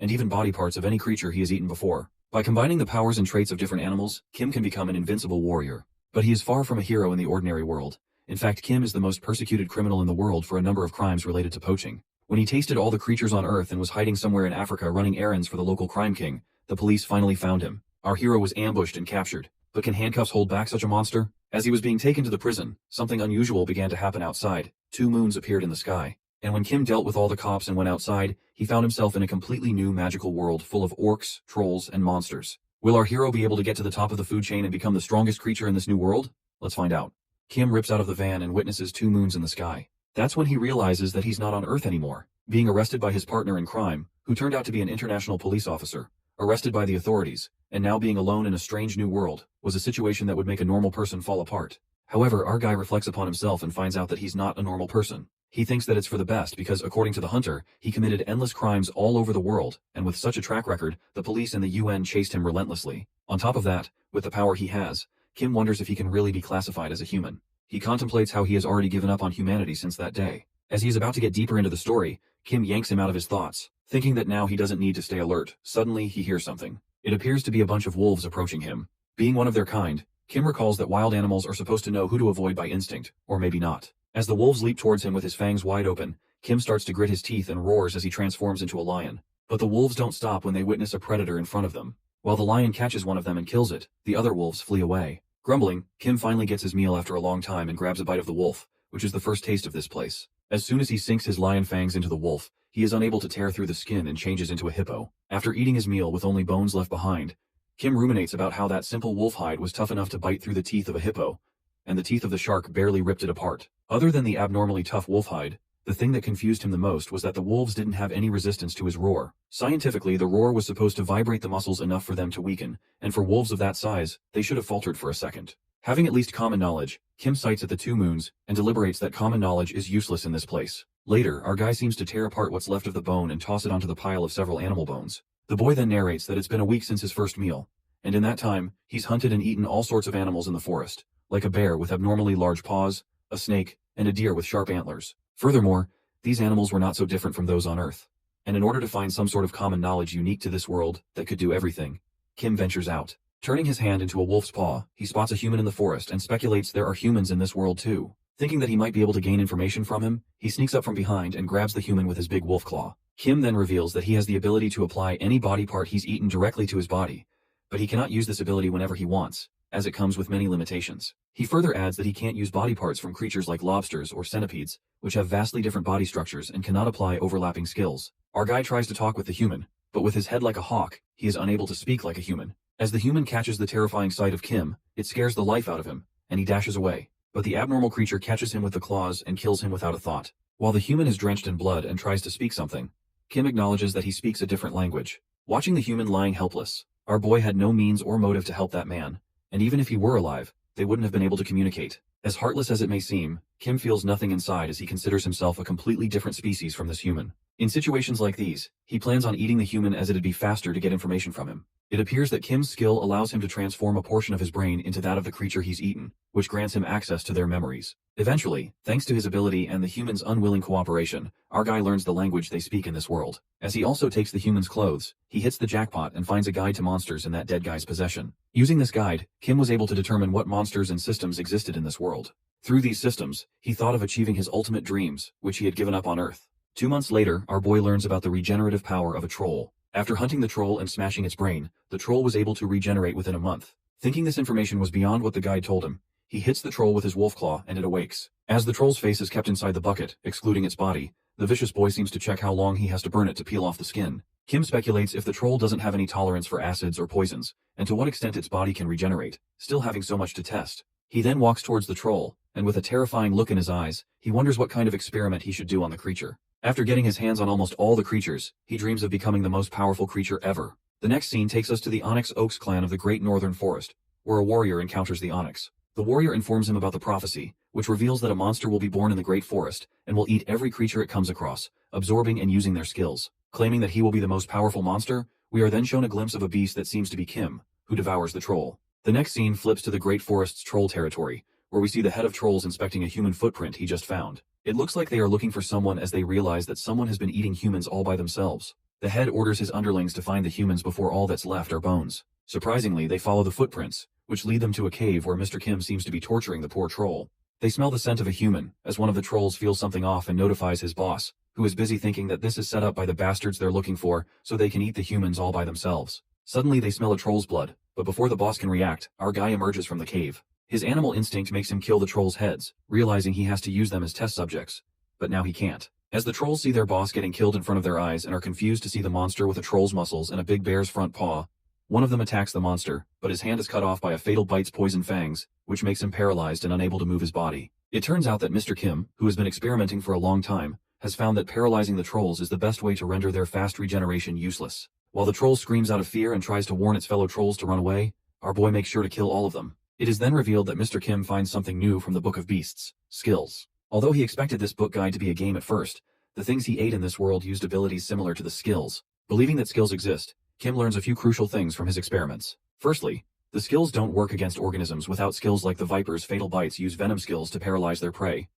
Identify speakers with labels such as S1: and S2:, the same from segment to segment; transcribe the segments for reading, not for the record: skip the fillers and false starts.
S1: and even body parts of any creature he has eaten before. By combining the powers and traits of different animals, Kim can become an invincible warrior. But he is far from a hero in the ordinary world. In fact, Kim is the most persecuted criminal in the world for a number of crimes related to poaching. When he tasted all the creatures on Earth and was hiding somewhere in Africa running errands for the local crime king, the police finally found him. Our hero was ambushed and captured. But can handcuffs hold back such a monster? As he was being taken to the prison, something unusual began to happen outside. 2 moons appeared in the sky. And when Kim dealt with all the cops and went outside, he found himself in a completely new magical world full of orcs, trolls, and monsters. Will our hero be able to get to the top of the food chain and become the strongest creature in this new world? Let's find out. Kim rips out of the van and witnesses 2 moons in the sky. That's when he realizes that he's not on Earth anymore. Being arrested by his partner in crime, who turned out to be an international police officer, arrested by the authorities, and now being alone in a strange new world, was a situation that would make a normal person fall apart. However, our guy reflects upon himself and finds out that he's not a normal person. He thinks that it's for the best because, according to the hunter, he committed endless crimes all over the world, and with such a track record, the police and the UN chased him relentlessly. On top of that, with the power he has, Kim wonders if he can really be classified as a human. He contemplates how he has already given up on humanity since that day. As he is about to get deeper into the story, Kim yanks him out of his thoughts. Thinking that now he doesn't need to stay alert, suddenly he hears something. It appears to be a bunch of wolves approaching him. Being one of their kind, Kim recalls that wild animals are supposed to know who to avoid by instinct, or maybe not. As the wolves leap towards him with his fangs wide open, Kim starts to grit his teeth and roars as he transforms into a lion. But the wolves don't stop when they witness a predator in front of them. While the lion catches one of them and kills it, the other wolves flee away. Grumbling, Kim finally gets his meal after a long time and grabs a bite of the wolf, which is the first taste of this place. As soon as he sinks his lion fangs into the wolf, he is unable to tear through the skin and changes into a hippo. After eating his meal with only bones left behind, Kim ruminates about how that simple wolf hide was tough enough to bite through the teeth of a hippo, and the teeth of the shark barely ripped it apart. Other than the abnormally tough wolf hide, the thing that confused him the most was that the wolves didn't have any resistance to his roar. Scientifically, the roar was supposed to vibrate the muscles enough for them to weaken, and for wolves of that size, they should have faltered for a second. Having at least common knowledge, Kim sights at the 2 moons, and deliberates that common knowledge is useless in this place. Later, our guy seems to tear apart what's left of the bone and toss it onto the pile of several animal bones. The boy then narrates that it's been a week since his first meal, and in that time, he's hunted and eaten all sorts of animals in the forest, like a bear with abnormally large paws, a snake, and a deer with sharp antlers. Furthermore, these animals were not so different from those on Earth. And in order to find some sort of common knowledge unique to this world that could do everything, Kim ventures out. Turning his hand into a wolf's paw, he spots a human in the forest and speculates there are humans in this world too. Thinking that he might be able to gain information from him, he sneaks up from behind and grabs the human with his big wolf claw. Kim then reveals that he has the ability to apply any body part he's eaten directly to his body, but he cannot use this ability whenever he wants, as it comes with many limitations. He further adds that he can't use body parts from creatures like lobsters or centipedes, which have vastly different body structures and cannot apply overlapping skills. Our guy tries to talk with the human, but with his head like a hawk, he is unable to speak like a human. As the human catches the terrifying sight of Kim, it scares the life out of him, and he dashes away. But the abnormal creature catches him with the claws and kills him without a thought. While the human is drenched in blood and tries to speak something, Kim acknowledges that he speaks a different language. Watching the human lying helpless, our boy had no means or motive to help that man, and even if he were alive, they wouldn't have been able to communicate. As heartless as it may seem, Kim feels nothing inside as he considers himself a completely different species from this human. In situations like these, he plans on eating the human as it'd be faster to get information from him. It appears that Kim's skill allows him to transform a portion of his brain into that of the creature he's eaten, which grants him access to their memories. Eventually, thanks to his ability and the human's unwilling cooperation, our guy learns the language they speak in this world. As he also takes the human's clothes, he hits the jackpot and finds a guide to monsters in that dead guy's possession. Using this guide, Kim was able to determine what monsters and systems existed in this world. Through these systems, he thought of achieving his ultimate dreams, which he had given up on Earth. 2 months later, our boy learns about the regenerative power of a troll. After hunting the troll and smashing its brain, the troll was able to regenerate within a month. Thinking this information was beyond what the guide told him, he hits the troll with his wolf claw and it awakes. As the troll's face is kept inside the bucket, excluding its body, the vicious boy seems to check how long he has to burn it to peel off the skin. Kim speculates if the troll doesn't have any tolerance for acids or poisons, and to what extent its body can regenerate, still having so much to test. He then walks towards the troll, and with a terrifying look in his eyes, he wonders what kind of experiment he should do on the creature. After getting his hands on almost all the creatures, he dreams of becoming the most powerful creature ever. The next scene takes us to the Onyx Oaks clan of the Great Northern Forest, where a warrior encounters the Onyx. The warrior informs him about the prophecy, which reveals that a monster will be born in the Great Forest, and will eat every creature it comes across, absorbing and using their skills. Claiming that he will be the most powerful monster, we are then shown a glimpse of a beast that seems to be Kim, who devours the troll. The next scene flips to the Great Forest's troll territory, where we see the head of trolls inspecting a human footprint he just found. It looks like they are looking for someone as they realize that someone has been eating humans all by themselves. The head orders his underlings to find the humans before all that's left are bones. Surprisingly, they follow the footprints, which lead them to a cave where Mr. Kim seems to be torturing the poor troll. They smell the scent of a human, as one of the trolls feels something off and notifies his boss, who is busy thinking that this is set up by the bastards they're looking for so they can eat the humans all by themselves. Suddenly they smell a troll's blood, but before the boss can react, our guy emerges from the cave. His animal instinct makes him kill the trolls' heads, realizing he has to use them as test subjects. But now he can't. As the trolls see their boss getting killed in front of their eyes and are confused to see the monster with a troll's muscles and a big bear's front paw, one of them attacks the monster, but his hand is cut off by a fatal bite's poison fangs, which makes him paralyzed and unable to move his body. It turns out that Mr. Kim, who has been experimenting for a long time, has found that paralyzing the trolls is the best way to render their fast regeneration useless. While the troll screams out of fear and tries to warn its fellow trolls to run away, our boy makes sure to kill all of them. It is then revealed that Mr. Kim finds something new from the Book of Beasts: skills. Although he expected this book guide to be a game at first, the things he ate in this world used abilities similar to the skills. Believing that skills exist, Kim learns a few crucial things from his experiments. Firstly, the skills don't work against organisms without skills like the viper's fatal bites use venom skills to paralyze their prey.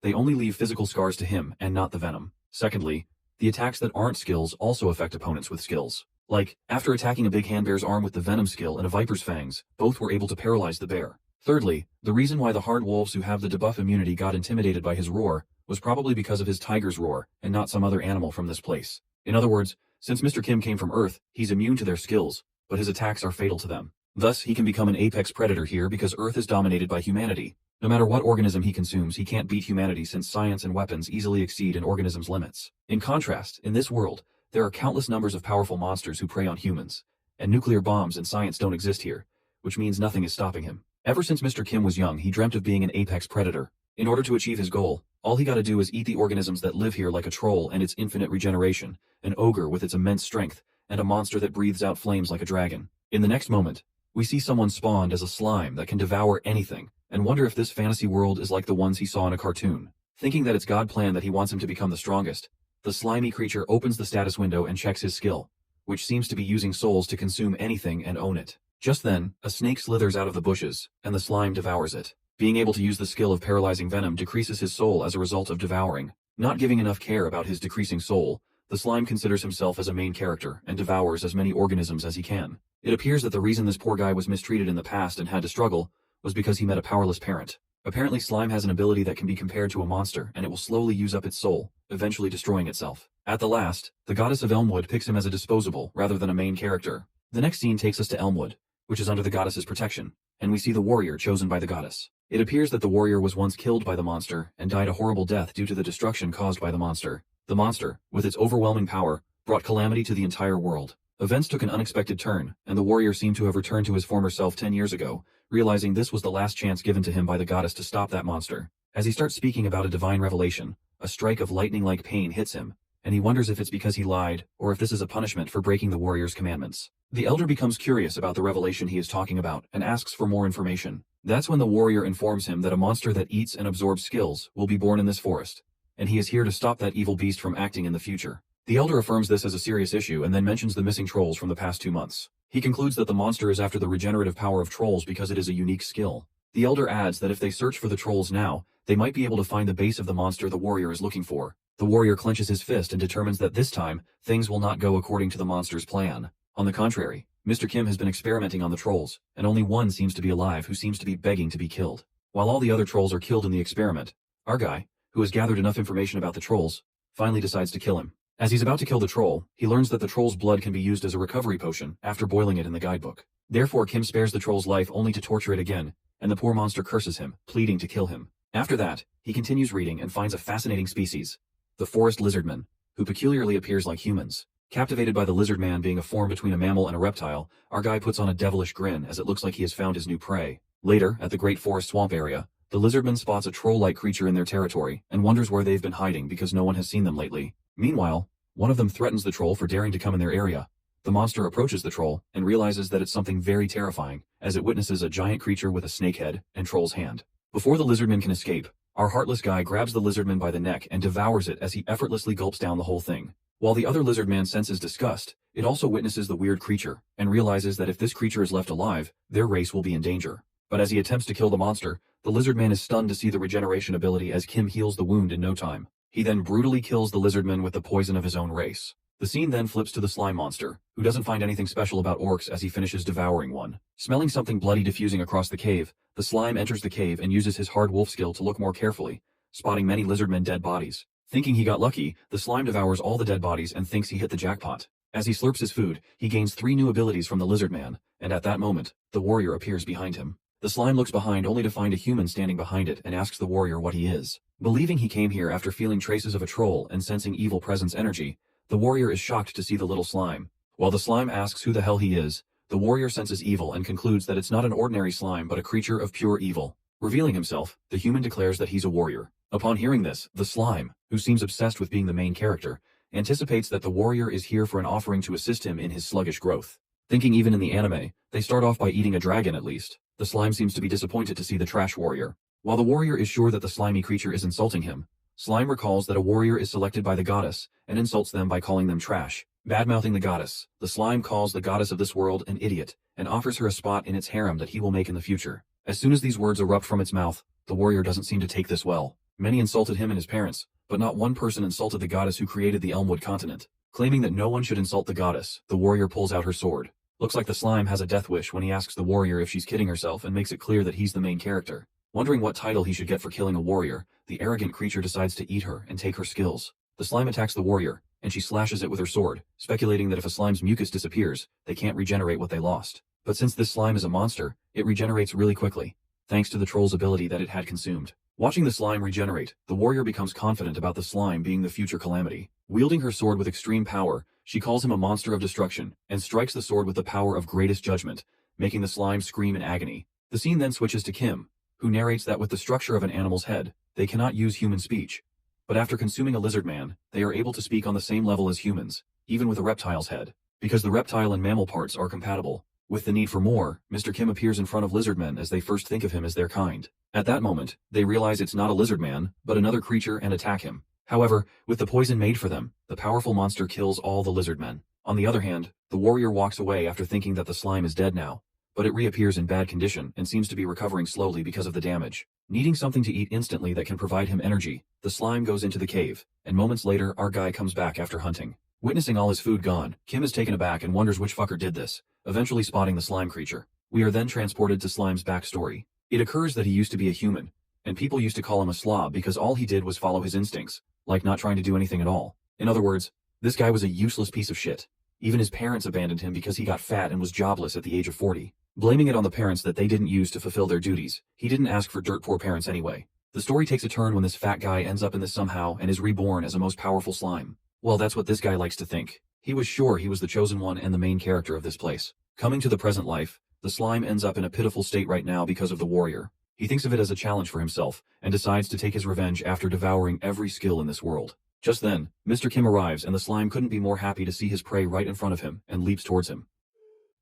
S1: They only leave physical scars to him and not the venom. Secondly, the attacks that aren't skills also affect opponents with skills. Like, after attacking a big hand bear's arm with the venom skill and a viper's fangs, both were able to paralyze the bear. Thirdly, the reason why the hard wolves who have the debuff immunity got intimidated by his roar was probably because of his tiger's roar and not some other animal from this place. In other words, since Mr. Kim came from Earth, he's immune to their skills, but his attacks are fatal to them. Thus, he can become an apex predator here because Earth is dominated by humanity. No matter what organism he consumes, he can't beat humanity since science and weapons easily exceed an organism's limits. In contrast, in this world, there are countless numbers of powerful monsters who prey on humans, and nuclear bombs and science don't exist here, which means nothing is stopping him. Ever since Mr. Kim was young, he dreamt of being an apex predator. In order to achieve his goal, all he gotta do is eat the organisms that live here, like a troll and its infinite regeneration, an ogre with its immense strength, and a monster that breathes out flames like a dragon. In the next moment, we see someone spawned as a slime that can devour anything, and wonder if this fantasy world is like the ones he saw in a cartoon. Thinking that it's God's plan that he wants him to become the strongest, the slimy creature opens the status window and checks his skill, which seems to be using souls to consume anything and own it. Just then, a snake slithers out of the bushes, and the slime devours it. Being able to use the skill of paralyzing venom decreases his soul as a result of devouring. Not giving enough care about his decreasing soul, the slime considers himself as a main character and devours as many organisms as he can. It appears that the reason this poor guy was mistreated in the past and had to struggle was because he met a powerless parent. Apparently, slime has an ability that can be compared to a monster, and it will slowly use up its soul, eventually destroying itself. At the last, the goddess of Elmwood picks him as a disposable rather than a main character. The next scene takes us to Elmwood, which is under the goddess's protection, and we see the warrior chosen by the goddess. It appears that the warrior was once killed by the monster and died a horrible death due to the destruction caused by the monster. The monster, with its overwhelming power, brought calamity to the entire world. Events took an unexpected turn, and the warrior seemed to have returned to his former self 10 years ago, realizing this was the last chance given to him by the goddess to stop that monster. As he starts speaking about a divine revelation, a strike of lightning-like pain hits him, and he wonders if it's because he lied, or if this is a punishment for breaking the warrior's commandments. The elder becomes curious about the revelation he is talking about, and asks for more information. That's when the warrior informs him that a monster that eats and absorbs skills will be born in this forest, and he is here to stop that evil beast from acting in the future. The elder affirms this as a serious issue and then mentions the missing trolls from the past 2 months. He concludes that the monster is after the regenerative power of trolls because it is a unique skill. The elder adds that if they search for the trolls now, they might be able to find the base of the monster the warrior is looking for. The warrior clenches his fist and determines that this time, things will not go according to the monster's plan. On the contrary, Mr. Kim has been experimenting on the trolls, and only one seems to be alive who seems to be begging to be killed. While all the other trolls are killed in the experiment, our guy, who has gathered enough information about the trolls, finally decides to kill him. As he's about to kill the troll, he learns that the troll's blood can be used as a recovery potion after boiling it in the guidebook. Therefore, Kim spares the troll's life only to torture it again, and the poor monster curses him, pleading to kill him. After that, he continues reading and finds a fascinating species, the forest lizardman, who peculiarly appears like humans. Captivated by the lizard man being a form between a mammal and a reptile, our guy puts on a devilish grin as it looks like he has found his new prey. Later, at the Great Forest Swamp area, the lizardman spots a troll-like creature in their territory and wonders where they've been hiding because no one has seen them lately. Meanwhile, one of them threatens the troll for daring to come in their area. The monster approaches the troll and realizes that it's something very terrifying, as it witnesses a giant creature with a snake head and troll's hand. Before the lizardman can escape, our heartless guy grabs the lizardman by the neck and devours it as he effortlessly gulps down the whole thing. While the other lizardman senses disgust, it also witnesses the weird creature and realizes that if this creature is left alive, their race will be in danger. But as he attempts to kill the monster, the lizardman is stunned to see the regeneration ability as Kim heals the wound in no time. He then brutally kills the lizardman with the poison of his own race. The scene then flips to the slime monster, who doesn't find anything special about orcs as he finishes devouring one. Smelling something bloody diffusing across the cave, the slime enters the cave and uses his hard wolf skill to look more carefully, spotting many lizardmen dead bodies. Thinking he got lucky, the slime devours all the dead bodies and thinks he hit the jackpot. As he slurps his food, he gains 3 new abilities from the lizard man, and at that moment, the warrior appears behind him. The slime looks behind only to find a human standing behind it and asks the warrior what he is. Believing he came here after feeling traces of a troll and sensing evil presence energy, the warrior is shocked to see the little slime. While the slime asks who the hell he is, the warrior senses evil and concludes that it's not an ordinary slime but a creature of pure evil. Revealing himself, the human declares that he's a warrior. Upon hearing this, the slime, who seems obsessed with being the main character, anticipates that the warrior is here for an offering to assist him in his sluggish growth. Thinking even in the anime, they start off by eating a dragon at least, the slime seems to be disappointed to see the trash warrior. While the warrior is sure that the slimy creature is insulting him, Slime recalls that a warrior is selected by the goddess, and insults them by calling them trash. Badmouthing the goddess, the slime calls the goddess of this world an idiot, and offers her a spot in its harem that he will make in the future. As soon as these words erupt from its mouth, the warrior doesn't seem to take this well. Many insulted him and his parents, but not one person insulted the goddess who created the Elmwood continent. Claiming that no one should insult the goddess, the warrior pulls out her sword. Looks like the slime has a death wish when he asks the warrior if she's kidding herself and makes it clear that he's the main character. Wondering what title he should get for killing a warrior, the arrogant creature decides to eat her and take her skills. The slime attacks the warrior, and she slashes it with her sword, speculating that if a slime's mucus disappears, they can't regenerate what they lost. But since this slime is a monster, it regenerates really quickly, thanks to the troll's ability that it had consumed. Watching the slime regenerate, the warrior becomes confident about the slime being the future calamity. Wielding her sword with extreme power, she calls him a monster of destruction, and strikes the sword with the power of greatest judgment, making the slime scream in agony. The scene then switches to Kim, who narrates that with the structure of an animal's head, they cannot use human speech. But after consuming a lizard man, they are able to speak on the same level as humans, even with a reptile's head. Because the reptile and mammal parts are compatible. With the need for more, Mr. Kim appears in front of lizardmen as they first think of him as their kind. At that moment, they realize it's not a lizard man, but another creature and attack him. However, with the poison made for them, the powerful monster kills all the lizard men. On the other hand, the warrior walks away after thinking that the slime is dead now, but it reappears in bad condition and seems to be recovering slowly because of the damage. Needing something to eat instantly that can provide him energy, the slime goes into the cave, and moments later our guy comes back after hunting. Witnessing all his food gone, Kim is taken aback and wonders which fucker did this, eventually spotting the slime creature. We are then transported to Slime's backstory. It occurs that he used to be a human, and people used to call him a slob because all he did was follow his instincts, like not trying to do anything at all. In other words, this guy was a useless piece of shit. Even his parents abandoned him because he got fat and was jobless at the age of 40. Blaming it on the parents that they didn't use to fulfill their duties, he didn't ask for dirt poor parents anyway. The story takes a turn when this fat guy ends up in this somehow and is reborn as a most powerful slime. Well, that's what this guy likes to think. He was sure he was the chosen one and the main character of this place. Coming to the present life, the slime ends up in a pitiful state right now because of the warrior. He thinks of it as a challenge for himself, and decides to take his revenge after devouring every skill in this world. Just then, Mr. Kim arrives and the slime couldn't be more happy to see his prey right in front of him, and leaps towards him.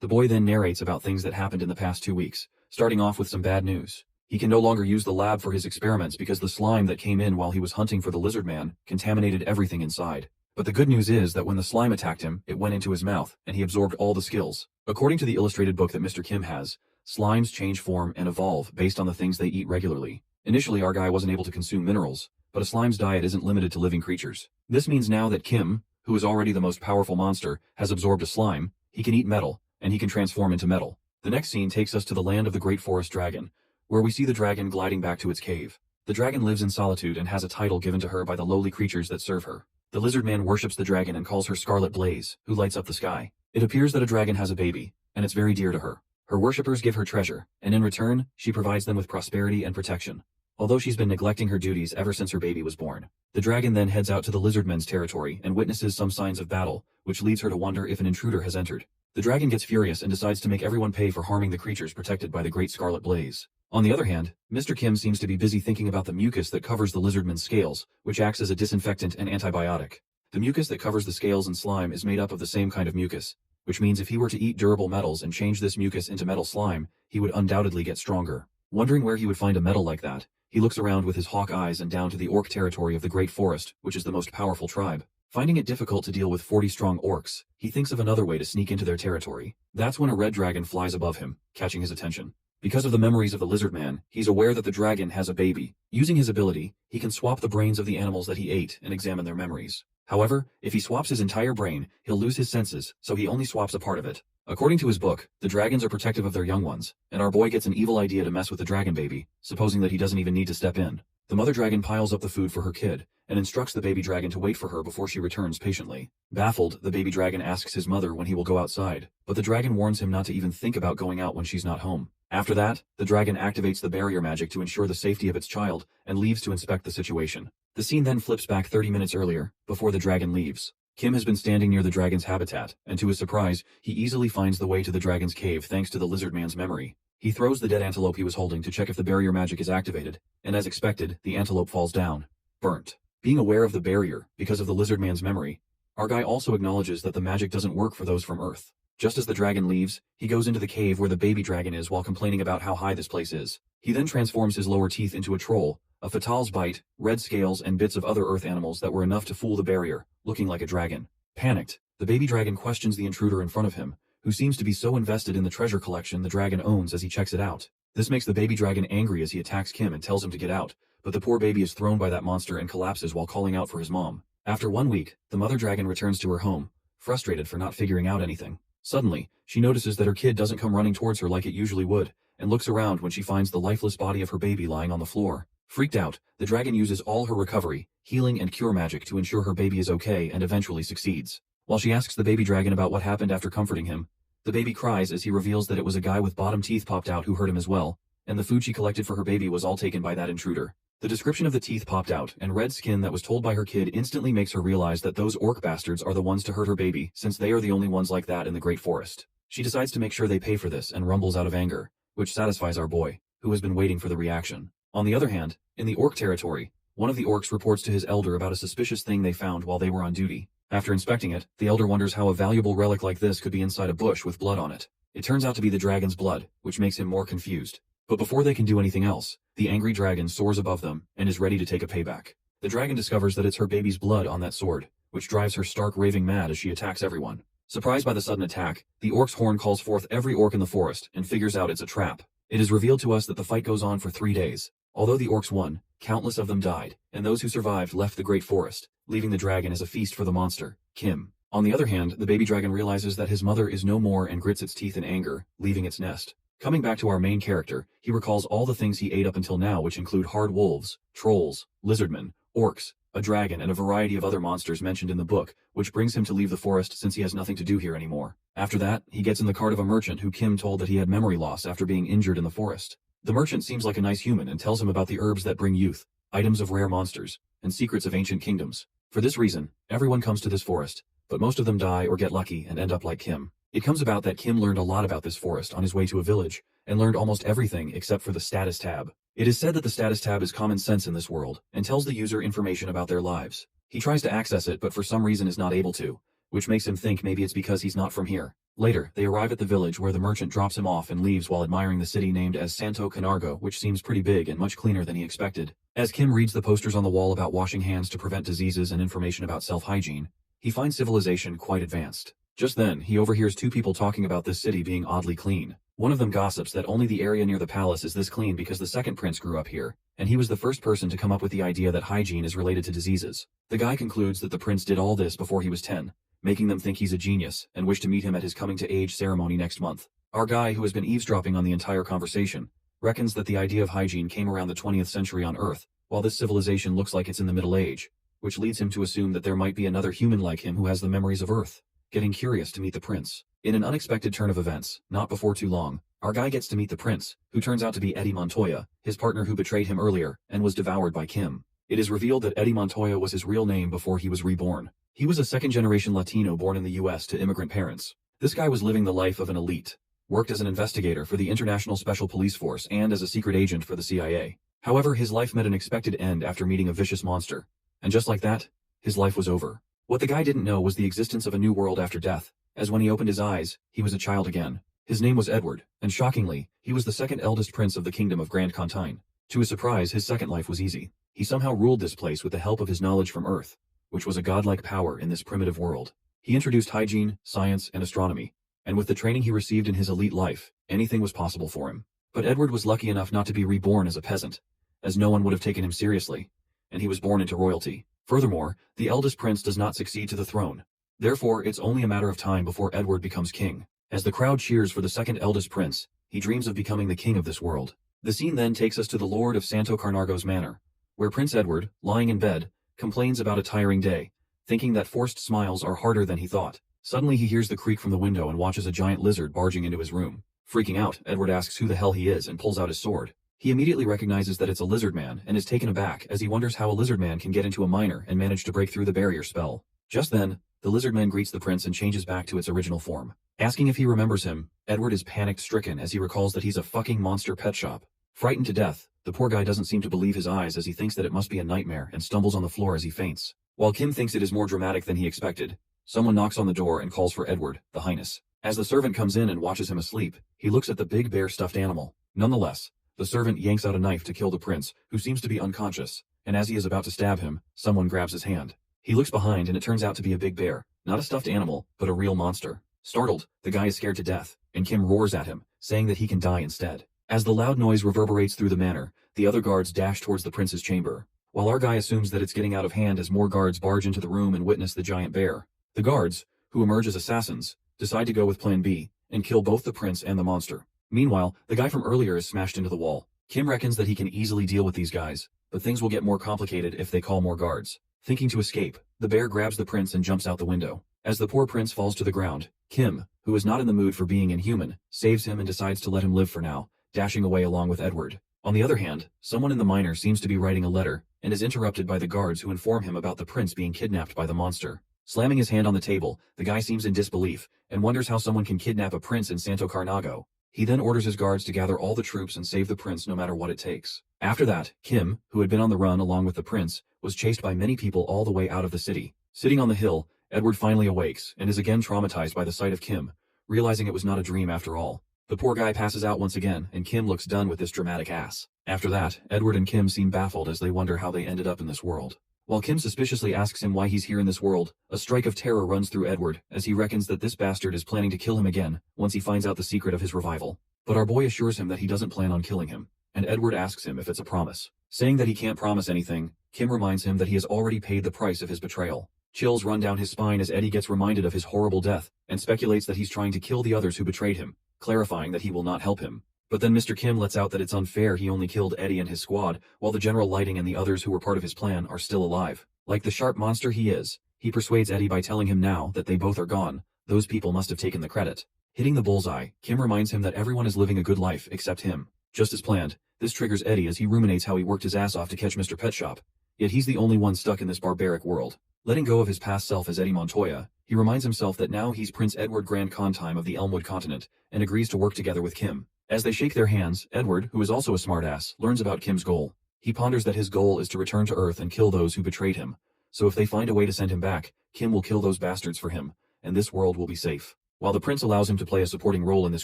S1: The boy then narrates about things that happened in the past 2 weeks, starting off with some bad news. He can no longer use the lab for his experiments because the slime that came in while he was hunting for the lizard man contaminated everything inside. But the good news is that when the slime attacked him, it went into his mouth, and he absorbed all the skills. According to the illustrated book that Mr. Kim has, slimes change form and evolve based on the things they eat regularly. Initially, our guy wasn't able to consume minerals, but a slime's diet isn't limited to living creatures. This means now that Kim, who is already the most powerful monster, has absorbed a slime, he can eat metal, and he can transform into metal. The next scene takes us to the land of the Great Forest Dragon, where we see the dragon gliding back to its cave. The dragon lives in solitude and has a title given to her by the lowly creatures that serve her. The lizard man worships the dragon and calls her Scarlet Blaze, who lights up the sky. It appears that a dragon has a baby, and it's very dear to her. Her worshippers give her treasure, and in return, she provides them with prosperity and protection. Although she's been neglecting her duties ever since her baby was born. The dragon then heads out to the lizardmen's territory and witnesses some signs of battle, which leads her to wonder if an intruder has entered. The dragon gets furious and decides to make everyone pay for harming the creatures protected by the Great Scarlet Blaze. On the other hand, Mr. Kim seems to be busy thinking about the mucus that covers the lizardman's scales, which acts as a disinfectant and antibiotic. The mucus that covers the scales and slime is made up of the same kind of mucus, which means if he were to eat durable metals and change this mucus into metal slime, he would undoubtedly get stronger. Wondering where he would find a metal like that, he looks around with his hawk eyes and down to the orc territory of the Great Forest, which is the most powerful tribe. Finding it difficult to deal with 40 strong orcs, he thinks of another way to sneak into their territory. That's when a red dragon flies above him, catching his attention. Because of the memories of the lizard man, he's aware that the dragon has a baby. Using his ability, he can swap the brains of the animals that he ate and examine their memories. However, if he swaps his entire brain, he'll lose his senses, so he only swaps a part of it. According to his book, the dragons are protective of their young ones, and our boy gets an evil idea to mess with the dragon baby, supposing that he doesn't even need to step in. The mother dragon piles up the food for her kid, and instructs the baby dragon to wait for her before she returns patiently. Baffled, the baby dragon asks his mother when he will go outside, but the dragon warns him not to even think about going out when she's not home. After that, the dragon activates the barrier magic to ensure the safety of its child, and leaves to inspect the situation. The scene then flips back 30 minutes earlier, before the dragon leaves. Kim has been standing near the dragon's habitat, and to his surprise, he easily finds the way to the dragon's cave thanks to the lizard man's memory. He throws the dead antelope he was holding to check if the barrier magic is activated, and as expected, the antelope falls down, burnt. Being aware of the barrier, because of the lizard man's memory, our guy also acknowledges that the magic doesn't work for those from Earth. Just as the dragon leaves, he goes into the cave where the baby dragon is while complaining about how high this place is. He then transforms his lower teeth into a troll, a fatal's bite, red scales and bits of other earth animals that were enough to fool the barrier, looking like a dragon. Panicked, the baby dragon questions the intruder in front of him, who seems to be so invested in the treasure collection the dragon owns as he checks it out. This makes the baby dragon angry as he attacks Kim and tells him to get out, but the poor baby is thrown by that monster and collapses while calling out for his mom. After 1 week, the mother dragon returns to her home, frustrated for not figuring out anything. Suddenly, she notices that her kid doesn't come running towards her like it usually would, and looks around when she finds the lifeless body of her baby lying on the floor. Freaked out, the dragon uses all her recovery, healing and cure magic to ensure her baby is okay and eventually succeeds. While she asks the baby dragon about what happened after comforting him, the baby cries as he reveals that it was a guy with bottom teeth popped out who hurt him as well, and the food she collected for her baby was all taken by that intruder. The description of the teeth popped out and red skin that was told by her kid instantly makes her realize that those orc bastards are the ones to hurt her baby, since they are the only ones like that in the Great Forest. She decides to make sure they pay for this and rumbles out of anger, which satisfies our boy, who has been waiting for the reaction. On the other hand, in the orc territory, one of the orcs reports to his elder about a suspicious thing they found while they were on duty. After inspecting it, the elder wonders how a valuable relic like this could be inside a bush with blood on it. It turns out to be the dragon's blood, which makes him more confused. But before they can do anything else, the angry dragon soars above them and is ready to take a payback. The dragon discovers that it's her baby's blood on that sword, which drives her stark raving mad as she attacks everyone. Surprised by the sudden attack, the orc's horn calls forth every orc in the forest and figures out it's a trap. It is revealed to us that the fight goes on for 3 days. Although the orcs won, countless of them died, and those who survived left the great forest, leaving the dragon as a feast for the monster, Kim. On the other hand, the baby dragon realizes that his mother is no more and grits its teeth in anger, leaving its nest. Coming back to our main character, he recalls all the things he ate up until now, which include hard wolves, trolls, lizardmen, orcs, a dragon, and a variety of other monsters mentioned in the book, which brings him to leave the forest since he has nothing to do here anymore. After that, he gets in the cart of a merchant who Kim told that he had memory loss after being injured in the forest. The merchant seems like a nice human and tells him about the herbs that bring youth, items of rare monsters, and secrets of ancient kingdoms. For this reason, everyone comes to this forest, but most of them die or get lucky and end up like Kim. It comes about that Kim learned a lot about this forest on his way to a village, and learned almost everything except for the status tab. It is said that the status tab is common sense in this world, and tells the user information about their lives. He tries to access it but for some reason is not able to, which makes him think maybe it's because he's not from here. Later, they arrive at the village where the merchant drops him off and leaves while admiring the city named as Santo Canargo, which seems pretty big and much cleaner than he expected. As Kim reads the posters on the wall about washing hands to prevent diseases and information about self-hygiene, he finds civilization quite advanced. Just then, he overhears 2 people talking about this city being oddly clean. One of them gossips that only the area near the palace is this clean because the second prince grew up here, and he was the first person to come up with the idea that hygiene is related to diseases. The guy concludes that the prince did all this before he was 10, making them think he's a genius and wish to meet him at his coming-to-age ceremony next month. Our guy, who has been eavesdropping on the entire conversation, reckons that the idea of hygiene came around the 20th century on Earth, while this civilization looks like it's in the Middle Age, which leads him to assume that there might be another human like him who has the memories of Earth. Getting curious to meet the prince. In an unexpected turn of events, not before too long, our guy gets to meet the prince, who turns out to be Eddie Montoya, his partner who betrayed him earlier, and was devoured by Kim. It is revealed that Eddie Montoya was his real name before he was reborn. He was a second-generation Latino born in the US to immigrant parents. This guy was living the life of an elite, worked as an investigator for the International Special Police Force and as a secret agent for the CIA. However, his life met an expected end after meeting a vicious monster. And just like that, his life was over. What the guy didn't know was the existence of a new world after death, as when he opened his eyes, he was a child again. His name was Edward, and shockingly, he was the second eldest prince of the kingdom of Grand Contine. To his surprise, his second life was easy. He somehow ruled this place with the help of his knowledge from Earth, which was a godlike power in this primitive world. He introduced hygiene, science, and astronomy, and with the training he received in his elite life, anything was possible for him. But Edward was lucky enough not to be reborn as a peasant, as no one would have taken him seriously, and he was born into royalty. Furthermore, the eldest prince does not succeed to the throne. Therefore, it's only a matter of time before Edward becomes king. As the crowd cheers for the second eldest prince, he dreams of becoming the king of this world. The scene then takes us to the Lord of Santo Carnargo's manor, where Prince Edward, lying in bed, complains about a tiring day, thinking that forced smiles are harder than he thought. Suddenly he hears the creak from the window and watches a giant lizard barging into his room. Freaking out, Edward asks who the hell he is and pulls out his sword. He immediately recognizes that it's a lizard man and is taken aback as he wonders how a lizard man can get into a minor and manage to break through the barrier spell. Just then, the lizard man greets the prince and changes back to its original form. Asking if he remembers him, Edward is panic-stricken as he recalls that he's a fucking monster pet shop. Frightened to death, the poor guy doesn't seem to believe his eyes as he thinks that it must be a nightmare and stumbles on the floor as he faints. While Kim thinks it is more dramatic than he expected, someone knocks on the door and calls for Edward, the Highness. As the servant comes in and watches him asleep, he looks at the big bear stuffed animal. Nonetheless, the servant yanks out a knife to kill the prince, who seems to be unconscious, and as he is about to stab him, someone grabs his hand. He looks behind and it turns out to be a big bear, not a stuffed animal, but a real monster. Startled, the guy is scared to death, and Kim roars at him, saying that he can die instead. As the loud noise reverberates through the manor, the other guards dash towards the prince's chamber, while our guy assumes that it's getting out of hand as more guards barge into the room and witness the giant bear. The guards, who emerge as assassins, decide to go with Plan B, and kill both the prince and the monster. Meanwhile, the guy from earlier is smashed into the wall. Kim reckons that he can easily deal with these guys, but things will get more complicated if they call more guards. Thinking to escape, the bear grabs the prince and jumps out the window. As the poor prince falls to the ground, Kim, who is not in the mood for being inhuman, saves him and decides to let him live for now, dashing away along with Edward. On the other hand, someone in the minor seems to be writing a letter, and is interrupted by the guards who inform him about the prince being kidnapped by the monster. Slamming his hand on the table, the guy seems in disbelief, and wonders how someone can kidnap a prince in Santo Carnago. He then orders his guards to gather all the troops and save the prince no matter what it takes. After that, Kim, who had been on the run along with the prince, was chased by many people all the way out of the city. Sitting on the hill, Edward finally awakes, and is again traumatized by the sight of Kim, realizing it was not a dream after all. The poor guy passes out once again, and Kim looks done with this dramatic ass. After that, Edward and Kim seem baffled as they wonder how they ended up in this world. While Kim suspiciously asks him why he's here in this world, a strike of terror runs through Edward, as he reckons that this bastard is planning to kill him again, once he finds out the secret of his revival. But our boy assures him that he doesn't plan on killing him, and Edward asks him if it's a promise. Saying that he can't promise anything, Kim reminds him that he has already paid the price of his betrayal. Chills run down his spine as Eddie gets reminded of his horrible death, and speculates that he's trying to kill the others who betrayed him, clarifying that he will not help him. But then Mr. Kim lets out that it's unfair he only killed Eddie and his squad, while the General Lighting and the others who were part of his plan are still alive. Like the sharp monster he is, he persuades Eddie by telling him now that they both are gone, those people must have taken the credit. Hitting the bullseye, Kim reminds him that everyone is living a good life except him. Just as planned, this triggers Eddie as he ruminates how he worked his ass off to catch Mr. Pet Shop. Yet he's the only one stuck in this barbaric world. Letting go of his past self as Eddie Montoya, he reminds himself that now he's Prince Edward Grand Contime of the Elmwood continent, and agrees to work together with Kim. As they shake their hands, Edward, who is also a smartass, learns about Kim's goal. He ponders that his goal is to return to Earth and kill those who betrayed him. So if they find a way to send him back, Kim will kill those bastards for him, and this world will be safe. While the prince allows him to play a supporting role in this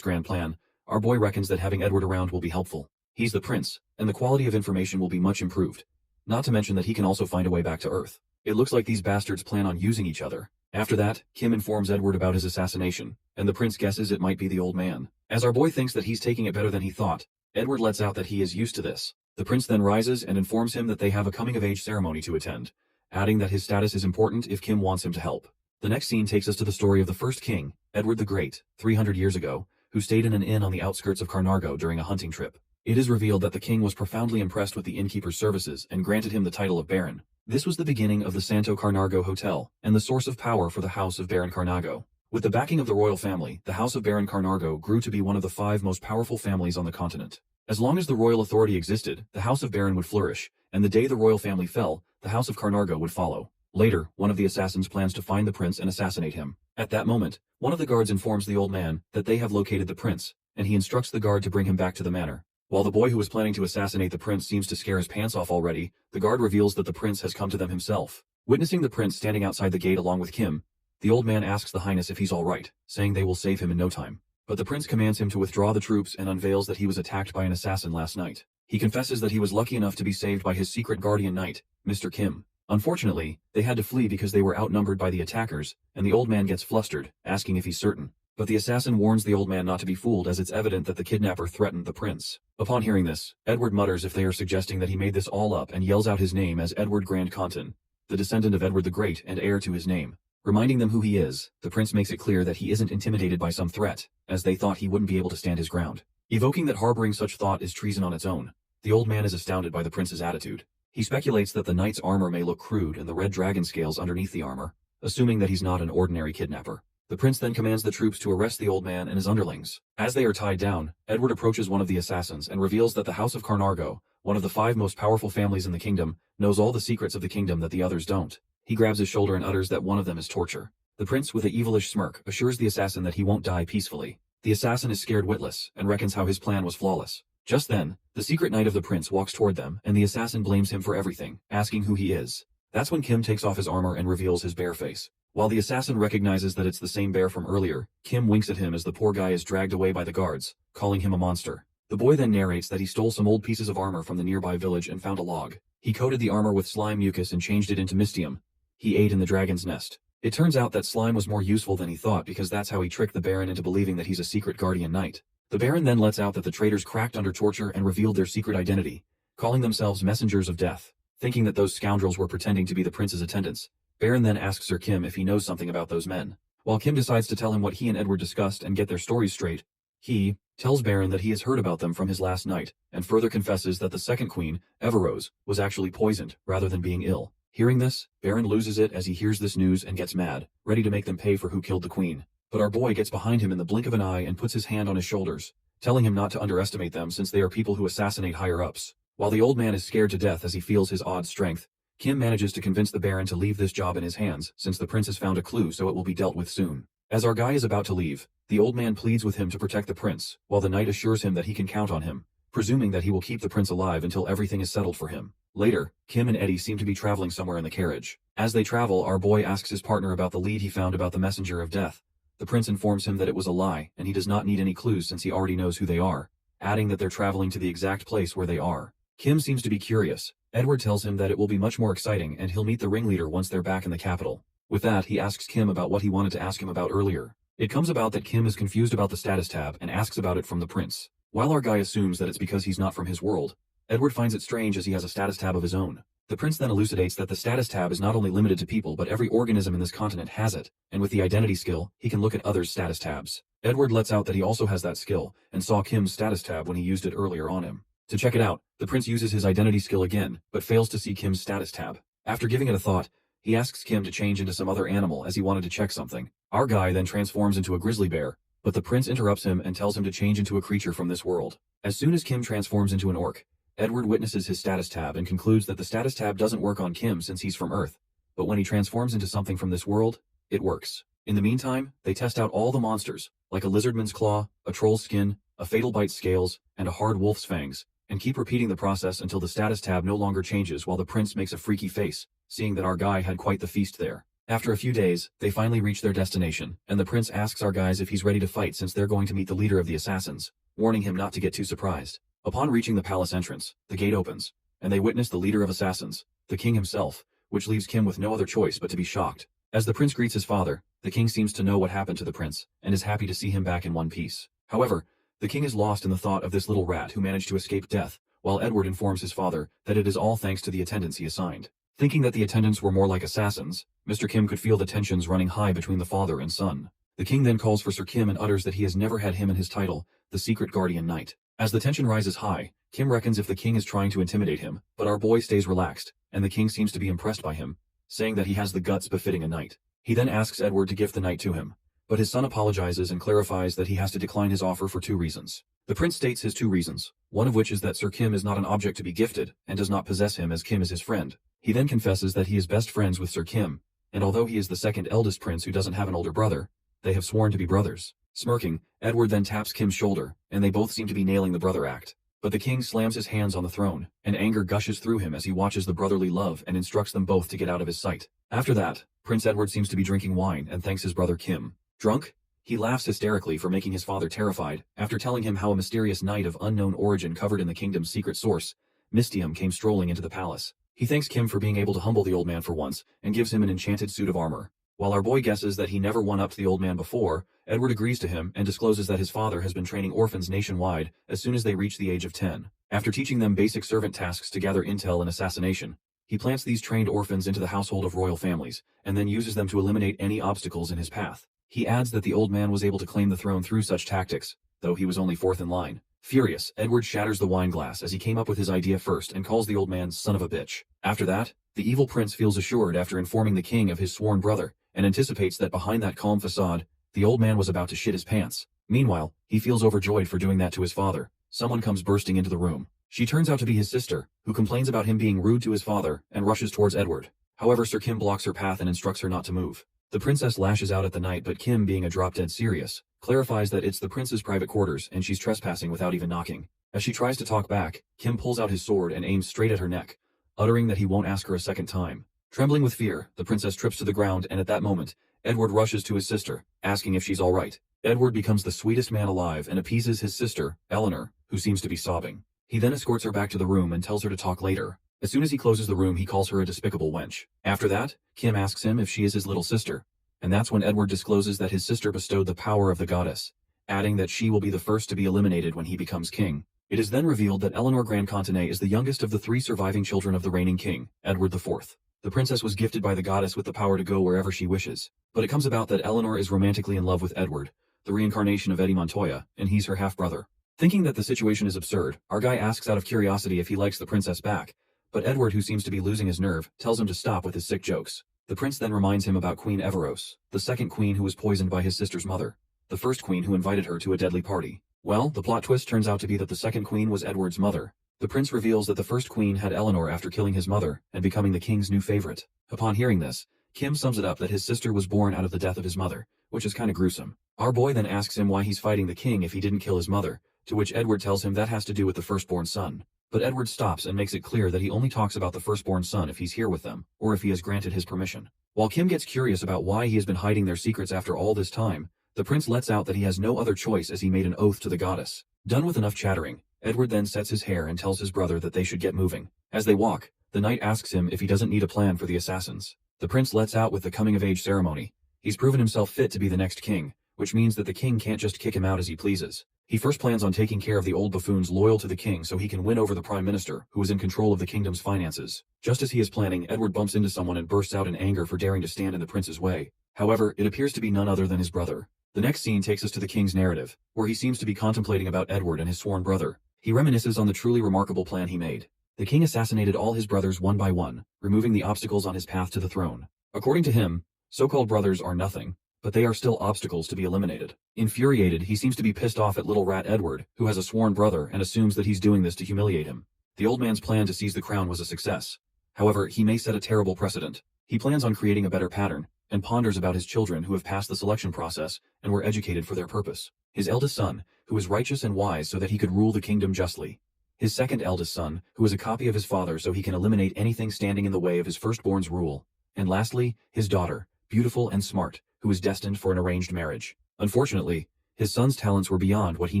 S1: grand plan, our boy reckons that having Edward around will be helpful. He's the prince, and the quality of information will be much improved. Not to mention that he can also find a way back to Earth. It looks like these bastards plan on using each other. After that, Kim informs Edward about his assassination, and the prince guesses it might be the old man. As our boy thinks that he's taking it better than he thought, Edward lets out that he is used to this. The prince then rises and informs him that they have a coming-of-age ceremony to attend, adding that his status is important if Kim wants him to help. The next scene takes us to the story of the first king, Edward the Great, 300 years ago, who stayed in an inn on the outskirts of Carnargo during a hunting trip. It is revealed that the king was profoundly impressed with the innkeeper's services and granted him the title of Baron. This was the beginning of the Santo Carnargo Hotel, and the source of power for the House of Baron Carnago. With the backing of the royal family, the House of Baron Carnargo grew to be one of the 5 most powerful families on the continent. As long as the royal authority existed, the House of Baron would flourish, and the day the royal family fell, the House of Carnargo would follow. Later, one of the assassins plans to find the prince and assassinate him. At that moment, one of the guards informs the old man that they have located the prince, and he instructs the guard to bring him back to the manor. While the boy who was planning to assassinate the prince seems to scare his pants off already, the guard reveals that the prince has come to them himself. Witnessing the prince standing outside the gate along with Kim, the old man asks the Highness if he's all right, saying they will save him in no time. But the prince commands him to withdraw the troops and unveils that he was attacked by an assassin last night. He confesses that he was lucky enough to be saved by his secret guardian knight, Mr. Kim. Unfortunately, they had to flee because they were outnumbered by the attackers, and the old man gets flustered, asking if he's certain. But the assassin warns the old man not to be fooled as it's evident that the kidnapper threatened the prince. Upon hearing this, Edward mutters if they are suggesting that he made this all up and yells out his name as Edward Grand Contin. the descendant of Edward the Great and heir to his name. Reminding them who he is, the prince makes it clear that he isn't intimidated by some threat, as they thought he wouldn't be able to stand his ground. Evoking that harboring such thought is treason on its own, the old man is astounded by the prince's attitude. He speculates that the knight's armor may look crude and the red dragon scales underneath the armor, assuming that he's not an ordinary kidnapper. The prince then commands the troops to arrest the old man and his underlings. As they are tied down, Edward approaches one of the assassins and reveals that the House of Carnargo, one of the 5 most powerful families in the kingdom, knows all the secrets of the kingdom that the others don't. He grabs his shoulder and utters that one of them is torture. The prince, with a evilish smirk, assures the assassin that he won't die peacefully. The assassin is scared witless and reckons how his plan was flawless. Just then, the secret knight of the prince walks toward them, and the assassin blames him for everything, asking who he is. That's when Kim takes off his armor and reveals his bare face. While the assassin recognizes that it's the same bear from earlier, Kim winks at him as the poor guy is dragged away by the guards, calling him a monster. The boy then narrates that he stole some old pieces of armor from the nearby village and found a log. He coated the armor with slime mucus and changed it into mystium. He ate in the dragon's nest. It turns out that slime was more useful than he thought because that's how he tricked the Baron into believing that he's a secret guardian knight. The Baron then lets out that the traitors cracked under torture and revealed their secret identity, calling themselves messengers of death. Thinking that those scoundrels were pretending to be the prince's attendants, Baron then asks Sir Kim if he knows something about those men. While Kim decides to tell him what he and Edward discussed and get their stories straight, he tells Baron that he has heard about them from his last night, and further confesses that the second queen, Everose, was actually poisoned rather than being ill. Hearing this, Baron loses it as he hears this news and gets mad, ready to make them pay for who killed the queen. But our boy gets behind him in the blink of an eye and puts his hand on his shoulders, telling him not to underestimate them since they are people who assassinate higher-ups. While the old man is scared to death as he feels his odd strength, Kim manages to convince the Baron to leave this job in his hands since the prince has found a clue so it will be dealt with soon. As our guy is about to leave, the old man pleads with him to protect the prince, while the knight assures him that he can count on him, presuming that he will keep the prince alive until everything is settled for him. Later, Kim and Eddie seem to be traveling somewhere in the carriage. As they travel, our boy asks his partner about the lead he found about the messenger of death. The prince informs him that it was a lie, and he does not need any clues since he already knows who they are, adding that they're traveling to the exact place where they are. Kim seems to be curious. Edward tells him that it will be much more exciting and he'll meet the ringleader once they're back in the capital. With that, he asks Kim about what he wanted to ask him about earlier. It comes about that Kim is confused about the status tab and asks about it from the prince. While our guy assumes that it's because he's not from his world, Edward finds it strange as he has a status tab of his own. The prince then elucidates that the status tab is not only limited to people but every organism in this continent has it, and with the identity skill, he can look at others' status tabs. Edward lets out that he also has that skill, and saw Kim's status tab when he used it earlier on him. To check it out, the prince uses his identity skill again, but fails to see Kim's status tab. After giving it a thought, he asks Kim to change into some other animal as he wanted to check something. Our guy then transforms into a grizzly bear, but the prince interrupts him and tells him to change into a creature from this world. As soon as Kim transforms into an orc, Edward witnesses his status tab and concludes that the status tab doesn't work on Kim since he's from Earth, but when he transforms into something from this world, it works. In the meantime, they test out all the monsters, like a lizardman's claw, a troll's skin, a fatal bite's scales, and a hard wolf's fangs, and keep repeating the process until the status tab no longer changes while the prince makes a freaky face, seeing that our guy had quite the feast there. After a few days, they finally reach their destination, and the prince asks our guys if he's ready to fight since they're going to meet the leader of the assassins, warning him not to get too surprised. Upon reaching the palace entrance, the gate opens, and they witness the leader of assassins, the king himself, which leaves Kim with no other choice but to be shocked. As the prince greets his father, the king seems to know what happened to the prince, and is happy to see him back in one piece. However, the king is lost in the thought of this little rat who managed to escape death, while Edward informs his father that it is all thanks to the attendants he assigned. Thinking that the attendants were more like assassins, Mr. Kim could feel the tensions running high between the father and son. The king then calls for Sir Kim and utters that he has never had him in his title, the secret guardian knight. As the tension rises high, Kim reckons if the king is trying to intimidate him, but our boy stays relaxed, and the king seems to be impressed by him, saying that he has the guts befitting a knight. He then asks Edward to gift the knight to him, but his son apologizes and clarifies that he has to decline his offer for 2 reasons. The prince states his 2 reasons, one of which is that Sir Kim is not an object to be gifted, and does not possess him as Kim is his friend. He then confesses that he is best friends with Sir Kim, and although he is the second eldest prince who doesn't have an older brother, they have sworn to be brothers. Smirking, Edward then taps Kim's shoulder, and they both seem to be nailing the brother act. But the king slams his hands on the throne, and anger gushes through him as he watches the brotherly love and instructs them both to get out of his sight. After that, Prince Edward seems to be drinking wine and thanks his brother Kim. Drunk? He laughs hysterically for making his father terrified, after telling him how a mysterious knight of unknown origin covered in the kingdom's secret source, Mystium, came strolling into the palace. He thanks Kim for being able to humble the old man for once, and gives him an enchanted suit of armor. While our boy guesses that he never one-upped the old man before, Edward agrees to him and discloses that his father has been training orphans nationwide as soon as they reach the age of 10. After teaching them basic servant tasks to gather intel and assassination, He plants these trained orphans into the household of royal families, and then uses them to eliminate any obstacles in his path. He adds that the old man was able to claim the throne through such tactics, though he was only fourth in line. Furious, Edward shatters the wine glass as he came up with his idea first and calls the old man son of a bitch. After that, the evil prince feels assured after informing the king of his sworn brother, and anticipates that behind that calm facade, the old man was about to shit his pants. Meanwhile, he feels overjoyed for doing that to his father. Someone comes bursting into the room. She turns out to be his sister, who complains about him being rude to his father and rushes towards Edward. However, Sir Kim blocks her path and instructs her not to move. The princess lashes out at the knight, but Kim, being a drop-dead serious, clarifies that it's the prince's private quarters and she's trespassing without even knocking. As she tries to talk back, Kim pulls out his sword and aims straight at her neck, uttering that he won't ask her a second time. Trembling with fear, the princess trips to the ground, and at that moment, Edward rushes to his sister, asking if she's all right. Edward becomes the sweetest man alive and appeases his sister, Eleanor, who seems to be sobbing. He then escorts her back to the room and tells her to talk later. As soon as he closes the room, he calls her a despicable wench. After that, Kim asks him if she is his little sister, and that's when Edward discloses that his sister bestowed the power of the goddess, adding that she will be the first to be eliminated when he becomes king. It is then revealed that Eleanor Grandcontene is the youngest of the 3 surviving children of the reigning king, Edward IV. The princess was gifted by the goddess with the power to go wherever she wishes, but it comes about that Eleanor is romantically in love with Edward, the reincarnation of Eddie Montoya, and he's her half-brother. Thinking that the situation is absurd, our guy asks out of curiosity if he likes the princess back, but Edward, who seems to be losing his nerve, tells him to stop with his sick jokes. The prince then reminds him about Queen Everose, the second queen who was poisoned by his sister's mother, the first queen who invited her to a deadly party. Well, the plot twist turns out to be that the second queen was Edward's mother. The prince reveals that the first queen had Eleanor after killing his mother and becoming the king's new favorite. Upon hearing this, Kim sums it up that his sister was born out of the death of his mother, which is kinda gruesome. Our boy then asks him why he's fighting the king if he didn't kill his mother, to which Edward tells him that has to do with the firstborn son. But Edward stops and makes it clear that he only talks about the firstborn son if he's here with them, or if he has granted his permission. While Kim gets curious about why he has been hiding their secrets after all this time, the prince lets out that he has no other choice as he made an oath to the goddess. Done with enough chattering, Edward then sets his hair and tells his brother that they should get moving. As they walk, the knight asks him if he doesn't need a plan for the assassins. The prince lets out with the coming-of-age ceremony. He's proven himself fit to be the next king, which means that the king can't just kick him out as he pleases. He first plans on taking care of the old buffoons loyal to the king so he can win over the prime minister, who is in control of the kingdom's finances. Just as he is planning, Edward bumps into someone and bursts out in anger for daring to stand in the prince's way. However, it appears to be none other than his brother. The next scene takes us to the king's narrative, where he seems to be contemplating about Edward and his sworn brother. He reminisces on the truly remarkable plan he made. The king assassinated all his brothers one by one, removing the obstacles on his path to the throne. According to him, so-called brothers are nothing, but they are still obstacles to be eliminated. Infuriated, he seems to be pissed off at little rat Edward, who has a sworn brother and assumes that he's doing this to humiliate him. The old man's plan to seize the crown was a success. However, he may set a terrible precedent. He plans on creating a better pattern, and ponders about his children who have passed the selection process and were educated for their purpose. His eldest son, who is righteous and wise so that he could rule the kingdom justly. His second eldest son, who is a copy of his father so he can eliminate anything standing in the way of his firstborn's rule. And lastly, his daughter, beautiful and smart, who is destined for an arranged marriage. Unfortunately, his son's talents were beyond what he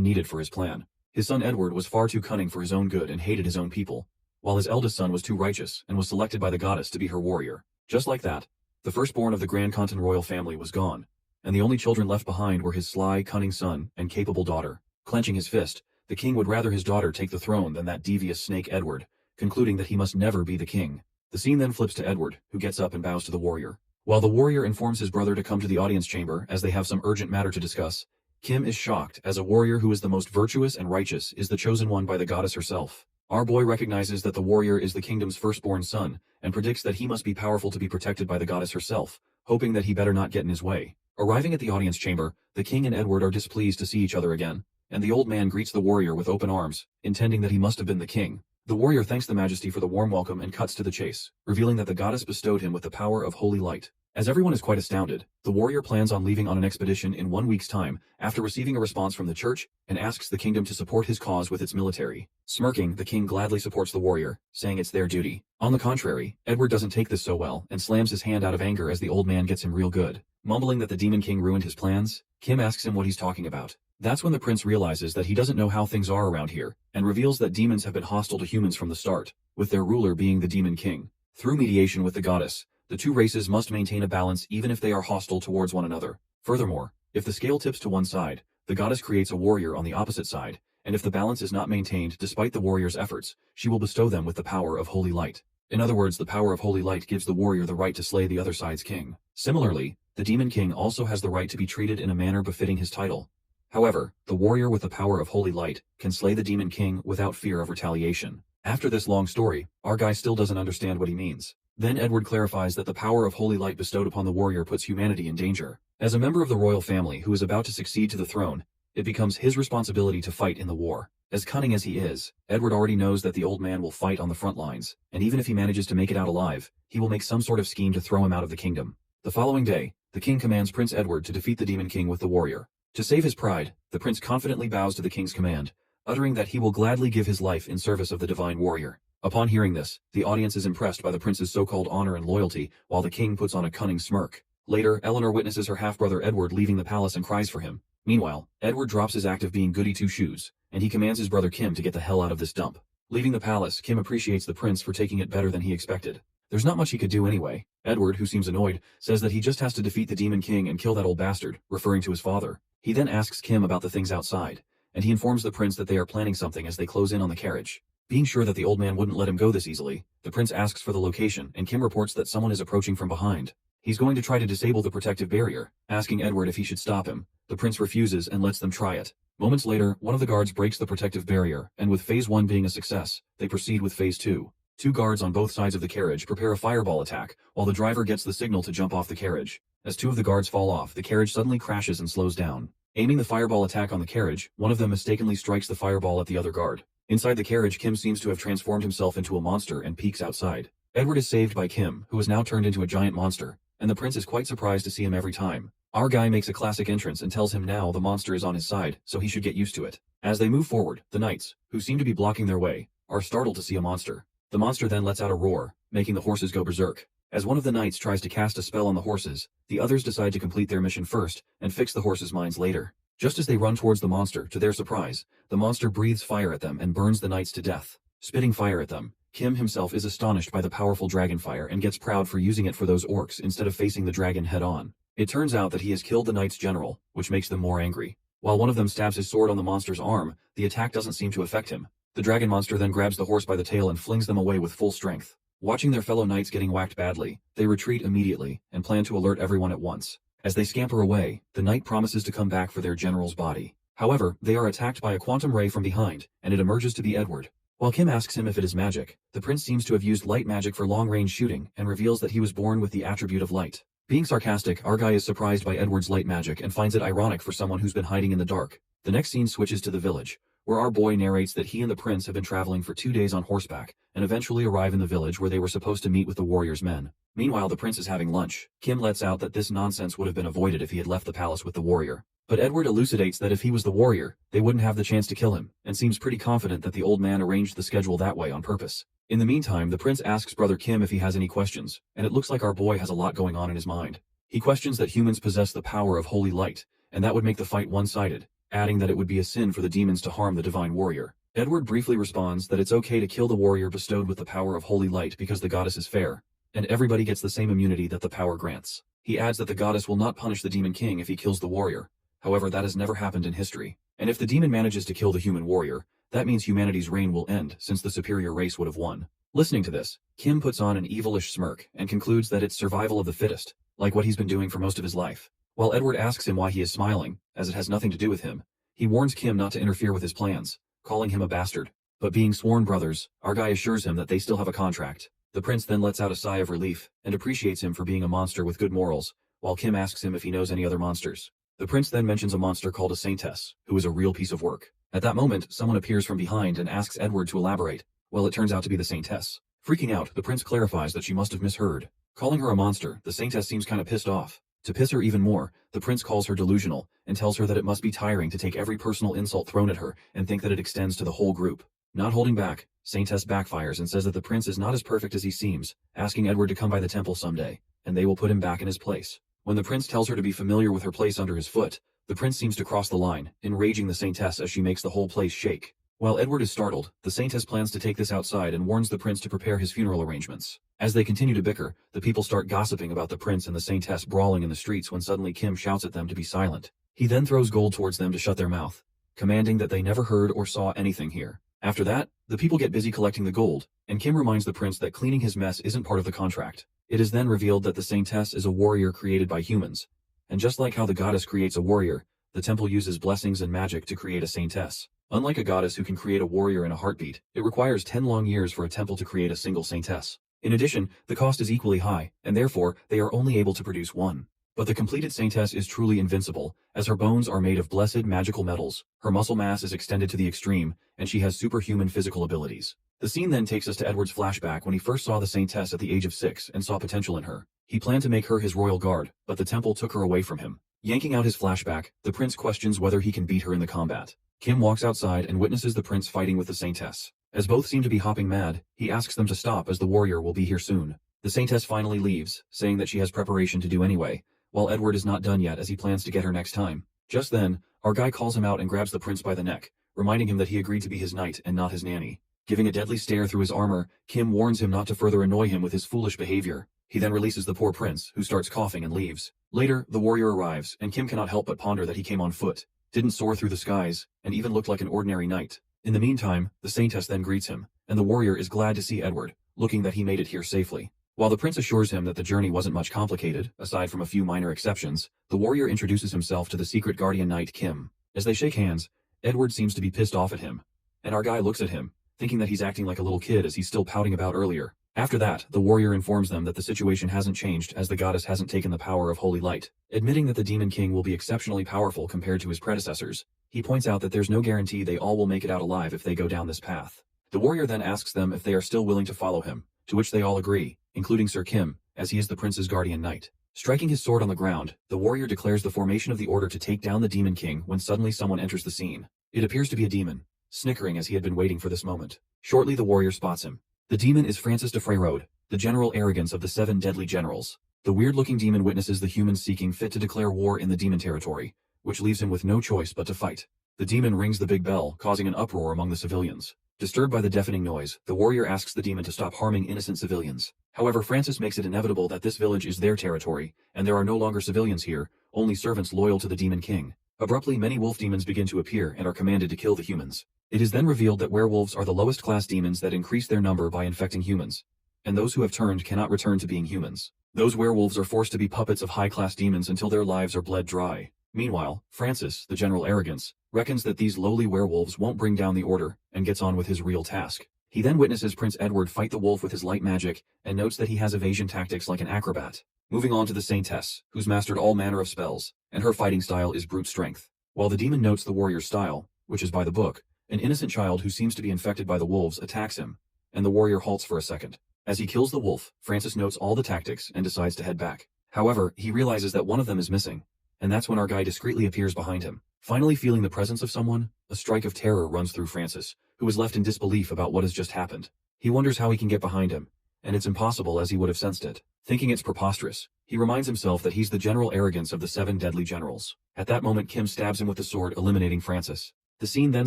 S1: needed for his plan. His son Edward was far too cunning for his own good and hated his own people, while his eldest son was too righteous and was selected by the goddess to be her warrior. Just like that, the firstborn of the Grandcontene royal family was gone, and the only children left behind were his sly, cunning son and capable daughter. Clenching his fist, the king would rather his daughter take the throne than that devious snake Edward, concluding that he must never be the king. The scene then flips to Edward, who gets up and bows to the warrior. While the warrior informs his brother to come to the audience chamber as they have some urgent matter to discuss, Kim is shocked as a warrior who is the most virtuous and righteous is the chosen one by the goddess herself. Our boy recognizes that the warrior is the kingdom's firstborn son, and predicts that he must be powerful to be protected by the goddess herself, hoping that he better not get in his way. Arriving at the audience chamber, the king and Edward are displeased to see each other again, and the old man greets the warrior with open arms, intending that he must have been the king. The warrior thanks the majesty for the warm welcome and cuts to the chase, revealing that the goddess bestowed him with the power of holy light. As everyone is quite astounded, the warrior plans on leaving on an expedition in 1 week's time after receiving a response from the church and asks the kingdom to support his cause with its military. Smirking, the king gladly supports the warrior, saying it's their duty. On the contrary, Edward doesn't take this so well and slams his hand out of anger as the old man gets him real good. Mumbling that the demon king ruined his plans, Kim asks him what he's talking about. That's when the prince realizes that he doesn't know how things are around here, and reveals that demons have been hostile to humans from the start, with their ruler being the demon king. Through mediation with the goddess, the two races must maintain a balance even if they are hostile towards one another. Furthermore, if the scale tips to one side, the goddess creates a warrior on the opposite side, and if the balance is not maintained despite the warrior's efforts, she will bestow them with the power of holy light. In other words, the power of holy light gives the warrior the right to slay the other side's king. Similarly, the demon king also has the right to be treated in a manner befitting his title. However, the warrior with the power of holy light can slay the demon king without fear of retaliation. After this long story, our guy still doesn't understand what he means. Then Edward clarifies that the power of holy light bestowed upon the warrior puts humanity in danger. As a member of the royal family who is about to succeed to the throne, it becomes his responsibility to fight in the war. As cunning as he is, Edward already knows that the old man will fight on the front lines, and even if he manages to make it out alive, he will make some sort of scheme to throw him out of the kingdom. The following day, the king commands Prince Edward to defeat the demon king with the warrior. To save his pride, the prince confidently bows to the king's command, uttering that he will gladly give his life in service of the divine warrior. Upon hearing this, the audience is impressed by the prince's so-called honor and loyalty, while the king puts on a cunning smirk. Later, Eleanor witnesses her half-brother Edward leaving the palace and cries for him. Meanwhile, Edward drops his act of being goody two-shoes, and he commands his brother Kim to get the hell out of this dump. Leaving the palace, Kim appreciates the prince for taking it better than he expected. There's not much he could do anyway. Edward, who seems annoyed, says that he just has to defeat the demon king and kill that old bastard, referring to his father. He then asks Kim about the things outside, and he informs the prince that they are planning something as they close in on the carriage. Being sure that the old man wouldn't let him go this easily, the prince asks for the location, and Kim reports that someone is approaching from behind. He's going to try to disable the protective barrier, asking Edward if he should stop him. The prince refuses and lets them try it. Moments later, one of the guards breaks the protective barrier, and with Phase 1 being a success, they proceed with Phase 2. Two guards on both sides of the carriage prepare a fireball attack, while the driver gets the signal to jump off the carriage. As two of the guards fall off, the carriage suddenly crashes and slows down. Aiming the fireball attack on the carriage, one of them mistakenly strikes the fireball at the other guard. Inside the carriage, Kim seems to have transformed himself into a monster and peeks outside. Edward is saved by Kim, who is now turned into a giant monster, and the prince is quite surprised to see him every time. Our guy makes a classic entrance and tells him now the monster is on his side, so he should get used to it. As they move forward, the knights, who seem to be blocking their way, are startled to see a monster. The monster then lets out a roar, making the horses go berserk. As one of the knights tries to cast a spell on the horses, the others decide to complete their mission first and fix the horses' minds later. Just as they run towards the monster, to their surprise, the monster breathes fire at them and burns the knights to death. Spitting fire at them, Kim himself is astonished by the powerful dragon fire and gets proud for using it for those orcs instead of facing the dragon head-on. It turns out that he has killed the knight's general, which makes them more angry. While one of them stabs his sword on the monster's arm, the attack doesn't seem to affect him. The dragon monster then grabs the horse by the tail and flings them away with full strength. Watching their fellow knights getting whacked badly, they retreat immediately and plan to alert everyone at once. As they scamper away, the knight promises to come back for their general's body. However, they are attacked by a quantum ray from behind, and it emerges to be Edward. While Kim asks him if it is magic, the prince seems to have used light magic for long-range shooting and reveals that he was born with the attribute of light. Being sarcastic, our guy is surprised by Edward's light magic and finds it ironic for someone who's been hiding in the dark. The next scene switches to the village, where our boy narrates that he and the prince have been traveling for 2 days on horseback, and eventually arrive in the village where they were supposed to meet with the warrior's men. Meanwhile, the prince is having lunch. Kim lets out that this nonsense would have been avoided if he had left the palace with the warrior. But Edward elucidates that if he was the warrior, they wouldn't have the chance to kill him, and seems pretty confident that the old man arranged the schedule that way on purpose. In the meantime, the prince asks brother Kim if he has any questions, and it looks like our boy has a lot going on in his mind. He questions that humans possess the power of holy light, and that would make the fight one-sided, adding that it would be a sin for the demons to harm the divine warrior. Edward briefly responds that it's okay to kill the warrior bestowed with the power of holy light because the goddess is fair, and everybody gets the same immunity that the power grants. He adds that the goddess will not punish the demon king if he kills the warrior. However, that has never happened in history, and if the demon manages to kill the human warrior, that means humanity's reign will end since the superior race would have won. Listening to this, Kim puts on an evilish smirk and concludes that it's survival of the fittest, like what he's been doing for most of his life. While Edward asks him why he is smiling, as it has nothing to do with him, he warns Kim not to interfere with his plans, calling him a bastard. But being sworn brothers, our guy assures him that they still have a contract. The prince then lets out a sigh of relief, and appreciates him for being a monster with good morals, while Kim asks him if he knows any other monsters. The prince then mentions a monster called a saintess, who is a real piece of work. At that moment, someone appears from behind and asks Edward to elaborate. Well, it turns out to be the saintess. Freaking out, the prince clarifies that she must have misheard. Calling her a monster, the saintess seems kinda pissed off. To piss her even more, the prince calls her delusional, and tells her that it must be tiring to take every personal insult thrown at her and think that it extends to the whole group. Not holding back, saintess backfires and says that the prince is not as perfect as he seems, asking Edward to come by the temple someday, and they will put him back in his place. When the prince tells her to be familiar with her place under his foot, the prince seems to cross the line, enraging the saintess as she makes the whole place shake. While Edward is startled, the saintess plans to take this outside and warns the prince to prepare his funeral arrangements. As they continue to bicker, the people start gossiping about the prince and the saintess brawling in the streets when suddenly Kim shouts at them to be silent. He then throws gold towards them to shut their mouth, commanding that they never heard or saw anything here. After that, The people get busy collecting the gold, and Kim reminds the prince that cleaning his mess isn't part of the contract. It is then revealed that the Saintess is a warrior created by humans. And just like how the goddess creates a warrior, the temple uses blessings and magic to create a Saintess. Unlike a goddess who can create a warrior in a heartbeat, it requires 10 long years for a temple to create a single Saintess. In addition, the cost is equally high, and therefore, they are only able to produce one. But the completed Saintess is truly invincible, as her bones are made of blessed magical metals, her muscle mass is extended to the extreme, and she has superhuman physical abilities. The scene then takes us to Edward's flashback when he first saw the Saintess at the age of 6 and saw potential in her. He planned to make her his royal guard, but the temple took her away from him. Yanking out his flashback, the prince questions whether he can beat her in the combat. Kim walks outside and witnesses the prince fighting with the Saintess. As both seem to be hopping mad, he asks them to stop as the warrior will be here soon. The Saintess finally leaves, saying that she has preparation to do anyway, while Edward is not done yet as he plans to get her next time. Just then, our guy calls him out and grabs the prince by the neck, reminding him that he agreed to be his knight and not his nanny. Giving a deadly stare through his armor, Kim warns him not to further annoy him with his foolish behavior. He then releases the poor prince, who starts coughing and leaves. Later, the warrior arrives, and Kim cannot help but ponder that he came on foot, didn't soar through the skies, and even looked like an ordinary knight. In the meantime, the Saintess then greets him, and the warrior is glad to see Edward, looking that he made it here safely. While the prince assures him that the journey wasn't much complicated, aside from a few minor exceptions, the warrior introduces himself to the secret guardian knight Kim. As they shake hands, Edward seems to be pissed off at him, and our guy looks at him, thinking that he's acting like a little kid as he's still pouting about earlier. After that, the warrior informs them that the situation hasn't changed as the goddess hasn't taken the power of holy light. Admitting that the Demon King will be exceptionally powerful compared to his predecessors, he points out that there's no guarantee they all will make it out alive if they go down this path. The warrior then asks them if they are still willing to follow him, to which they all agree, including Sir Kim, as he is the prince's guardian knight. Striking his sword on the ground, the warrior declares the formation of the order to take down the Demon King when suddenly someone enters the scene. It appears to be a demon, snickering as he had been waiting for this moment. Shortly the warrior spots him. The demon is Francis de Freyrode, the general arrogance of the 7 deadly generals. The weird-looking demon witnesses the humans seeking fit to declare war in the demon territory, which leaves him with no choice but to fight. The demon rings the big bell, causing an uproar among the civilians. Disturbed by the deafening noise, the warrior asks the demon to stop harming innocent civilians. However, Francis makes it inevitable that this village is their territory, and there are no longer civilians here, only servants loyal to the Demon King. Abruptly, many wolf demons begin to appear and are commanded to kill the humans. It is then revealed that werewolves are the lowest class demons that increase their number by infecting humans, and those who have turned cannot return to being humans. Those werewolves are forced to be puppets of high-class demons until their lives are bled dry. Meanwhile, Francis, the general arrogance, reckons that these lowly werewolves won't bring down the order, and gets on with his real task. He then witnesses Prince Edward fight the wolf with his light magic, and notes that he has evasion tactics like an acrobat. Moving on to the Saintess, who's mastered all manner of spells, and her fighting style is brute strength. While the demon notes the warrior's style, which is by the book, an innocent child who seems to be infected by the wolves attacks him, and the warrior halts for a second. As he kills the wolf, Francis notes all the tactics and decides to head back. However, he realizes that one of them is missing, and that's when our guy discreetly appears behind him. Finally feeling the presence of someone, a strike of terror runs through Francis, who is left in disbelief about what has just happened. He wonders how he can get behind him, and it's impossible as he would have sensed it. Thinking it's preposterous, he reminds himself that he's the general arrogance of the 7 deadly generals. At that moment, Kim stabs him with the sword, eliminating Francis. The scene then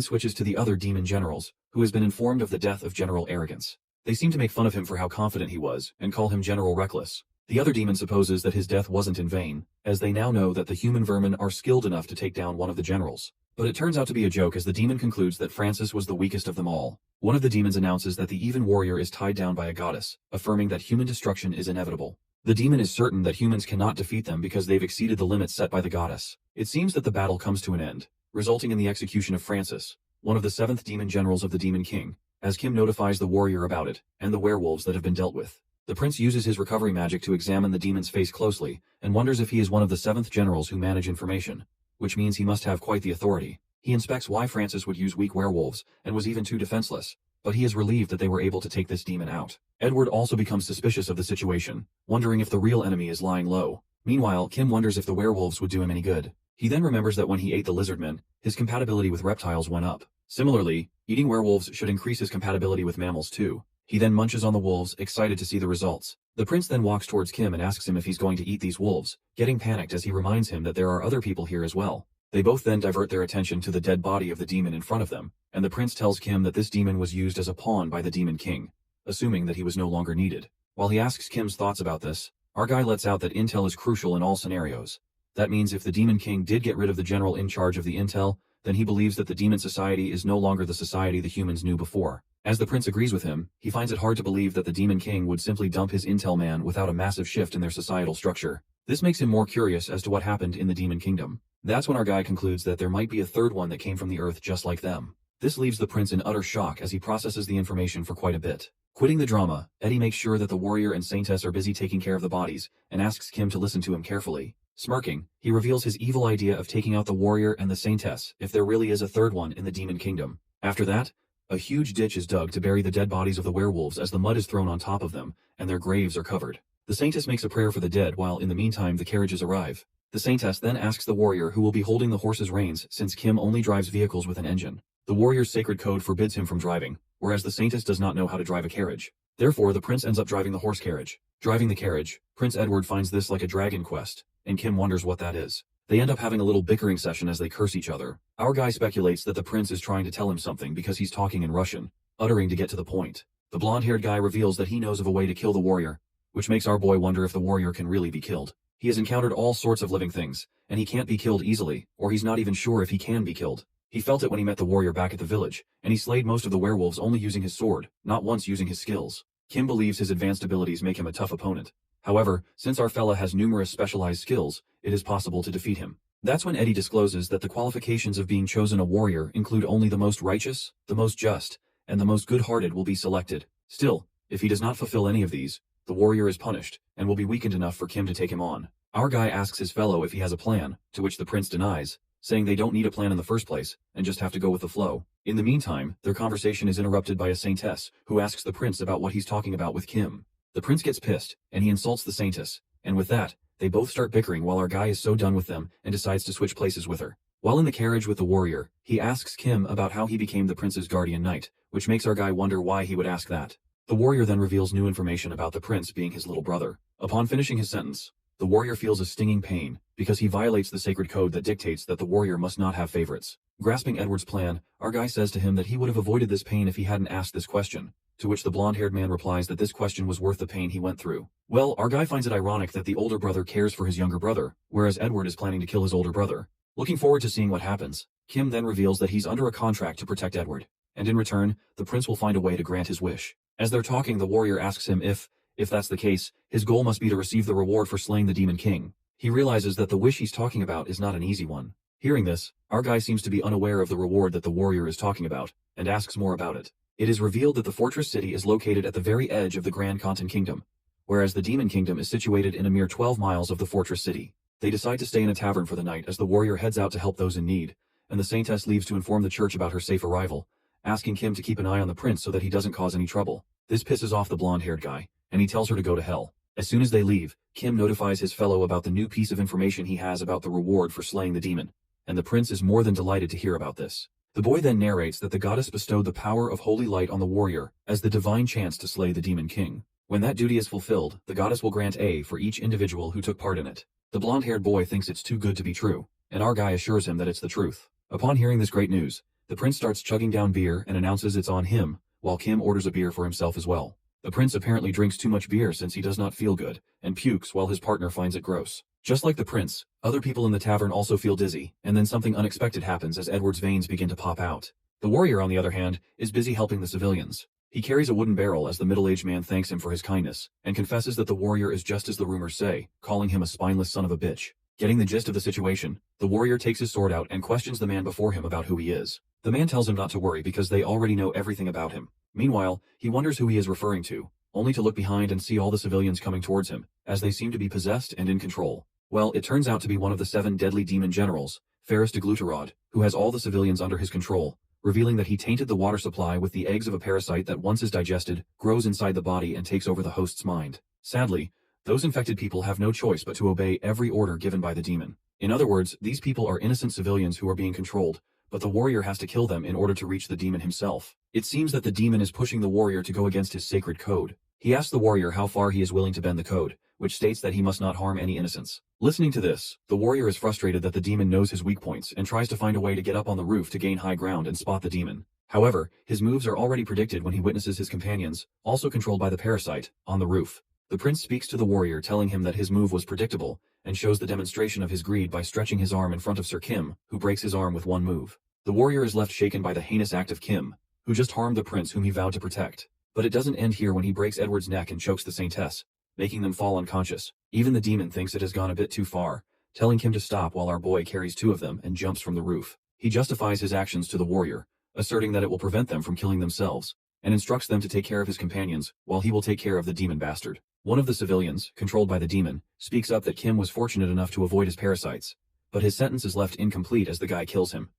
S1: switches to the other demon generals, who has been informed of the death of General Arrogance. They seem to make fun of him for how confident he was, and call him General Reckless. The other demon supposes that his death wasn't in vain, as they now know that the human vermin are skilled enough to take down one of the generals. But it turns out to be a joke as the demon concludes that Francis was the weakest of them all. One of the demons announces that the even warrior is tied down by a goddess, affirming that human destruction is inevitable. The demon is certain that humans cannot defeat them because they've exceeded the limits set by the goddess. It seems that the battle comes to an end, resulting in the execution of Francis, one of the 7th demon generals of the Demon King, as Kim notifies the warrior about it, and the werewolves that have been dealt with. The prince uses his recovery magic to examine the demon's face closely, and wonders if he is one of the 7th generals who manage information, which means he must have quite the authority. He inspects why Francis would use weak werewolves, and was even too defenseless, but he is relieved that they were able to take this demon out. Edward also becomes suspicious of the situation, wondering if the real enemy is lying low. Meanwhile, Kim wonders if the werewolves would do him any good. He then remembers that when he ate the lizardmen, his compatibility with reptiles went up. Similarly, eating werewolves should increase his compatibility with mammals too. He then munches on the wolves, excited to see the results. The prince then walks towards Kim and asks him if he's going to eat these wolves, getting panicked as he reminds him that there are other people here as well. They both then divert their attention to the dead body of the demon in front of them, and the prince tells Kim that this demon was used as a pawn by the Demon King, assuming that he was no longer needed. While he asks Kim's thoughts about this, our guy lets out that intel is crucial in all scenarios. That means if the Demon King did get rid of the general in charge of the intel, then he believes that the demon society is no longer the society the humans knew before. As the prince agrees with him, he finds it hard to believe that the Demon King would simply dump his intel man without a massive shift in their societal structure. This makes him more curious as to what happened in the Demon Kingdom. That's when our guy concludes that there might be a third one that came from the Earth just like them. This leaves the prince in utter shock as he processes the information for quite a bit. Quitting the drama, Eddie makes sure that the warrior and Saintess are busy taking care of the bodies, and asks Kim to listen to him carefully. Smirking, he reveals his evil idea of taking out the warrior and the Saintess if there really is a third one in the Demon Kingdom. After that, a huge ditch is dug to bury the dead bodies of the werewolves as the mud is thrown on top of them, and their graves are covered. The Saintess makes a prayer for the dead while in the meantime the carriages arrive. The Saintess then asks the warrior who will be holding the horse's reins since Kim only drives vehicles with an engine. The warrior's sacred code forbids him from driving, whereas the Saintess does not know how to drive a carriage. Therefore, the prince ends up driving the horse carriage. Driving the carriage, Prince Edward finds this like a dragon quest, and Kim wonders what that is. They end up having a little bickering session as they curse each other. Our guy speculates that the prince is trying to tell him something because he's talking in Russian, uttering to get to the point. The blonde-haired guy reveals that he knows of a way to kill the warrior, which makes our boy wonder if the warrior can really be killed. He has encountered all sorts of living things, and he can't be killed easily, or he's not even sure if he can be killed. He felt it when he met the warrior back at the village, and he slayed most of the werewolves only using his sword, not once using his skills. Kim believes his advanced abilities make him a tough opponent. However, since our fella has numerous specialized skills, it is possible to defeat him. That's when Eddie discloses that the qualifications of being chosen a warrior include only the most righteous, the most just, and the most good-hearted will be selected. Still, if he does not fulfill any of these, the warrior is punished, and will be weakened enough for Kim to take him on. Our guy asks his fellow if he has a plan, to which the prince denies, saying they don't need a plan in the first place, and just have to go with the flow. In the meantime, their conversation is interrupted by a Saintess, who asks the prince about what he's talking about with Kim. The prince gets pissed, and he insults the Saintess, and with that, they both start bickering while our guy is so done with them and decides to switch places with her. While in the carriage with the warrior, he asks Kim about how he became the prince's guardian knight, which makes our guy wonder why he would ask that. The warrior then reveals new information about the prince being his little brother. Upon finishing his sentence, the warrior feels a stinging pain, because he violates the sacred code that dictates that the warrior must not have favorites. Grasping Edward's plan, our guy says to him that he would have avoided this pain if he hadn't asked this question, to which the blonde-haired man replies that this question was worth the pain he went through. Well, our guy finds it ironic that the older brother cares for his younger brother, whereas Edward is planning to kill his older brother. Looking forward to seeing what happens, Kim then reveals that he's under a contract to protect Edward, and in return, the prince will find a way to grant his wish. As they're talking, the warrior asks him if that's the case, his goal must be to receive the reward for slaying the Demon King. He realizes that the wish he's talking about is not an easy one. Hearing this, our guy seems to be unaware of the reward that the warrior is talking about, and asks more about it. It is revealed that the fortress city is located at the very edge of the Grand Khantan Kingdom, whereas the Demon Kingdom is situated in a mere 12 miles of the fortress city. They decide to stay in a tavern for the night as the warrior heads out to help those in need, and the Saintess leaves to inform the church about her safe arrival, asking Kim to keep an eye on the prince so that he doesn't cause any trouble. This pisses off the blonde-haired guy, and he tells her to go to hell. As soon as they leave, Kim notifies his fellow about the new piece of information he has about the reward for slaying the demon, and the prince is more than delighted to hear about this. The boy then narrates that the goddess bestowed the power of holy light on the warrior as the divine chance to slay the Demon King. When that duty is fulfilled, the goddess will grant A for each individual who took part in it. The blonde-haired boy thinks it's too good to be true, and our guy assures him that it's the truth. Upon hearing this great news, the prince starts chugging down beer and announces it's on him, while Kim orders a beer for himself as well. The prince apparently drinks too much beer since he does not feel good, and pukes while his partner finds it gross. Just like the prince, other people in the tavern also feel dizzy, and then something unexpected happens as Edward's veins begin to pop out. The warrior, on the other hand, is busy helping the civilians. He carries a wooden barrel as the middle-aged man thanks him for his kindness, and confesses that the warrior is just as the rumors say, calling him a spineless son of a bitch. Getting the gist of the situation, the warrior takes his sword out and questions the man before him about who he is. The man tells him not to worry because they already know everything about him. Meanwhile, he wonders who he is referring to, only to look behind and see all the civilians coming towards him, as they seem to be possessed and in control. Well, it turns out to be one of the 7 deadly demon generals, Ferris de Glutarod, who has all the civilians under his control, revealing that he tainted the water supply with the eggs of a parasite that once is digested, grows inside the body and takes over the host's mind. Sadly, those infected people have no choice but to obey every order given by the demon. In other words, these people are innocent civilians who are being controlled, but the warrior has to kill them in order to reach the demon himself. It seems that the demon is pushing the warrior to go against his sacred code. He asks the warrior how far he is willing to bend the code, which states that he must not harm any innocents. Listening to this, the warrior is frustrated that the demon knows his weak points and tries to find a way to get up on the roof to gain high ground and spot the demon. However, his moves are already predicted when he witnesses his companions, also controlled by the parasite, on the roof. The prince speaks to the warrior telling him that his move was predictable, and shows the demonstration of his greed by stretching his arm in front of Sir Kim, who breaks his arm with one move. The warrior is left shaken by the heinous act of Kim, who just harmed the prince whom he vowed to protect. But it doesn't end here when he breaks Edward's neck and chokes the saintess, making them fall unconscious. Even the demon thinks it has gone a bit too far, telling Kim to stop while our boy carries two of them and jumps from the roof. He justifies his actions to the warrior, asserting that it will prevent them from killing themselves, and instructs them to take care of his companions, while he will take care of the demon bastard. One of the civilians, controlled by the demon, speaks up that Kim was fortunate enough to avoid his parasites, but his sentence is left incomplete as the guy kills him.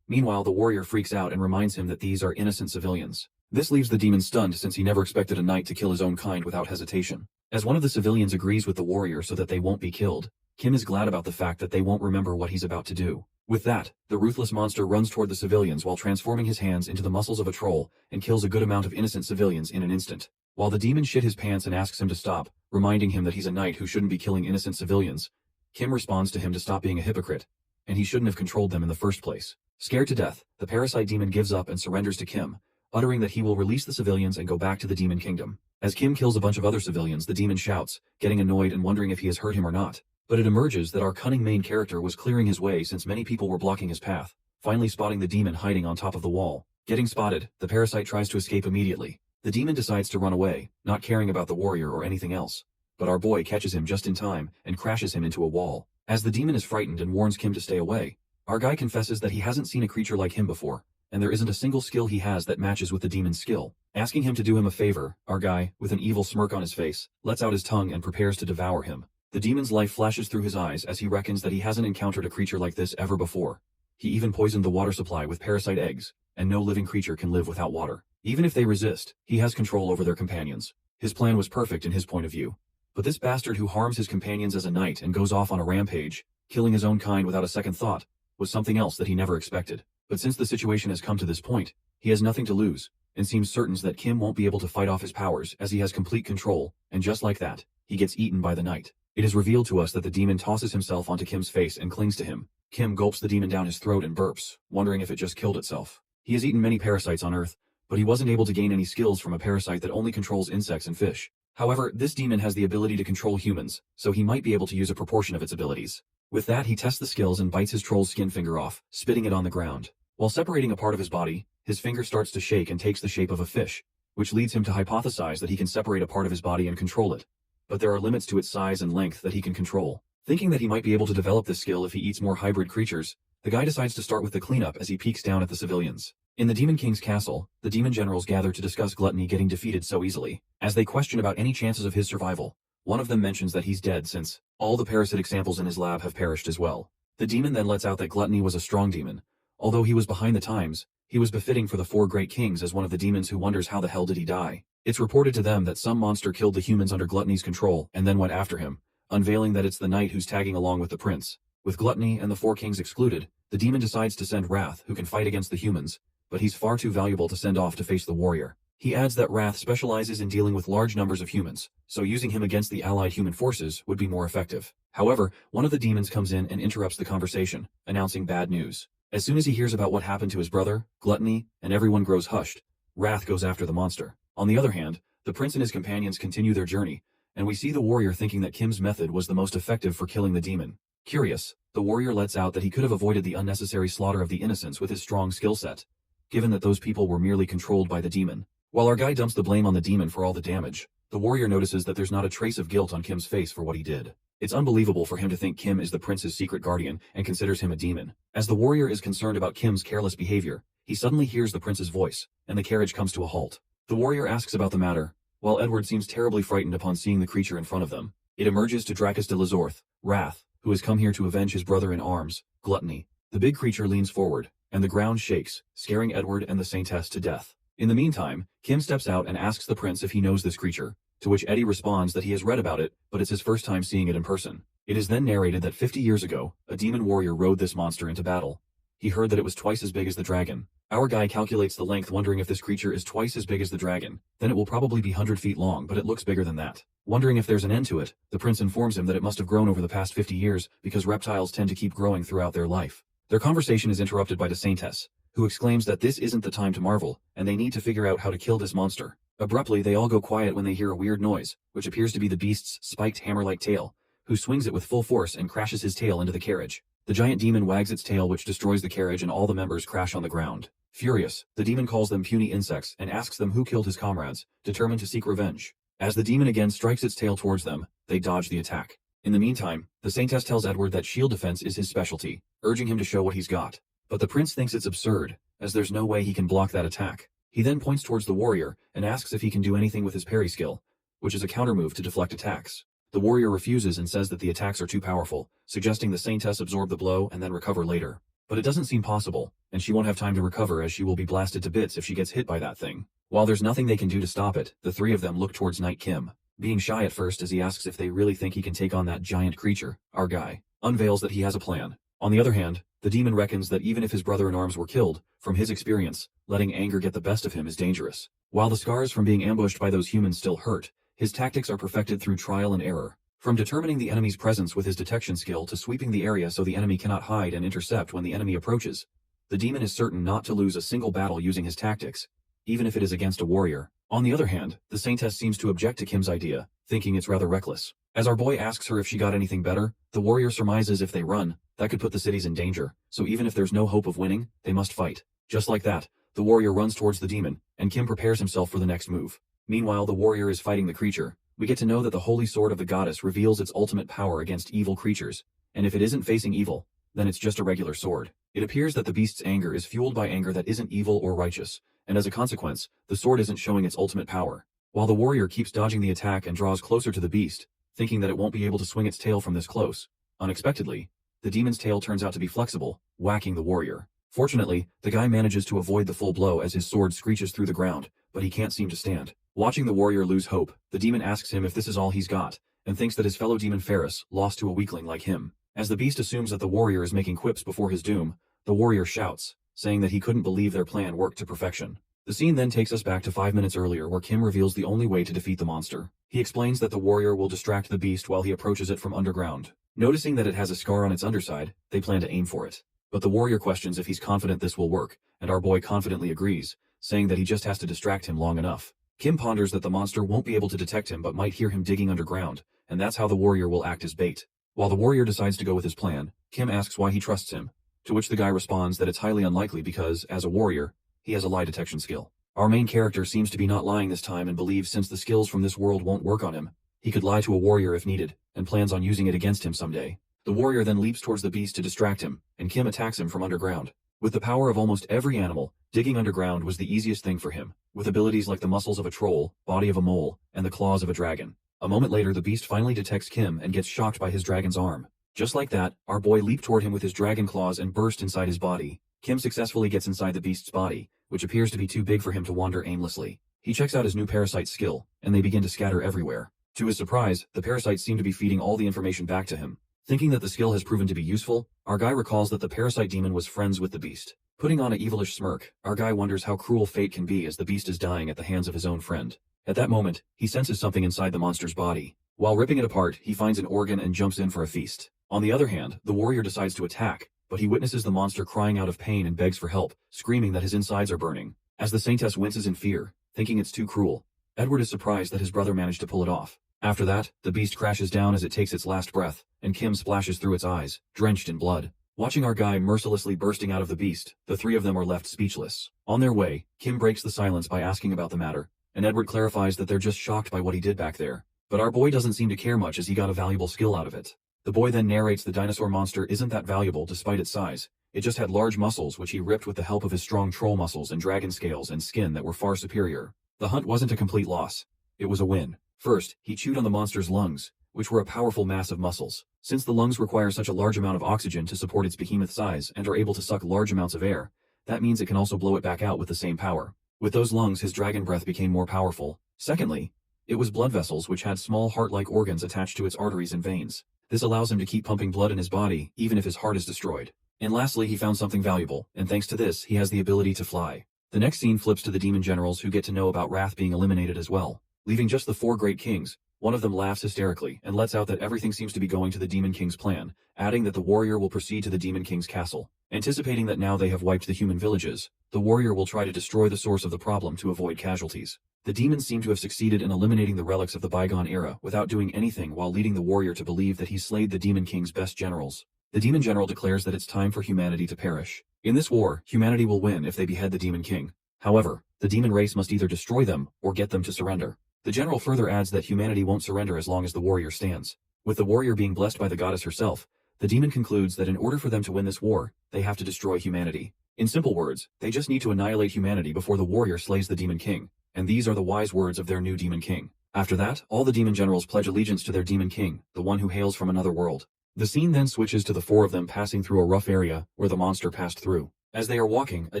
S1: Meanwhile, the warrior freaks out and reminds him that these are innocent civilians. This leaves the demon stunned since he never expected a knight to kill his own kind without hesitation. As one of the civilians agrees with the warrior so that they won't be killed, Kim is glad about the fact that they won't remember what he's about to do. With that, the ruthless monster runs toward the civilians while transforming his hands into the muscles of a troll and kills a good amount of innocent civilians in an instant. While the demon shit his pants and asks him to stop, reminding him that he's a knight who shouldn't be killing innocent civilians, Kim responds to him to stop being a hypocrite, and he shouldn't have controlled them in the first place. Scared to death, the parasite demon gives up and surrenders to Kim, uttering that he will release the civilians and go back to the demon kingdom. As Kim kills a bunch of other civilians, the demon shouts, getting annoyed and wondering if he has hurt him or not. But it emerges that our cunning main character was clearing his way since many people were blocking his path, finally spotting the demon hiding on top of the wall. Getting spotted, the parasite tries to escape immediately. The demon decides to run away, not caring about the warrior or anything else. But our boy catches him just in time and crashes him into a wall. As the demon is frightened and warns Kim to stay away, our guy confesses that he hasn't seen a creature like him before, and there isn't a single skill he has that matches with the demon's skill. Asking him to do him a favor, our guy, with an evil smirk on his face, lets out his tongue and prepares to devour him. The demon's life flashes through his eyes as he reckons that he hasn't encountered a creature like this ever before. He even poisoned the water supply with parasite eggs, and no living creature can live without water. Even if they resist, he has control over their companions. His plan was perfect in his point of view. But this bastard who harms his companions as a knight and goes off on a rampage, killing his own kind without a second thought, was something else that he never expected. But since the situation has come to this point, he has nothing to lose, and seems certain that Kim won't be able to fight off his powers as he has complete control, and just like that, he gets eaten by the knight. It is revealed to us that the demon tosses himself onto Kim's face and clings to him. Kim gulps the demon down his throat and burps, wondering if it just killed itself. He has eaten many parasites on Earth, but he wasn't able to gain any skills from a parasite that only controls insects and fish. However, this demon has the ability to control humans, so he might be able to use a proportion of its abilities. With that, he tests the skills and bites his troll's skin finger off, spitting it on the ground. While separating a part of his body, his finger starts to shake and takes the shape of a fish, which leads him to hypothesize that he can separate a part of his body and control it. But there are limits to its size and length that he can control. Thinking that he might be able to develop this skill if he eats more hybrid creatures, the guy decides to start with the cleanup as he peeks down at the civilians. In the Demon King's castle, the demon generals gather to discuss Gluttony getting defeated so easily. As they question about any chances of his survival, one of them mentions that he's dead since all the parasitic samples in his lab have perished as well. The demon then lets out that Gluttony was a strong demon. Although he was behind the times, he was befitting for the four great kings as one of the demons who wonders how the hell did he die. It's reported to them that some monster killed the humans under Gluttony's control and then went after him, unveiling that it's the knight who's tagging along with the prince. With Gluttony and the four kings excluded, the demon decides to send Wrath, who can fight against the humans, but he's far too valuable to send off to face the warrior. He adds that Wrath specializes in dealing with large numbers of humans, so using him against the allied human forces would be more effective. However, one of the demons comes in and interrupts the conversation, announcing bad news. As soon as he hears about what happened to his brother, Gluttony, and everyone grows hushed, Wrath goes after the monster. On the other hand, the prince and his companions continue their journey, and we see the warrior thinking that Kim's method was the most effective for killing the demon. Curious, the warrior lets out that he could have avoided the unnecessary slaughter of the innocents with his strong skill set, given that those people were merely controlled by the demon. While our guy dumps the blame on the demon for all the damage, the warrior notices that there's not a trace of guilt on Kim's face for what he did. It's unbelievable for him to think Kim is the prince's secret guardian and considers him a demon. As the warrior is concerned about Kim's careless behavior, he suddenly hears the prince's voice, and the carriage comes to a halt. The warrior asks about the matter, while Edward seems terribly frightened upon seeing the creature in front of them. It emerges to Dracus de Lazorth, Wrath, who has come here to avenge his brother in arms, Gluttony. The big creature leans forward, and the ground shakes, scaring Edward and the saintess to death. In the meantime, Kim steps out and asks the prince if he knows this creature, to which Eddie responds that he has read about it, but it's his first time seeing it in person. It is then narrated that 50 years ago, a demon warrior rode this monster into battle. He heard that it was twice as big as the dragon. Our guy calculates the length, wondering if this creature is twice as big as the dragon, then it will probably be 100 feet long, but it looks bigger than that. Wondering if there's an end to it, the prince informs him that it must have grown over the past 50 years because reptiles tend to keep growing throughout their life. Their conversation is interrupted by the saintess, who exclaims that this isn't the time to marvel, and they need to figure out how to kill this monster. Abruptly, they all go quiet when they hear a weird noise, which appears to be the beast's spiked hammer-like tail, who swings it with full force and crashes his tail into the carriage. The giant demon wags its tail, which destroys the carriage, and all the members crash on the ground. Furious, the demon calls them puny insects and asks them who killed his comrades, determined to seek revenge. As the demon again strikes its tail towards them, they dodge the attack. In the meantime, the Saintess tells Edward that shield defense is his specialty, urging him to show what he's got. But the prince thinks it's absurd, as there's no way he can block that attack. He then points towards the warrior and asks if he can do anything with his parry skill, which is a countermove to deflect attacks. The warrior refuses and says that the attacks are too powerful, suggesting the Saintess absorb the blow and then recover later. But it doesn't seem possible, and she won't have time to recover as she will be blasted to bits if she gets hit by that thing. While there's nothing they can do to stop it, the three of them look towards Knight Kim. Being shy at first as he asks if they really think he can take on that giant creature, our guy unveils that he has a plan. On the other hand, the demon reckons that even if his brother-in-arms were killed, from his experience, letting anger get the best of him is dangerous. While the scars from being ambushed by those humans still hurt, his tactics are perfected through trial and error. From determining the enemy's presence with his detection skill to sweeping the area so the enemy cannot hide and intercept when the enemy approaches, the demon is certain not to lose a single battle using his tactics, even if it is against a warrior. On the other hand, the Saintess seems to object to Kim's idea, thinking it's rather reckless. As our boy asks her if she got anything better, the warrior surmises if they run, that could put the cities in danger, so even if there's no hope of winning, they must fight. Just like that, the warrior runs towards the demon, and Kim prepares himself for the next move. Meanwhile, the warrior is fighting the creature. We get to know that the holy sword of the goddess reveals its ultimate power against evil creatures, and if it isn't facing evil, then it's just a regular sword. It appears that the beast's anger is fueled by anger that isn't evil or righteous, and as a consequence, the sword isn't showing its ultimate power. While the warrior keeps dodging the attack and draws closer to the beast, thinking that it won't be able to swing its tail from this close, unexpectedly, the demon's tail turns out to be flexible, whacking the warrior. Fortunately, the guy manages to avoid the full blow as his sword screeches through the ground, but he can't seem to stand. Watching the warrior lose hope, the demon asks him if this is all he's got, and thinks that his fellow demon Ferris lost to a weakling like him. As the beast assumes that the warrior is making quips before his doom, the warrior shouts, saying that he couldn't believe their plan worked to perfection. The scene then takes us back to 5 minutes earlier where Kim reveals the only way to defeat the monster. He explains that the warrior will distract the beast while he approaches it from underground. Noticing that it has a scar on its underside, they plan to aim for it. But the warrior questions if he's confident this will work, and our boy confidently agrees, saying that he just has to distract him long enough. Kim ponders that the monster won't be able to detect him but might hear him digging underground, and that's how the warrior will act as bait. While the warrior decides to go with his plan, Kim asks why he trusts him, to which the guy responds that it's highly unlikely because, as a warrior, he has a lie detection skill. Our main character seems to be not lying this time and believes since the skills from this world won't work on him, he could lie to a warrior if needed, and plans on using it against him someday. The warrior then leaps towards the beast to distract him, and Kim attacks him from underground. With the power of almost every animal, digging underground was the easiest thing for him, with abilities like the muscles of a troll, body of a mole, and the claws of a dragon. A moment later, the beast finally detects Kim and gets shocked by his dragon's arm. Just like that, our boy leaped toward him with his dragon claws and burst inside his body. Kim successfully gets inside the beast's body, which appears to be too big for him to wander aimlessly. He checks out his new parasite skill, and they begin to scatter everywhere. To his surprise, the parasites seem to be feeding all the information back to him. Thinking that the skill has proven to be useful, our guy recalls that the parasite demon was friends with the beast. Putting on a evilish smirk, our guy wonders how cruel fate can be as the beast is dying at the hands of his own friend. At that moment, he senses something inside the monster's body. While ripping it apart, he finds an organ and jumps in for a feast. On the other hand, the warrior decides to attack, but he witnesses the monster crying out of pain and begs for help, screaming that his insides are burning. As the Saintess winces in fear, thinking it's too cruel, Edward is surprised that his brother managed to pull it off. After that, the beast crashes down as it takes its last breath, and Kim splashes through its eyes, drenched in blood. Watching our guy mercilessly bursting out of the beast, the three of them are left speechless. On their way, Kim breaks the silence by asking about the matter, and Edward clarifies that they're just shocked by what he did back there. But our boy doesn't seem to care much as he got a valuable skill out of it. The boy then narrates the dinosaur monster isn't that valuable despite its size. It just had large muscles which he ripped with the help of his strong troll muscles and dragon scales and skin that were far superior. The hunt wasn't a complete loss. It was a win. First, he chewed on the monster's lungs, which were a powerful mass of muscles. Since the lungs require such a large amount of oxygen to support its behemoth size and are able to suck large amounts of air, that means it can also blow it back out with the same power. With those lungs, his dragon breath became more powerful. Secondly, it was blood vessels which had small heart-like organs attached to its arteries and veins. This allows him to keep pumping blood in his body, even if his heart is destroyed. And lastly, he found something valuable, and thanks to this, he has the ability to fly. The next scene flips to the demon generals who get to know about Wrath being eliminated as well. Leaving just the 4 great kings, one of them laughs hysterically and lets out that everything seems to be going to the Demon King's plan, adding that the warrior will proceed to the Demon King's castle. Anticipating that now they have wiped the human villages, the warrior will try to destroy the source of the problem to avoid casualties. The demons seem to have succeeded in eliminating the relics of the bygone era without doing anything while leading the warrior to believe that he slayed the Demon King's best generals. The Demon General declares that it's time for humanity to perish. In this war, humanity will win if they behead the Demon King. However, the demon race must either destroy them or get them to surrender. The general further adds that humanity won't surrender as long as the warrior stands. With the warrior being blessed by the goddess herself, the demon concludes that in order for them to win this war, they have to destroy humanity. In simple words, they just need to annihilate humanity before the warrior slays the Demon King, and these are the wise words of their new Demon King. After that, all the demon generals pledge allegiance to their Demon King, the one who hails from another world. The scene then switches to the four of them passing through a rough area where the monster passed through. As they are walking, a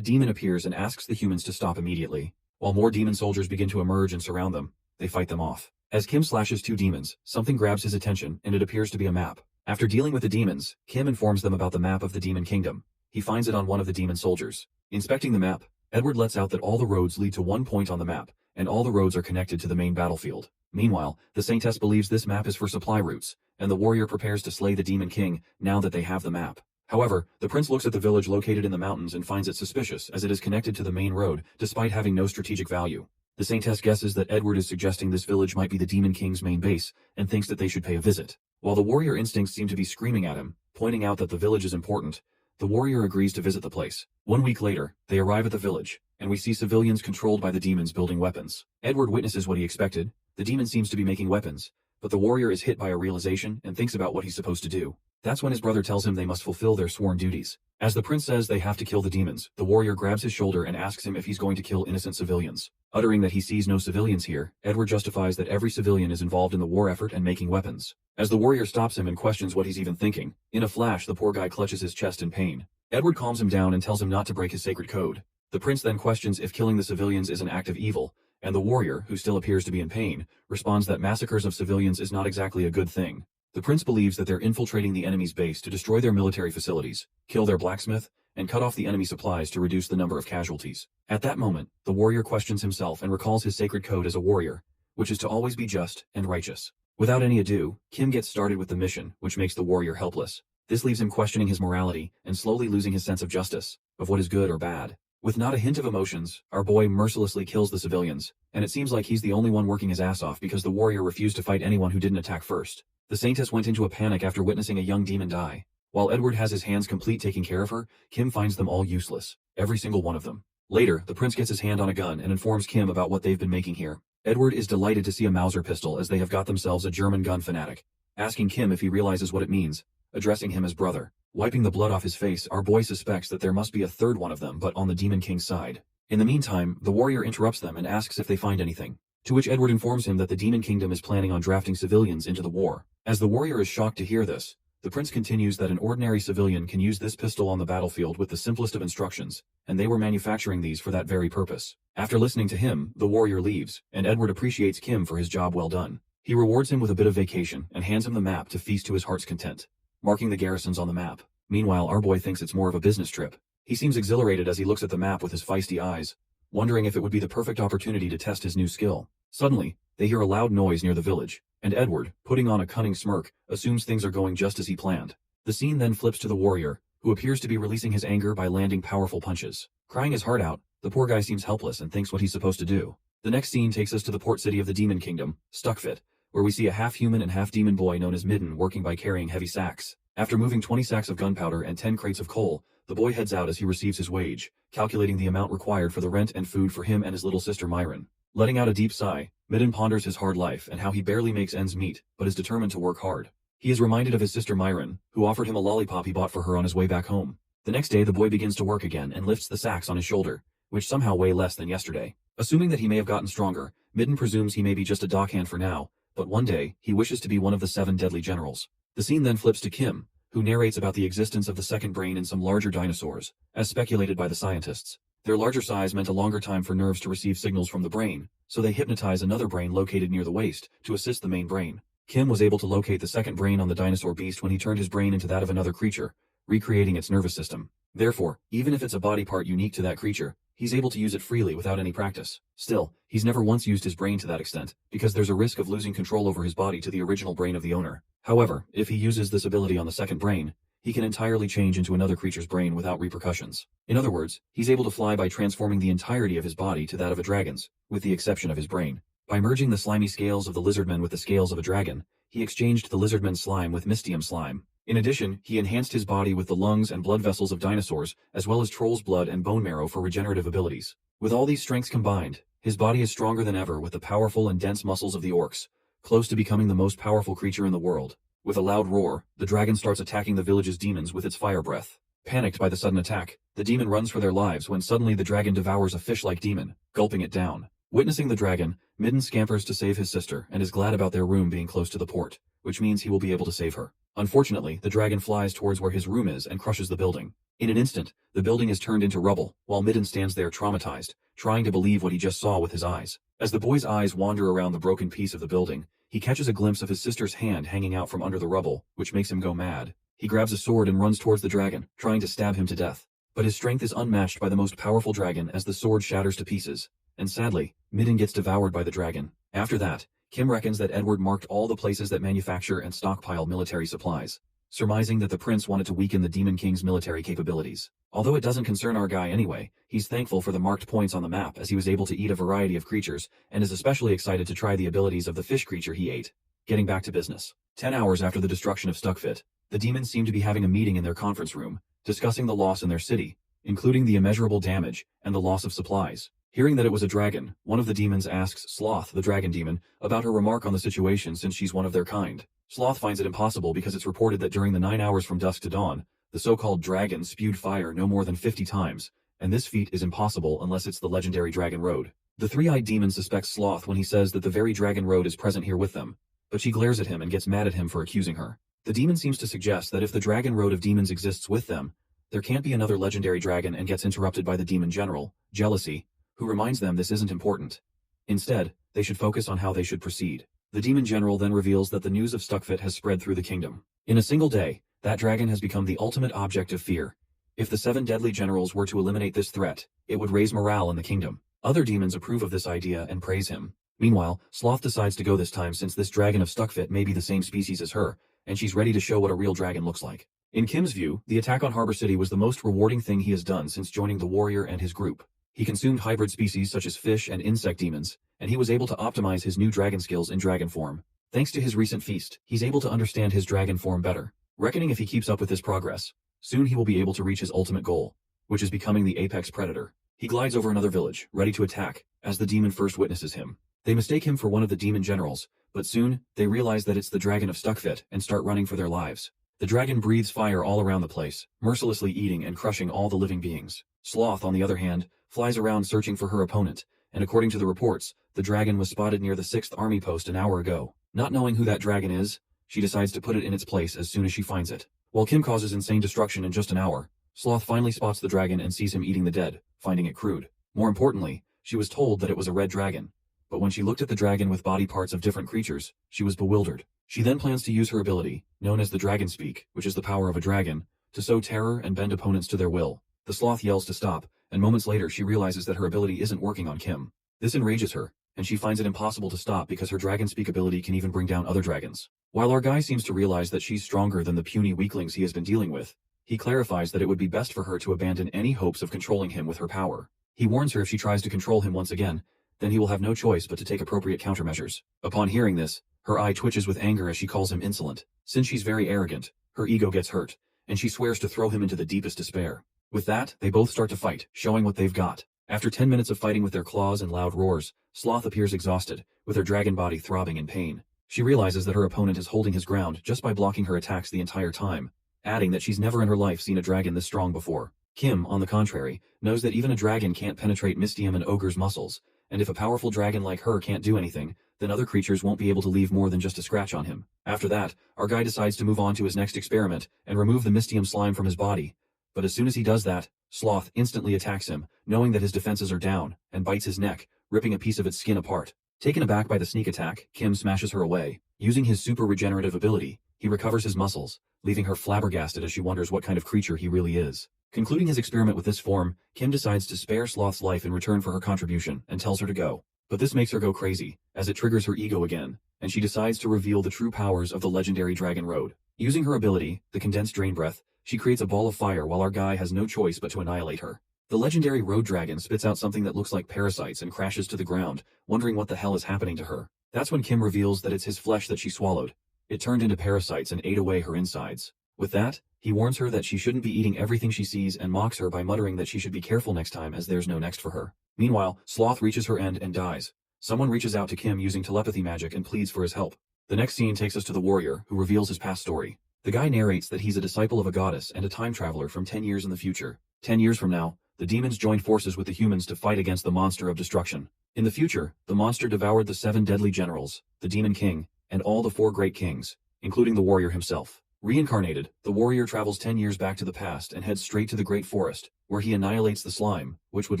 S1: demon appears and asks the humans to stop immediately. While more demon soldiers begin to emerge and surround them, they fight them off. As Kim slashes two demons, something grabs his attention, and it appears to be a map. After dealing with the demons, Kim informs them about the map of the Demon Kingdom. He finds it on one of the demon soldiers. Inspecting the map, Edward lets out that all the roads lead to one point on the map, and all the roads are connected to the main battlefield. Meanwhile, the Saintess believes this map is for supply routes, and the warrior prepares to slay the Demon King now that they have the map. However, the prince looks at the village located in the mountains and finds it suspicious as it is connected to the main road, despite having no strategic value. The Saintess guesses that Edward is suggesting this village might be the Demon King's main base, and thinks that they should pay a visit. While the warrior instincts seem to be screaming at him, pointing out that the village is important, the warrior agrees to visit the place. 1 week later, they arrive at the village, and we see civilians controlled by the demons building weapons. Edward witnesses what he expected. The demon seems to be making weapons, but the warrior is hit by a realization and thinks about what he's supposed to do. That's when his brother tells him they must fulfill their sworn duties. As the prince says they have to kill the demons, the warrior grabs his shoulder and asks him if he's going to kill innocent civilians. Uttering that he sees no civilians here, Edward justifies that every civilian is involved in the war effort and making weapons. As the warrior stops him and questions what he's even thinking, in a flash the poor guy clutches his chest in pain. Edward calms him down and tells him not to break his sacred code. The prince then questions if killing the civilians is an act of evil, and the warrior, who still appears to be in pain, responds that massacres of civilians is not exactly a good thing. The prince believes that they're infiltrating the enemy's base to destroy their military facilities, kill their blacksmith, and cut off the enemy supplies to reduce the number of casualties. At that moment, the warrior questions himself and recalls his sacred code as a warrior, which is to always be just and righteous. Without any ado, Kim gets started with the mission, which makes the warrior helpless. This leaves him questioning his morality and slowly losing his sense of justice, of what is good or bad. With not a hint of emotions, our boy mercilessly kills the civilians, and it seems like he's the only one working his ass off because the warrior refused to fight anyone who didn't attack first. The Saintess went into a panic after witnessing a young demon die. While Edward has his hands complete taking care of her, Kim finds them all useless, every single one of them. Later, the prince gets his hand on a gun and informs Kim about what they've been making here. Edward is delighted to see a Mauser pistol as they have got themselves a German gun fanatic, asking Kim if he realizes what it means, addressing him as brother. Wiping the blood off his face, our boy suspects that there must be a third one of them but on the Demon King's side. In the meantime, the warrior interrupts them and asks if they find anything, to which Edward informs him that the Demon Kingdom is planning on drafting civilians into the war. As the warrior is shocked to hear this, the prince continues that an ordinary civilian can use this pistol on the battlefield with the simplest of instructions, and they were manufacturing these for that very purpose. After listening to him, the warrior leaves, and Edward appreciates Kim for his job well done. He rewards him with a bit of vacation and hands him the map to feast to his heart's content, marking the garrisons on the map. Meanwhile, our boy thinks it's more of a business trip. He seems exhilarated as he looks at the map with his feisty eyes, wondering if it would be the perfect opportunity to test his new skill. Suddenly, they hear a loud noise near the village, and Edward, putting on a cunning smirk, assumes things are going just as he planned. The scene then flips to the warrior, who appears to be releasing his anger by landing powerful punches. Crying his heart out, the poor guy seems helpless and thinks what he's supposed to do. The next scene takes us to the port city of the Demon Kingdom, Stuckfit, where we see a half-human and half-demon boy known as Midden working by carrying heavy sacks. After moving 20 sacks of gunpowder and 10 crates of coal, the boy heads out as he receives his wage, calculating the amount required for the rent and food for him and his little sister Myron. Letting out a deep sigh, Midden ponders his hard life and how he barely makes ends meet, but is determined to work hard. He is reminded of his sister Myron, who offered him a lollipop he bought for her on his way back home. The next day the boy begins to work again and lifts the sacks on his shoulder, which somehow weigh less than yesterday. Assuming that he may have gotten stronger, Midden presumes he may be just a dockhand for now, but one day, he wishes to be one of the 7 deadly generals. The scene then flips to Kim, who narrates about the existence of the second brain in some larger dinosaurs, as speculated by the scientists. Their larger size meant a longer time for nerves to receive signals from the brain, so they hypnotize another brain located near the waist to assist the main brain. Kim was able to locate the second brain on the dinosaur beast when he turned his brain into that of another creature, recreating its nervous system. Therefore, even if it's a body part unique to that creature, he's able to use it freely without any practice. Still, he's never once used his brain to that extent, because there's a risk of losing control over his body to the original brain of the owner. However, if he uses this ability on the second brain, he can entirely change into another creature's brain without repercussions. In other words, he's able to fly by transforming the entirety of his body to that of a dragon's, with the exception of his brain. By merging the slimy scales of the lizardmen with the scales of a dragon, he exchanged the lizardman's slime with mystium slime. In addition, he enhanced his body with the lungs and blood vessels of dinosaurs, as well as trolls' blood and bone marrow for regenerative abilities. With all these strengths combined, his body is stronger than ever with the powerful and dense muscles of the orcs, close to becoming the most powerful creature in the world. With a loud roar, the dragon starts attacking the village's demons with its fire breath. Panicked by the sudden attack, the demon runs for their lives when suddenly the dragon devours a fish-like demon, gulping it down. Witnessing the dragon, Midden scampers to save his sister and is glad about their room being close to the port, which means he will be able to save her. Unfortunately, the dragon flies towards where his room is and crushes the building. In an instant, the building is turned into rubble, while Midden stands there traumatized, trying to believe what he just saw with his eyes. As the boy's eyes wander around the broken piece of the building, he catches a glimpse of his sister's hand hanging out from under the rubble, which makes him go mad. He grabs a sword and runs towards the dragon, trying to stab him to death. But his strength is unmatched by the most powerful dragon as the sword shatters to pieces. And sadly, Midden gets devoured by the dragon. After that, Kim reckons that Edward marked all the places that manufacture and stockpile military supplies, surmising that the prince wanted to weaken the Demon King's military capabilities. Although it doesn't concern our guy anyway, he's thankful for the marked points on the map as he was able to eat a variety of creatures, and is especially excited to try the abilities of the fish creature he ate. Getting back to business. 10 hours after the destruction of Stuckfit, the demons seem to be having a meeting in their conference room, discussing the loss in their city, including the immeasurable damage and the loss of supplies. Hearing that it was a dragon, one of the demons asks Sloth, the dragon demon, about her remark on the situation since she's one of their kind. Sloth finds it impossible because it's reported that during the 9 hours from dusk to dawn, the so-called dragon spewed fire no more than 50 times, and this feat is impossible unless it's the legendary Dragon Road. The three-eyed demon suspects Sloth when he says that the very Dragon Road is present here with them, but she glares at him and gets mad at him for accusing her. The demon seems to suggest that if the Dragon Road of demons exists with them, there can't be another legendary dragon, and gets interrupted by the demon general, Jealousy, who reminds them this isn't important. Instead, they should focus on how they should proceed. The demon general then reveals that the news of Stuckfit has spread through the kingdom. In a single day, that dragon has become the ultimate object of fear. If the 7 deadly generals were to eliminate this threat, it would raise morale in the kingdom. Other demons approve of this idea and praise him. Meanwhile, Sloth decides to go this time since this dragon of Stuckfit may be the same species as her, and she's ready to show what a real dragon looks like. In Kim's view, the attack on Harbor City was the most rewarding thing he has done since joining the warrior and his group. He consumed hybrid species such as fish and insect demons, and he was able to optimize his new dragon skills in dragon form. Thanks to his recent feast, he's able to understand his dragon form better, reckoning if he keeps up with this progress, soon he will be able to reach his ultimate goal, which is becoming the apex predator. He glides over another village, ready to attack, as the demon first witnesses him. They mistake him for one of the demon generals, but soon, they realize that it's the dragon of Stuckfit and start running for their lives. The dragon breathes fire all around the place, mercilessly eating and crushing all the living beings. Sloth, on the other hand, flies around searching for her opponent, and according to the reports, the dragon was spotted near the 6th Army Post an hour ago. Not knowing who that dragon is, she decides to put it in its place as soon as she finds it. While Kim causes insane destruction in just an hour, Sloth finally spots the dragon and sees him eating the dead, finding it crude. More importantly, she was told that it was a red dragon, but when she looked at the dragon with body parts of different creatures, she was bewildered. She then plans to use her ability, known as the Dragon Speak, which is the power of a dragon, to sow terror and bend opponents to their will. The sloth yells to stop, and moments later she realizes that her ability isn't working on Kim. This enrages her, and she finds it impossible to stop because her Dragon Speak ability can even bring down other dragons. While our guy seems to realize that she's stronger than the puny weaklings he has been dealing with, he clarifies that it would be best for her to abandon any hopes of controlling him with her power. He warns her if she tries to control him once again, then he will have no choice but to take appropriate countermeasures. Upon hearing this, her eye twitches with anger as she calls him insolent. Since she's very arrogant, her ego gets hurt, and she swears to throw him into the deepest despair. With that, they both start to fight, showing what they've got. After 10 minutes of fighting with their claws and loud roars, Sloth appears exhausted, with her dragon body throbbing in pain. She realizes that her opponent is holding his ground just by blocking her attacks the entire time, adding that she's never in her life seen a dragon this strong before. Kim, on the contrary, knows that even a dragon can't penetrate Mystium and Ogre's muscles, and if a powerful dragon like her can't do anything, then other creatures won't be able to leave more than just a scratch on him. After that, our guy decides to move on to his next experiment and remove the Mystium slime from his body. But as soon as he does that, Sloth instantly attacks him, knowing that his defenses are down, and bites his neck, ripping a piece of its skin apart. Taken aback by the sneak attack, Kim smashes her away. Using his super regenerative ability, he recovers his muscles, leaving her flabbergasted as she wonders what kind of creature he really is. Concluding his experiment with this form, Kim decides to spare Sloth's life in return for her contribution and tells her to go. But this makes her go crazy, as it triggers her ego again, and she decides to reveal the true powers of the legendary Dragon Road. Using her ability, the Condensed Drain Breath, she creates a ball of fire while our guy has no choice but to annihilate her. The legendary Road Dragon spits out something that looks like parasites and crashes to the ground, wondering what the hell is happening to her. That's when Kim reveals that it's his flesh that she swallowed. It turned into parasites and ate away her insides. With that, he warns her that she shouldn't be eating everything she sees and mocks her by muttering that she should be careful next time as there's no next for her. Meanwhile, Sloth reaches her end and dies. Someone reaches out to Kim using telepathy magic and pleads for his help. The next scene takes us to the warrior, who reveals his past story. The guy narrates that he's a disciple of a goddess and a time traveler from 10 years in the future. 10 years from now, the demons joined forces with the humans to fight against the monster of destruction. In the future, the monster devoured the 7 deadly generals, the demon king, and all the 4 great kings, including the warrior himself. Reincarnated, the warrior travels 10 years back to the past and heads straight to the Great Forest, where he annihilates the slime, which would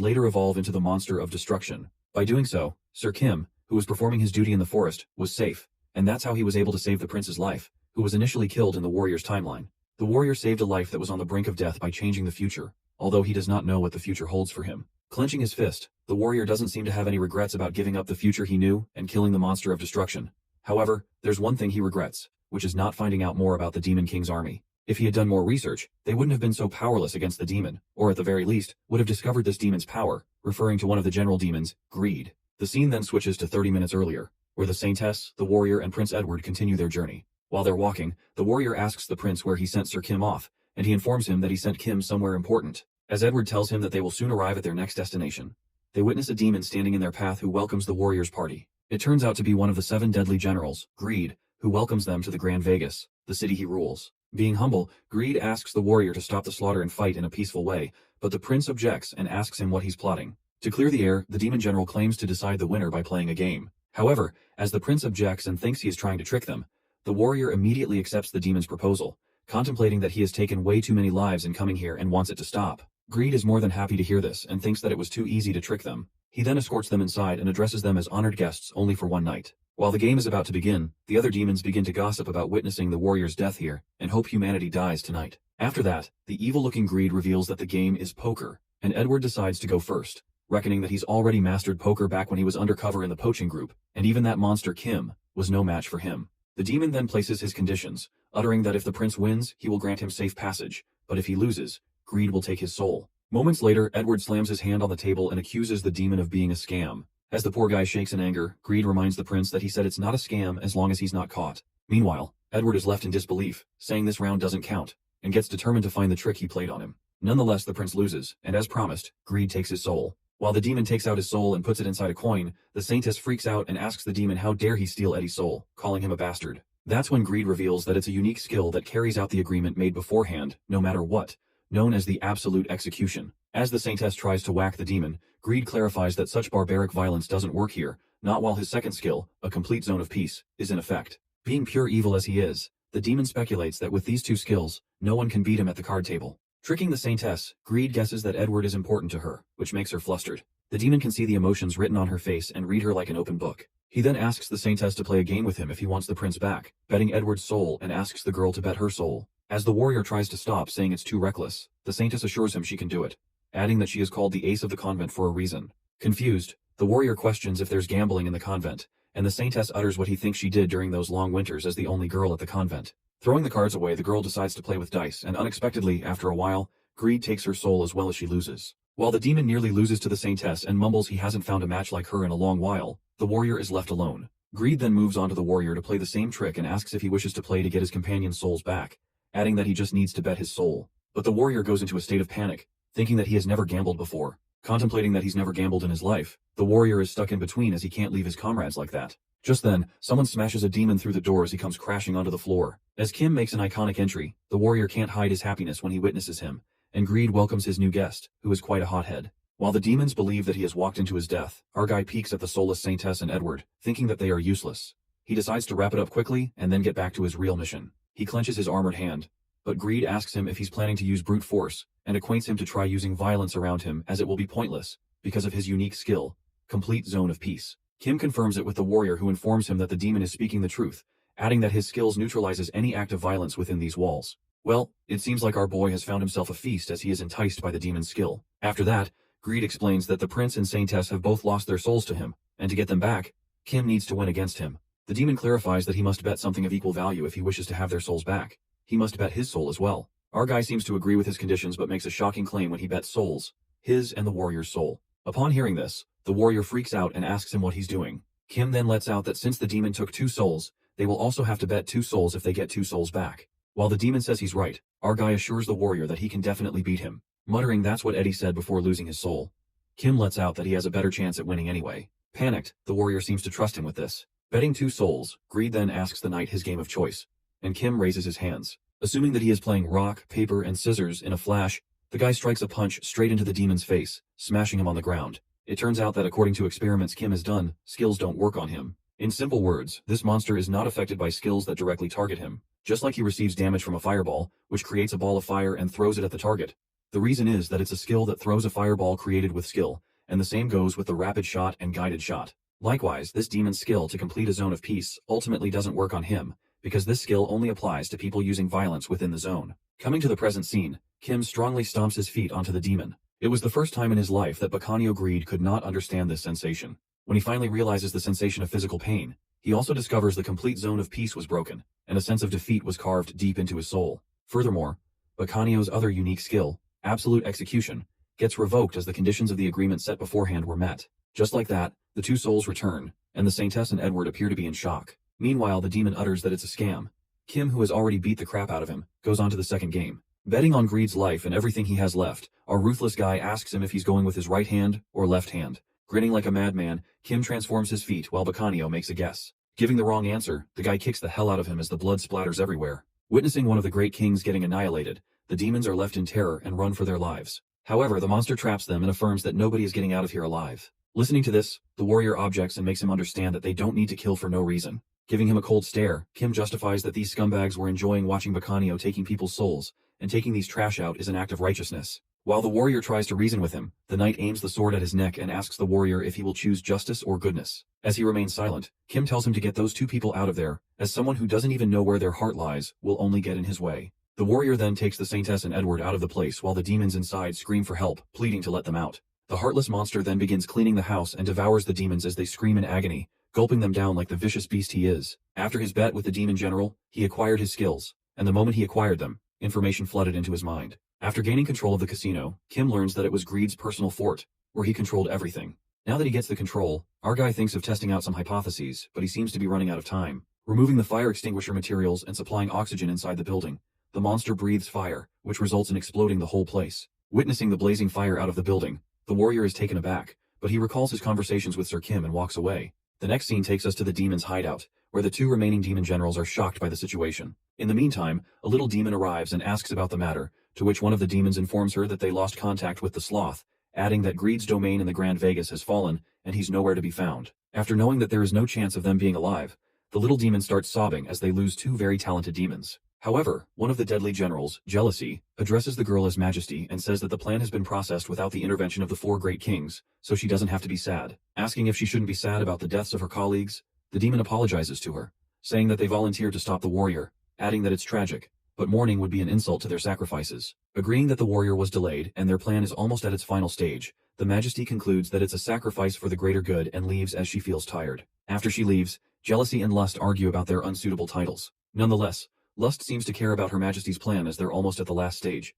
S1: later evolve into the monster of destruction. By doing so, Sir Kim, who was performing his duty in the forest, was safe, and that's how he was able to save the prince's life, who was initially killed in the warrior's timeline. The warrior saved a life that was on the brink of death by changing the future, although he does not know what the future holds for him. Clenching his fist, the warrior doesn't seem to have any regrets about giving up the future he knew and killing the monster of destruction. However, there's one thing he regrets, which is not finding out more about the Demon King's army. If he had done more research, they wouldn't have been so powerless against the demon, or at the very least, would have discovered this demon's power, referring to one of the general demons, greed. The scene then switches to 30 minutes earlier, where the Saintess, the warrior, and Prince Edward continue their journey. While they're walking, the warrior asks the prince where he sent Sir Kim off, and he informs him that he sent Kim somewhere important, as Edward tells him that they will soon arrive at their next destination. They witness a demon standing in their path who welcomes the warrior's party. It turns out to be one of the 7 deadly generals, Greed, who welcomes them to the Grand Vegas, the city he rules. Being humble, Greed asks the warrior to stop the slaughter and fight in a peaceful way, but the prince objects and asks him what he's plotting. To clear the air, the demon general claims to decide the winner by playing a game. However, as the prince objects and thinks he is trying to trick them, the warrior immediately accepts the demon's proposal, contemplating that he has taken way too many lives in coming here and wants it to stop. Greed is more than happy to hear this and thinks that it was too easy to trick them. He then escorts them inside and addresses them as honored guests only for one night. While the game is about to begin, the other demons begin to gossip about witnessing the warrior's death here and hope humanity dies tonight. After that, the evil-looking Greed reveals that the game is poker, and Edward decides to go first, reckoning that he's already mastered poker back when he was undercover in the poaching group, and even that monster Kim was no match for him. The demon then places his conditions, uttering that if the prince wins, he will grant him safe passage, but if he loses, Greed will take his soul. Moments later, Edward slams his hand on the table and accuses the demon of being a scam. As the poor guy shakes in anger, Greed reminds the prince that he said it's not a scam as long as he's not caught. Meanwhile, Edward is left in disbelief, saying this round doesn't count, and gets determined to find the trick he played on him. Nonetheless, the prince loses, and as promised, Greed takes his soul. While the demon takes out his soul and puts it inside a coin, the Saintess freaks out and asks the demon how dare he steal Eddie's soul, calling him a bastard. That's when Greed reveals that it's a unique skill that carries out the agreement made beforehand, no matter what, known as the absolute execution. As the Saintess tries to whack the demon, Greed clarifies that such barbaric violence doesn't work here, not while his second skill, a complete zone of peace, is in effect. Being pure evil as he is, the demon speculates that with these 2 skills, no one can beat him at the card table. Tricking the Saintess, Greed guesses that Edward is important to her, which makes her flustered. The demon can see the emotions written on her face and read her like an open book. He then asks the Saintess to play a game with him if he wants the prince back, betting Edward's soul, and asks the girl to bet her soul. As the warrior tries to stop, saying it's too reckless, the Saintess assures him she can do it, adding that she is called the ace of the convent for a reason. Confused, the warrior questions if there's gambling in the convent, and the Saintess utters what he thinks she did during those long winters as the only girl at the convent. Throwing the cards away, the girl decides to play with dice, and unexpectedly, after a while, Greed takes her soul as well as she loses. While the demon nearly loses to the Saintess and mumbles he hasn't found a match like her in a long while, the warrior is left alone. Greed then moves on to the warrior to play the same trick and asks if he wishes to play to get his companion's souls back, adding that he just needs to bet his soul. But the warrior goes into a state of panic, thinking that he has never gambled before. Contemplating that he's never gambled in his life, the warrior is stuck in between as he can't leave his comrades like that. Just then, someone smashes a demon through the door as he comes crashing onto the floor. As Kim makes an iconic entry, the warrior can't hide his happiness when he witnesses him, and Greed welcomes his new guest, who is quite a hothead. While the demons believe that he has walked into his death, our guy peeks at the soulless Saintess and Edward, thinking that they are useless. He decides to wrap it up quickly and then get back to his real mission. He clenches his armored hand, but Greed asks him if he's planning to use brute force, and acquaints him to try using violence around him as it will be pointless, because of his unique skill, complete zone of peace. Kim confirms it with the warrior, who informs him that the demon is speaking the truth, adding that his skills neutralizes any act of violence within these walls. Well, it seems like our boy has found himself a feast as he is enticed by the demon's skill. After that, Greed explains that the prince and Saintess have both lost their souls to him, and to get them back, Kim needs to win against him. The demon clarifies that he must bet something of equal value if he wishes to have their souls back. He must bet his soul as well. Our guy seems to agree with his conditions but makes a shocking claim when he bets souls, his and the warrior's soul. Upon hearing this, the warrior freaks out and asks him what he's doing. Kim then lets out that since the demon took 2 souls, they will also have to bet 2 souls if they get 2 souls back. While the demon says he's right, our guy assures the warrior that he can definitely beat him, muttering that's what Eddie said before losing his soul. Kim lets out that he has a better chance at winning anyway. Panicked, the warrior seems to trust him with this. Betting 2 souls, Greed then asks the knight his game of choice, and Kim raises his hands. Assuming that he is playing rock, paper, and scissors in a flash, the guy strikes a punch straight into the demon's face, smashing him on the ground. It turns out that according to experiments Kim has done, skills don't work on him. In simple words, this monster is not affected by skills that directly target him, just like he receives damage from a fireball, which creates a ball of fire and throws it at the target. The reason is that it's a skill that throws a fireball created with skill, and the same goes with the rapid shot and guided shot. Likewise, this demon's skill to complete a zone of peace ultimately doesn't work on him, because this skill only applies to people using violence within the zone. Coming to the present scene, Kim strongly stomps his feet onto the demon. It was the first time in his life that Bacchanio Greed could not understand this sensation. When he finally realizes the sensation of physical pain, he also discovers the complete zone of peace was broken, and a sense of defeat was carved deep into his soul. Furthermore, Baccanio's other unique skill, Absolute Execution, gets revoked as the conditions of the agreement set beforehand were met. Just like that, the 2 souls return, and the Saintess and Edward appear to be in shock. Meanwhile, the demon utters that it's a scam. Kim, who has already beat the crap out of him, goes on to the second game. Betting on Greed's life and everything he has left, our ruthless guy asks him if he's going with his right hand or left hand. Grinning like a madman, Kim transforms his feet while Baccanio makes a guess. Giving the wrong answer, the guy kicks the hell out of him as the blood splatters everywhere. Witnessing one of the great kings getting annihilated, the demons are left in terror and run for their lives. However, the monster traps them and affirms that nobody is getting out of here alive. Listening to this, the warrior objects and makes him understand that they don't need to kill for no reason. Giving him a cold stare, Kim justifies that these scumbags were enjoying watching Baccanio taking people's souls, and taking these trash out is an act of righteousness. While the warrior tries to reason with him, the knight aims the sword at his neck and asks the warrior if he will choose justice or goodness. As he remains silent, Kim tells him to get those 2 people out of there, as someone who doesn't even know where their heart lies will only get in his way. The warrior then takes the Saintess and Edward out of the place while the demons inside scream for help, pleading to let them out. The heartless monster then begins cleaning the house and devours the demons as they scream in agony, gulping them down like the vicious beast he is. After his bet with the demon general, he acquired his skills, and the moment he acquired them, information flooded into his mind. After gaining control of the casino, Kim learns that it was Greed's personal fort, where he controlled everything. Now that he gets the control, our guy thinks of testing out some hypotheses, but he seems to be running out of time. Removing the fire extinguisher materials and supplying oxygen inside the building, the monster breathes fire, which results in exploding the whole place. Witnessing the blazing fire out of the building, the warrior is taken aback, but he recalls his conversations with Sir Kim and walks away. The next scene takes us to the demon's hideout, where the 2 remaining demon generals are shocked by the situation. In the meantime, a little demon arrives and asks about the matter, to which one of the demons informs her that they lost contact with the sloth, adding that Greed's domain in the Grand Vegas has fallen, and he's nowhere to be found. After knowing that there is no chance of them being alive, the little demon starts sobbing as they lose 2 very talented demons. However, one of the deadly generals, Jealousy, addresses the girl as Majesty and says that the plan has been processed without the intervention of the 4 great kings, so she doesn't have to be sad. Asking if she shouldn't be sad about the deaths of her colleagues, the demon apologizes to her, saying that they volunteered to stop the warrior, adding that it's tragic, but mourning would be an insult to their sacrifices. Agreeing that the warrior was delayed and their plan is almost at its final stage, the Majesty concludes that it's a sacrifice for the greater good and leaves as she feels tired. After she leaves, Jealousy and Lust argue about their unsuitable titles. Nonetheless, Lust seems to care about Her Majesty's plan as they're almost at the last stage.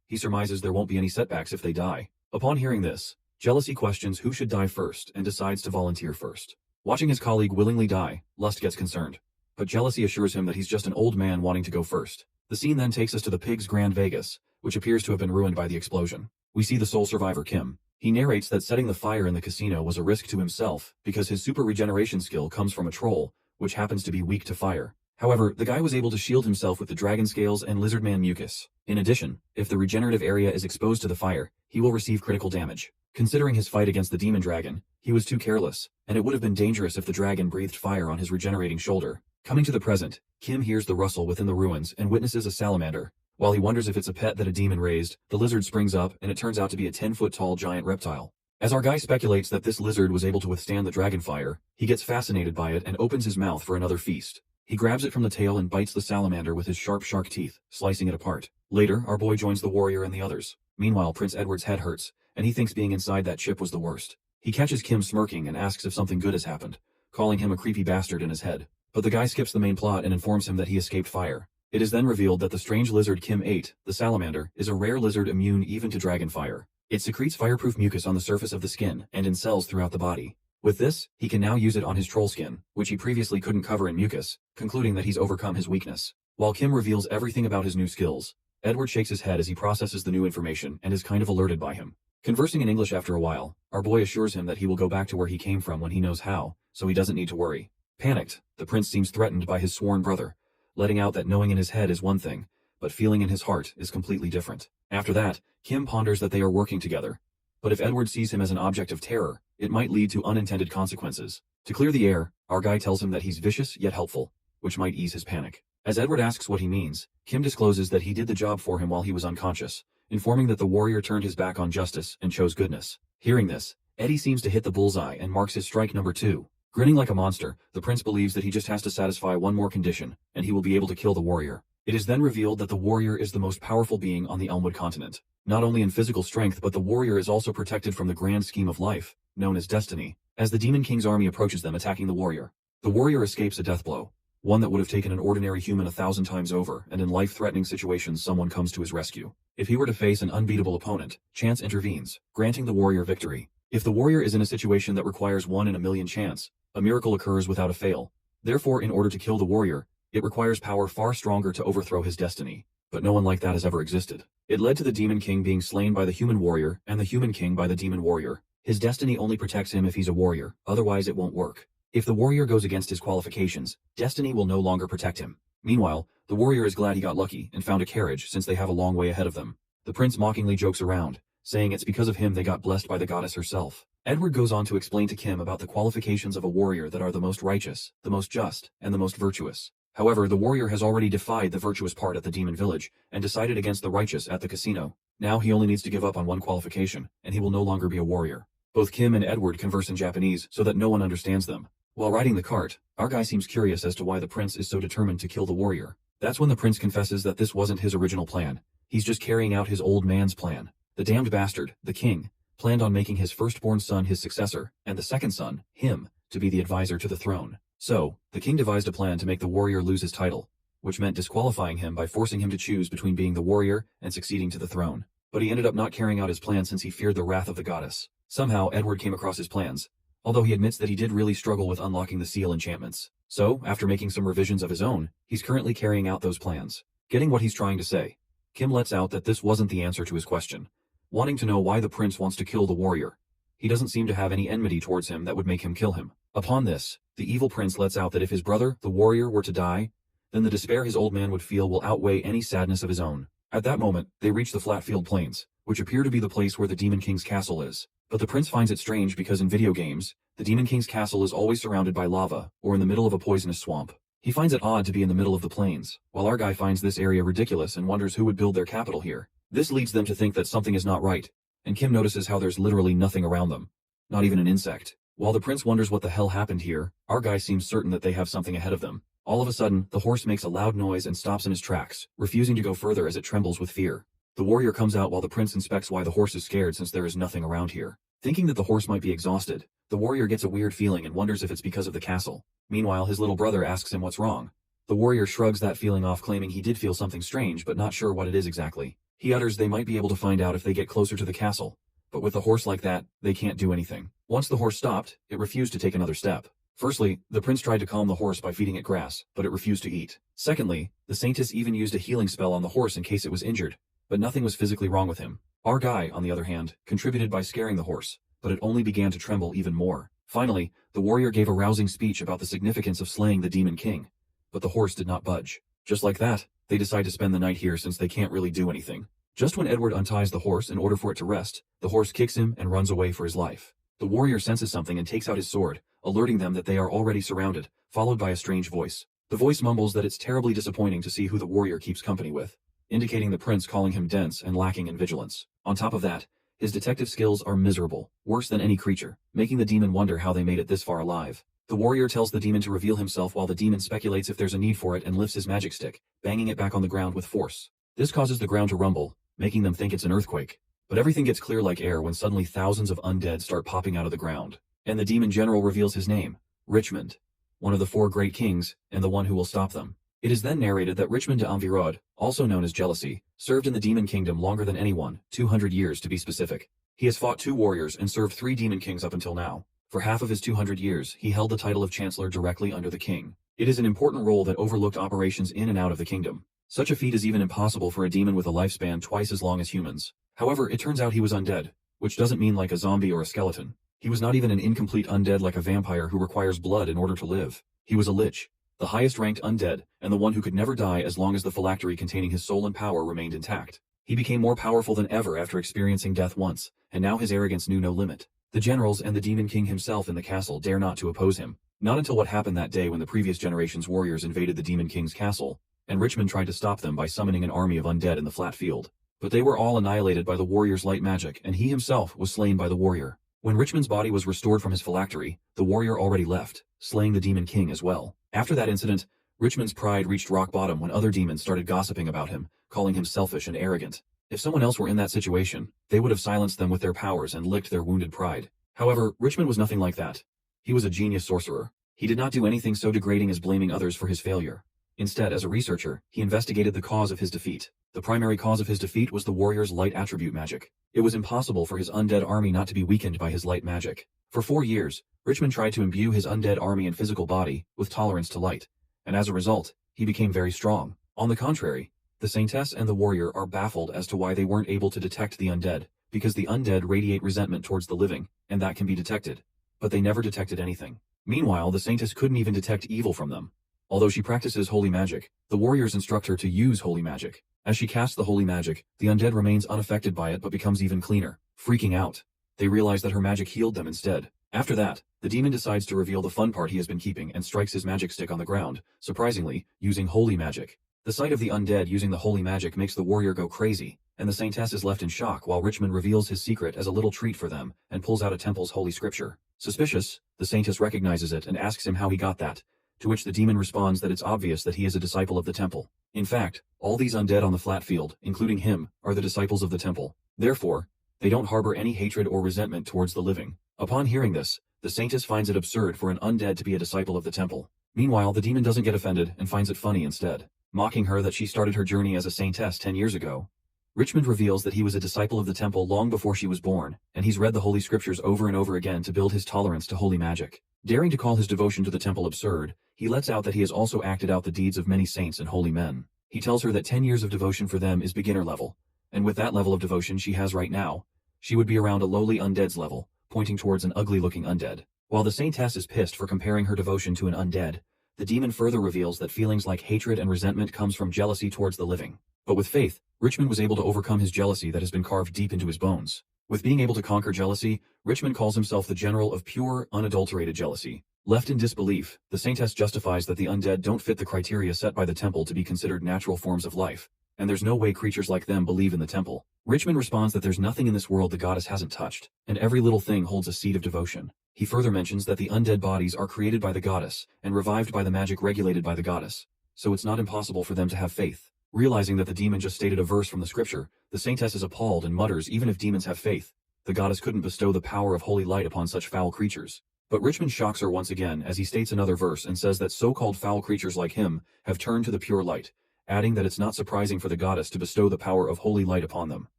S1: He surmises there won't be any setbacks if they die. Upon hearing this, Jealousy questions who should die first and decides to volunteer first. Watching his colleague willingly die, Lust gets concerned, but Jealousy assures him that he's just an old man wanting to go first. The scene then takes us to the Pig's Grand Vegas, which appears to have been ruined by the explosion. We see the sole survivor Kim. He narrates that setting the fire in the casino was a risk to himself because his super regeneration skill comes from a troll, which happens to be weak to fire. However, the guy was able to shield himself with the dragon scales and lizardman mucus. In addition, if the regenerative area is exposed to the fire, he will receive critical damage. Considering his fight against the demon dragon, he was too careless, and it would have been dangerous if the dragon breathed fire on his regenerating shoulder. Coming to the present, Kim hears the rustle within the ruins and witnesses a salamander. While he wonders if it's a pet that a demon raised, the lizard springs up and it turns out to be a 10-foot-tall giant reptile. As our guy speculates that this lizard was able to withstand the dragon fire, he gets fascinated by it and opens his mouth for another feast. He grabs it from the tail and bites the salamander with his sharp shark teeth, slicing it apart. Later, our boy joins the warrior and the others. Meanwhile, Prince Edward's head hurts, and he thinks being inside that chip was the worst. He catches Kim smirking and asks if something good has happened, calling him a creepy bastard in his head. But the guy skips the main plot and informs him that he escaped fire. It is then revealed that the strange lizard Kim ate, the salamander, is a rare lizard immune even to dragon fire. It secretes fireproof mucus on the surface of the skin and in cells throughout the body. With this, he can now use it on his troll skin, which he previously couldn't cover in mucus, concluding that he's overcome his weakness. While Kim reveals everything about his new skills, Edward shakes his head as he processes the new information and is kind of alerted by him. Conversing in English after a while, our boy assures him that he will go back to where he came from when he knows how, so he doesn't need to worry. Panicked, the prince seems threatened by his sworn brother, letting out that knowing in his head is one thing, but feeling in his heart is completely different. After that, Kim ponders that they are working together. But if Edward sees him as an object of terror, it might lead to unintended consequences. To clear the air, our guy tells him that he's vicious yet helpful, which might ease his panic. As Edward asks what he means, Kim discloses that he did the job for him while he was unconscious, informing that the warrior turned his back on justice and chose goodness. Hearing this, Eddie seems to hit the bullseye and marks his strike number 2. Grinning like a monster, the prince believes that he just has to satisfy one more condition, and he will be able to kill the warrior. It is then revealed that the warrior is the most powerful being on the Elmwood continent. Not only in physical strength, but the warrior is also protected from the grand scheme of life, known as destiny. As the Demon King's army approaches them attacking the warrior escapes a death blow, one that would have taken an ordinary human 1,000 times over, and in life-threatening situations someone comes to his rescue. If he were to face an unbeatable opponent, chance intervenes, granting the warrior victory. If the warrior is in a situation that requires 1 in a million chance, a miracle occurs without a fail. Therefore, in order to kill the warrior, it requires power far stronger to overthrow his destiny. But no one like that has ever existed. It led to the Demon King being slain by the human warrior and the human king by the demon warrior. His destiny only protects him if he's a warrior, otherwise it won't work. If the warrior goes against his qualifications, destiny will no longer protect him. Meanwhile, the warrior is glad he got lucky and found a carriage since they have a long way ahead of them. The prince mockingly jokes around, saying it's because of him they got blessed by the goddess herself. Edward goes on to explain to Kim about the qualifications of a warrior that are the most righteous, the most just, and the most virtuous. However, the warrior has already defied the virtuous part at the demon village and decided against the righteous at the casino. Now he only needs to give up on one qualification, and he will no longer be a warrior. Both Kim and Edward converse in Japanese so that no one understands them. While riding the cart, our guy seems curious as to why the prince is so determined to kill the warrior. That's when the prince confesses that this wasn't his original plan. He's just carrying out his old man's plan. The damned bastard, the king, planned on making his firstborn son his successor, and the second son, him, to be the advisor to the throne. So, the king devised a plan to make the warrior lose his title, which meant disqualifying him by forcing him to choose between being the warrior and succeeding to the throne. But he ended up not carrying out his plan since he feared the wrath of the goddess. Somehow, Edward came across his plans, although he admits that he did really struggle with unlocking the seal enchantments. So, after making some revisions of his own, he's currently carrying out those plans. Getting what he's trying to say, Kim lets out that this wasn't the answer to his question, wanting to know why the prince wants to kill the warrior. He doesn't seem to have any enmity towards him that would make him kill him. Upon this, the evil prince lets out that if his brother, the warrior, were to die, then the despair his old man would feel will outweigh any sadness of his own. At that moment, they reach the Flatfield Plains, which appear to be the place where the Demon King's castle is. But the prince finds it strange because in video games, the Demon King's castle is always surrounded by lava, or in the middle of a poisonous swamp. He finds it odd to be in the middle of the plains, while our guy finds this area ridiculous and wonders who would build their capital here. This leads them to think that something is not right, and Kim notices how there's literally nothing around them. Not even an insect. While the prince wonders what the hell happened here, our guy seems certain that they have something ahead of them. All of a sudden, the horse makes a loud noise and stops in his tracks, refusing to go further as it trembles with fear. The warrior comes out while the prince inspects why the horse is scared since there is nothing around here. Thinking that the horse might be exhausted, the warrior gets a weird feeling and wonders if it's because of the castle. Meanwhile, his little brother asks him what's wrong. The warrior shrugs that feeling off, claiming he did feel something strange but not sure what it is exactly. He utters they might be able to find out if they get closer to the castle. But with a horse like that, they can't do anything. Once the horse stopped, it refused to take another step. Firstly, the prince tried to calm the horse by feeding it grass, but it refused to eat. Secondly, the saintess even used a healing spell on the horse in case it was injured, but nothing was physically wrong with him. Our guy, on the other hand, contributed by scaring the horse, but it only began to tremble even more. Finally, the warrior gave a rousing speech about the significance of slaying the Demon King, but the horse did not budge. Just like that, they decide to spend the night here since they can't really do anything. Just when Edward unties the horse in order for it to rest, the horse kicks him and runs away for his life. The warrior senses something and takes out his sword, alerting them that they are already surrounded, followed by a strange voice. The voice mumbles that it's terribly disappointing to see who the warrior keeps company with, indicating the prince calling him dense and lacking in vigilance. On top of that, his detective skills are miserable, worse than any creature, making the demon wonder how they made it this far alive. The warrior tells the demon to reveal himself while the demon speculates if there's a need for it and lifts his magic stick, banging it back on the ground with force. This causes the ground to rumble, making them think it's an earthquake. But everything gets clear like air when suddenly thousands of undead start popping out of the ground. And the demon general reveals his name, Richmond, one of the 4 great kings, and the one who will stop them. It is then narrated that Richmond de Envirod, also known as Jealousy, served in the demon kingdom longer than anyone, 200 years to be specific. He has fought 2 warriors and served 3 demon kings up until now. For half of his 200 years, he held the title of chancellor directly under the king. It is an important role that overlooked operations in and out of the kingdom. Such a feat is even impossible for a demon with a lifespan twice as long as humans. However, it turns out he was undead, which doesn't mean like a zombie or a skeleton. He was not even an incomplete undead like a vampire who requires blood in order to live. He was a lich, the highest ranked undead, and the one who could never die as long as the phylactery containing his soul and power remained intact. He became more powerful than ever after experiencing death once, and now his arrogance knew no limit. The generals and the demon king himself in the castle dare not to oppose him. Not until what happened that day when the previous generation's warriors invaded the demon king's castle, and Richmond tried to stop them by summoning an army of undead in the flat field. But they were all annihilated by the warrior's light magic, and he himself was slain by the warrior. When Richmond's body was restored from his phylactery, the warrior already left, slaying the demon king as well. After that incident, Richmond's pride reached rock bottom when other demons started gossiping about him, calling him selfish and arrogant. If someone else were in that situation, they would have silenced them with their powers and licked their wounded pride. However, Richmond was nothing like that. He was a genius sorcerer. He did not do anything so degrading as blaming others for his failure. Instead, as a researcher, he investigated the cause of his defeat. The primary cause of his defeat was the warrior's light attribute magic. It was impossible for his undead army not to be weakened by his light magic. For 4 years, Richmond tried to imbue his undead army and physical body with tolerance to light, and as a result, he became very strong. On the contrary, the Saintess and the warrior are baffled as to why they weren't able to detect the undead, because the undead radiate resentment towards the living, and that can be detected. But they never detected anything. Meanwhile, the Saintess couldn't even detect evil from them. Although she practices holy magic, the warriors instruct her to use holy magic. As she casts the holy magic, the undead remains unaffected by it but becomes even cleaner. Freaking out, they realize that her magic healed them instead. After that, the demon decides to reveal the fun part he has been keeping and strikes his magic stick on the ground, surprisingly, using holy magic. The sight of the undead using the holy magic makes the warrior go crazy, and the Saintess is left in shock while Richmond reveals his secret as a little treat for them and pulls out a temple's holy scripture. Suspicious, the Saintess recognizes it and asks him how he got that, to which the demon responds that it's obvious that he is a disciple of the temple. In fact, all these undead on the flat field, including him, are the disciples of the temple. Therefore, they don't harbor any hatred or resentment towards the living. Upon hearing this, the Saintess finds it absurd for an undead to be a disciple of the temple. Meanwhile, the demon doesn't get offended and finds it funny instead, mocking her that she started her journey as a saintess 10 years ago. Richmond reveals that he was a disciple of the temple long before she was born, and he's read the holy scriptures over and over again to build his tolerance to holy magic. Daring to call his devotion to the temple absurd, he lets out that he has also acted out the deeds of many saints and holy men. He tells her that 10 years of devotion for them is beginner level, and with that level of devotion she has right now, she would be around a lowly undead's level, pointing towards an ugly-looking undead. While the saintess is pissed for comparing her devotion to an undead, the demon further reveals that feelings like hatred and resentment comes from jealousy towards the living. But with faith, Richmond was able to overcome his jealousy that has been carved deep into his bones. With being able to conquer jealousy, Richmond calls himself the general of pure, unadulterated jealousy. Left in disbelief, the saintess justifies that the undead don't fit the criteria set by the temple to be considered natural forms of life, and there's no way creatures like them believe in the temple. Richmond responds that there's nothing in this world the goddess hasn't touched, and every little thing holds a seed of devotion. He further mentions that the undead bodies are created by the goddess, and revived by the magic regulated by the goddess, so it's not impossible for them to have faith. Realizing that the demon just stated a verse from the scripture, the saintess is appalled and mutters even if demons have faith, the goddess couldn't bestow the power of holy light upon such foul creatures. But Richmond shocks her once again as he states another verse and says that so-called foul creatures like him have turned to the pure light, adding that it's not surprising for the goddess to bestow the power of holy light upon them.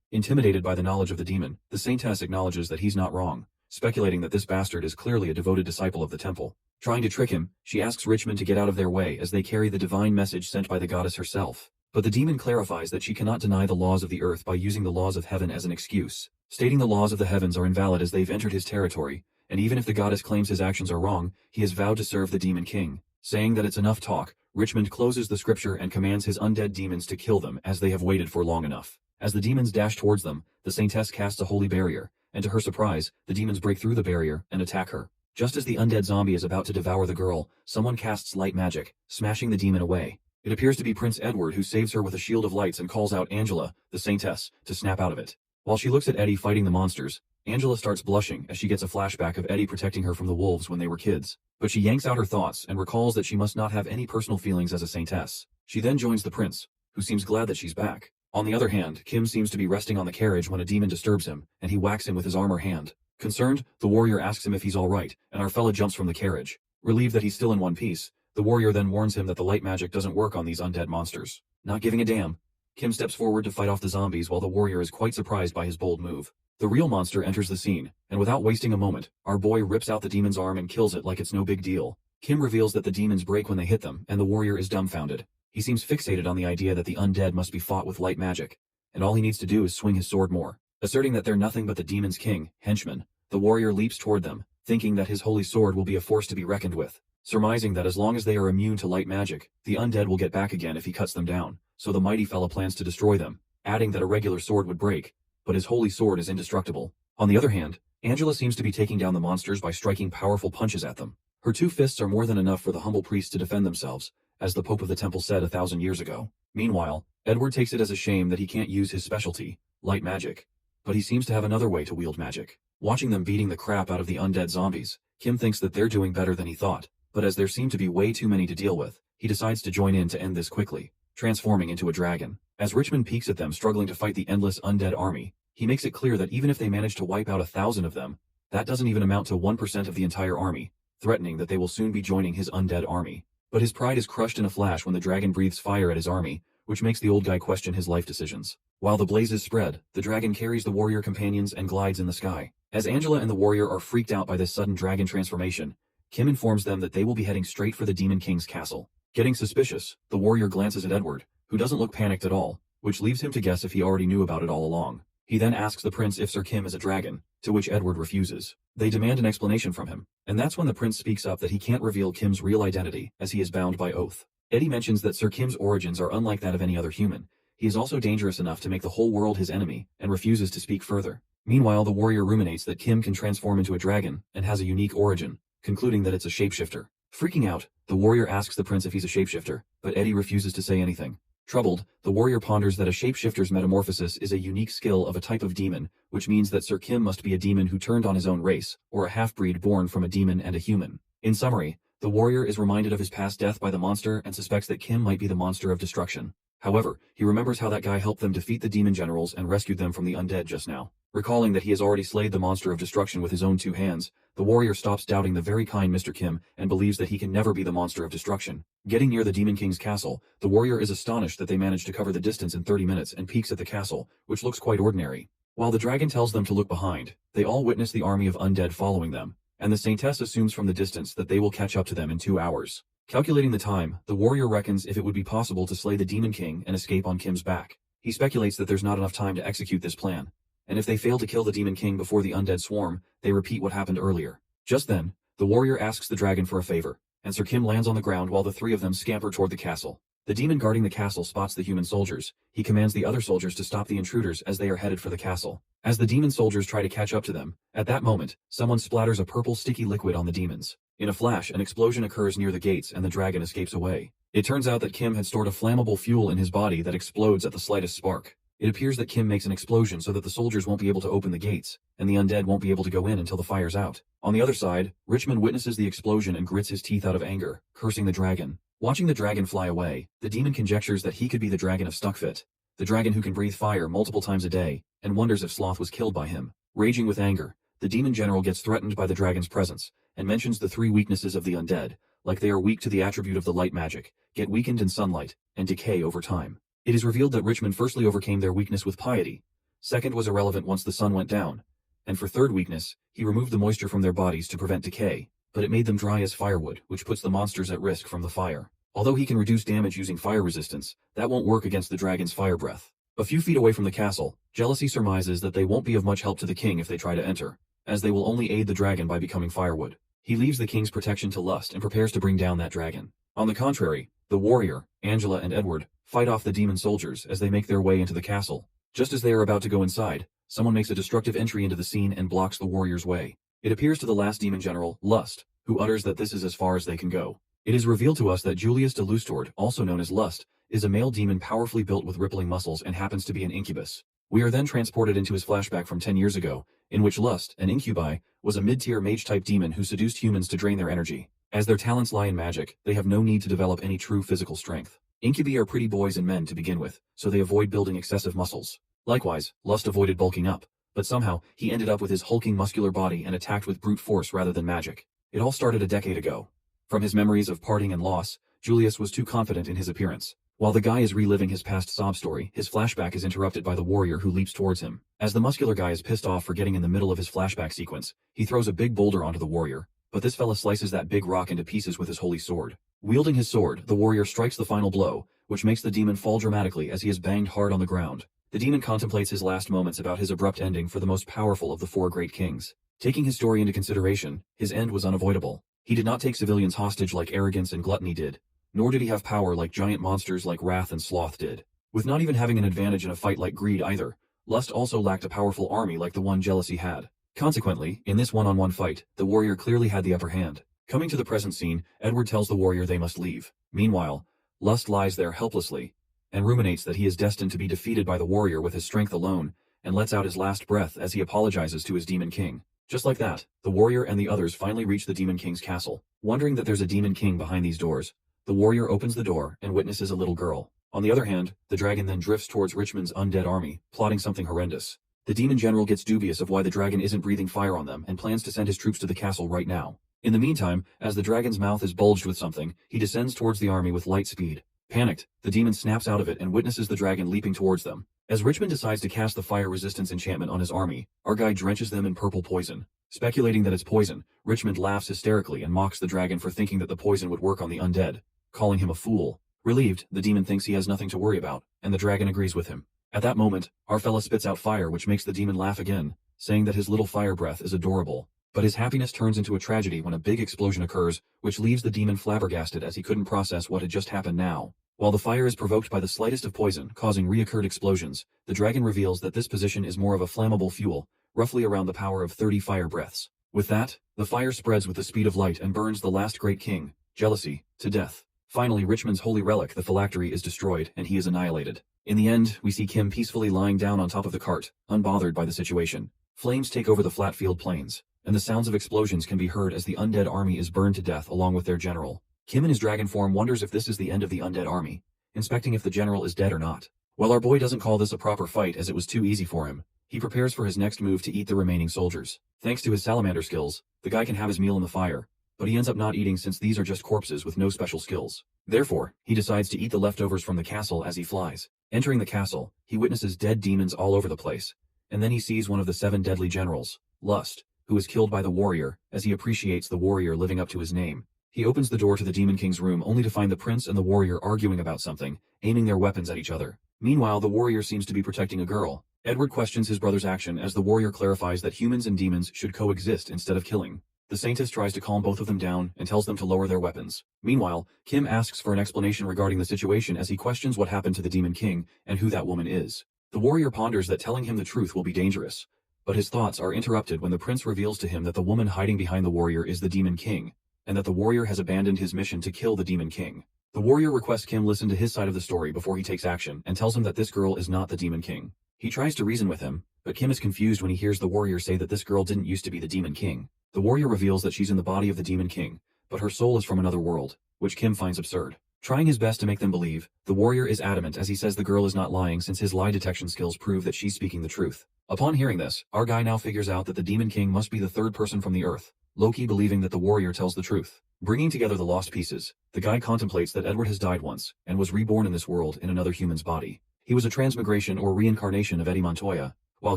S1: Intimidated by the knowledge of the demon, the saintess acknowledges that he's not wrong, speculating that this bastard is clearly a devoted disciple of the temple. Trying to trick him, she asks Richmond to get out of their way as they carry the divine message sent by the goddess herself. But the demon clarifies that she cannot deny the laws of the earth by using the laws of heaven as an excuse, stating the laws of the heavens are invalid as they've entered his territory, and even if the goddess claims his actions are wrong, he has vowed to serve the demon king. Saying that it's enough talk, Richmond closes the scripture and commands his undead demons to kill them as they have waited for long enough. As the demons dash towards them, the saintess casts a holy barrier, and to her surprise, the demons break through the barrier and attack her. Just as the undead zombie is about to devour the girl, someone casts light magic, smashing the demon away. It appears to be Prince Edward who saves her with a shield of lights and calls out Angela, the saintess, to snap out of it. While she looks at Eddie fighting the monsters, Angela starts blushing as she gets a flashback of Eddie protecting her from the wolves when they were kids. But she yanks out her thoughts and recalls that she must not have any personal feelings as a saintess. She then joins the prince, who seems glad that she's back. On the other hand, Kim seems to be resting on the carriage when a demon disturbs him, and he whacks him with his armor hand. Concerned, the warrior asks him if he's alright, and our fella jumps from the carriage. Relieved that he's still in one piece, the warrior then warns him that the light magic doesn't work on these undead monsters. Not giving a damn, Kim steps forward to fight off the zombies while the warrior is quite surprised by his bold move. The real monster enters the scene, and without wasting a moment, our boy rips out the demon's arm and kills it like it's no big deal. Kim reveals that the demons break when they hit them, and the warrior is dumbfounded. He seems fixated on the idea that the undead must be fought with light magic, and all he needs to do is swing his sword more. Asserting that they're nothing but the demon's king, henchmen, the warrior leaps toward them, thinking that his holy sword will be a force to be reckoned with, surmising that as long as they are immune to light magic, the undead will get back again if he cuts them down, so the mighty fella plans to destroy them, adding that a regular sword would break, but his holy sword is indestructible. On the other hand, Angela seems to be taking down the monsters by striking powerful punches at them. Her 2 fists are more than enough for the humble priests to defend themselves, as the Pope of the Temple said 1,000 years ago. Meanwhile, Edward takes it as a shame that he can't use his specialty, light magic, but he seems to have another way to wield magic. Watching them beating the crap out of the undead zombies, Kim thinks that they're doing better than he thought, but as there seem to be way too many to deal with, he decides to join in to end this quickly, transforming into a dragon. As Richmond peeks at them struggling to fight the endless undead army, he makes it clear that even if they manage to wipe out 1,000 of them, that doesn't even amount to 1% of the entire army, threatening that they will soon be joining his undead army. But his pride is crushed in a flash when the dragon breathes fire at his army, which makes the old guy question his life decisions. While the blazes spread, the dragon carries the warrior companions and glides in the sky. As Angela and the warrior are freaked out by this sudden dragon transformation, Kim informs them that they will be heading straight for the Demon King's castle. Getting suspicious, the warrior glances at Edward, who doesn't look panicked at all, which leaves him to guess if he already knew about it all along. He then asks the prince if Sir Kim is a dragon, to which Edward refuses. They demand an explanation from him, and that's when the prince speaks up that he can't reveal Kim's real identity, as he is bound by oath. Eddie mentions that Sir Kim's origins are unlike that of any other human. He is also dangerous enough to make the whole world his enemy, and refuses to speak further. Meanwhile, the warrior ruminates that Kim can transform into a dragon, and has a unique origin, concluding that it's a shapeshifter. Freaking out, the warrior asks the prince if he's a shapeshifter, but Eddie refuses to say anything. Troubled, the warrior ponders that a shapeshifter's metamorphosis is a unique skill of a type of demon, which means that Sir Kim must be a demon who turned on his own race, or a half-breed born from a demon and a human. In summary, the warrior is reminded of his past death by the monster and suspects that Kim might be the monster of destruction. However, he remembers how that guy helped them defeat the demon generals and rescued them from the undead just now. Recalling that he has already slayed the monster of destruction with his own 2 hands, the warrior stops doubting the very kind Mr. Kim and believes that he can never be the monster of destruction. Getting near the Demon King's castle, the warrior is astonished that they managed to cover the distance in 30 minutes and peeks at the castle, which looks quite ordinary. While the dragon tells them to look behind, they all witness the army of undead following them, and the saintess assumes from the distance that they will catch up to them in 2 hours. Calculating the time, the warrior reckons if it would be possible to slay the Demon King and escape on Kim's back. He speculates that there's not enough time to execute this plan, and if they fail to kill the Demon King before the undead swarm, they repeat what happened earlier. Just then, the warrior asks the dragon for a favor, and Sir Kim lands on the ground while the 3 of them scamper toward the castle. The demon guarding the castle spots the human soldiers. He commands the other soldiers to stop the intruders as they are headed for the castle. As the demon soldiers try to catch up to them, at that moment, someone splatters a purple sticky liquid on the demons. In a flash, an explosion occurs near the gates and the dragon escapes away. It turns out that Kim had stored a flammable fuel in his body that explodes at the slightest spark. It appears that Kim makes an explosion so that the soldiers won't be able to open the gates, and the undead won't be able to go in until the fire's out. On the other side, Richmond witnesses the explosion and grits his teeth out of anger, cursing the dragon. Watching the dragon fly away, the demon conjectures that he could be the dragon of Stuckfit, the dragon who can breathe fire multiple times a day, and wonders if Sloth was killed by him. Raging with anger, the demon general gets threatened by the dragon's presence, and mentions the 3 weaknesses of the undead, like they are weak to the attribute of the light magic, get weakened in sunlight, and decay over time. It is revealed that Richmond firstly overcame their weakness with piety, second was irrelevant once the sun went down, and for third weakness, he removed the moisture from their bodies to prevent decay, but it made them dry as firewood, which puts the monsters at risk from the fire. Although he can reduce damage using fire resistance, that won't work against the dragon's fire breath. A few feet away from the castle, Jealousy surmises that they won't be of much help to the king if they try to enter, as they will only aid the dragon by becoming firewood. He leaves the king's protection to Lust and prepares to bring down that dragon. On the contrary, the warrior, Angela and Edward, fight off the demon soldiers as they make their way into the castle. Just as they are about to go inside, someone makes a destructive entry into the scene and blocks the warrior's way. It appears to the last demon general, Lust, who utters that this is as far as they can go. It is revealed to us that Julius de Lustord, also known as Lust, is a male demon powerfully built with rippling muscles and happens to be an incubus. We are then transported into his flashback from 10 years ago, in which Lust, an incubi, was a mid-tier mage-type demon who seduced humans to drain their energy. As their talents lie in magic, they have no need to develop any true physical strength. Incubi are pretty boys and men to begin with, so they avoid building excessive muscles. Likewise, Lust avoided bulking up, but somehow, he ended up with his hulking muscular body and attacked with brute force rather than magic. It all started a decade ago. From his memories of parting and loss, Julius was too confident in his appearance. While the guy is reliving his past sob story, his flashback is interrupted by the warrior who leaps towards him. As the muscular guy is pissed off for getting in the middle of his flashback sequence, he throws a big boulder onto the warrior, but this fella slices that big rock into pieces with his holy sword. Wielding his sword, the warrior strikes the final blow, which makes the demon fall dramatically as he is banged hard on the ground. The demon contemplates his last moments about his abrupt ending for the most powerful of the four great kings. Taking his story into consideration, his end was unavoidable. He did not take civilians hostage like arrogance and gluttony did, nor did he have power like giant monsters like wrath and sloth did. With not even having an advantage in a fight like greed either, lust also lacked a powerful army like the one jealousy had. Consequently, in this one-on-one fight, the warrior clearly had the upper hand. Coming to the present scene, Edward tells the warrior they must leave. Meanwhile, lust lies there helplessly, and ruminates that he is destined to be defeated by the warrior with his strength alone, and lets out his last breath as he apologizes to his demon king. Just like that, the warrior and the others finally reach the demon king's castle. Wondering that there's a demon king behind these doors, the warrior opens the door and witnesses a little girl. On the other hand, the dragon then drifts towards Richmond's undead army, plotting something horrendous. The demon general gets dubious of why the dragon isn't breathing fire on them and plans to send his troops to the castle right now. In the meantime, as the dragon's mouth is bulged with something, he descends towards the army with light speed. Panicked, the demon snaps out of it and witnesses the dragon leaping towards them. As Richmond decides to cast the fire resistance enchantment on his army, our guy drenches them in purple poison. Speculating that it's poison, Richmond laughs hysterically and mocks the dragon for thinking that the poison would work on the undead, calling him a fool. Relieved, the demon thinks he has nothing to worry about, and the dragon agrees with him. At that moment, our fella spits out fire, which makes the demon laugh again, saying that his little fire breath is adorable. But his happiness turns into a tragedy when a big explosion occurs, which leaves the demon flabbergasted as he couldn't process what had just happened now. While the fire is provoked by the slightest of poison, causing reoccurred explosions, the dragon reveals that this position is more of a flammable fuel, roughly around the power of 30 fire breaths. With that, the fire spreads with the speed of light and burns the last great king, Jealousy, to death. Finally, Richmond's holy relic, the phylactery, is destroyed, and he is annihilated. In the end, we see Kim peacefully lying down on top of the cart, unbothered by the situation. Flames take over the flat field plains, and the sounds of explosions can be heard as the undead army is burned to death along with their general. Kim in his dragon form wonders if this is the end of the undead army, inspecting if the general is dead or not. While our boy doesn't call this a proper fight as it was too easy for him, he prepares for his next move to eat the remaining soldiers. Thanks to his salamander skills, the guy can have his meal in the fire, but he ends up not eating since these are just corpses with no special skills. Therefore, he decides to eat the leftovers from the castle as he flies. Entering the castle, he witnesses dead demons all over the place, and then he sees one of the 7 deadly generals, Lust, who is killed by the warrior, as he appreciates the warrior living up to his name. He opens the door to the Demon King's room only to find the prince and the warrior arguing about something, aiming their weapons at each other. Meanwhile, the warrior seems to be protecting a girl. Edward questions his brother's action as the warrior clarifies that humans and demons should coexist instead of killing. The Saintess tries to calm both of them down and tells them to lower their weapons. Meanwhile, Kim asks for an explanation regarding the situation as he questions what happened to the Demon King and who that woman is. The warrior ponders that telling him the truth will be dangerous, but his thoughts are interrupted when the prince reveals to him that the woman hiding behind the warrior is the Demon King, and that the warrior has abandoned his mission to kill the Demon King. The warrior requests Kim listen to his side of the story before he takes action and tells him that this girl is not the Demon King. He tries to reason with him, but Kim is confused when he hears the warrior say that this girl didn't used to be the Demon King. The warrior reveals that she's in the body of the Demon King, but her soul is from another world, which Kim finds absurd. Trying his best to make them believe, the warrior is adamant as he says the girl is not lying since his lie detection skills prove that she's speaking the truth. Upon hearing this, our guy now figures out that the Demon King must be the third person from the earth, Loki believing that the warrior tells the truth. Bringing together the lost pieces, the guy contemplates that Edward has died once, and was reborn in this world in another human's body. He was a transmigration or reincarnation of Eddie Montoya, while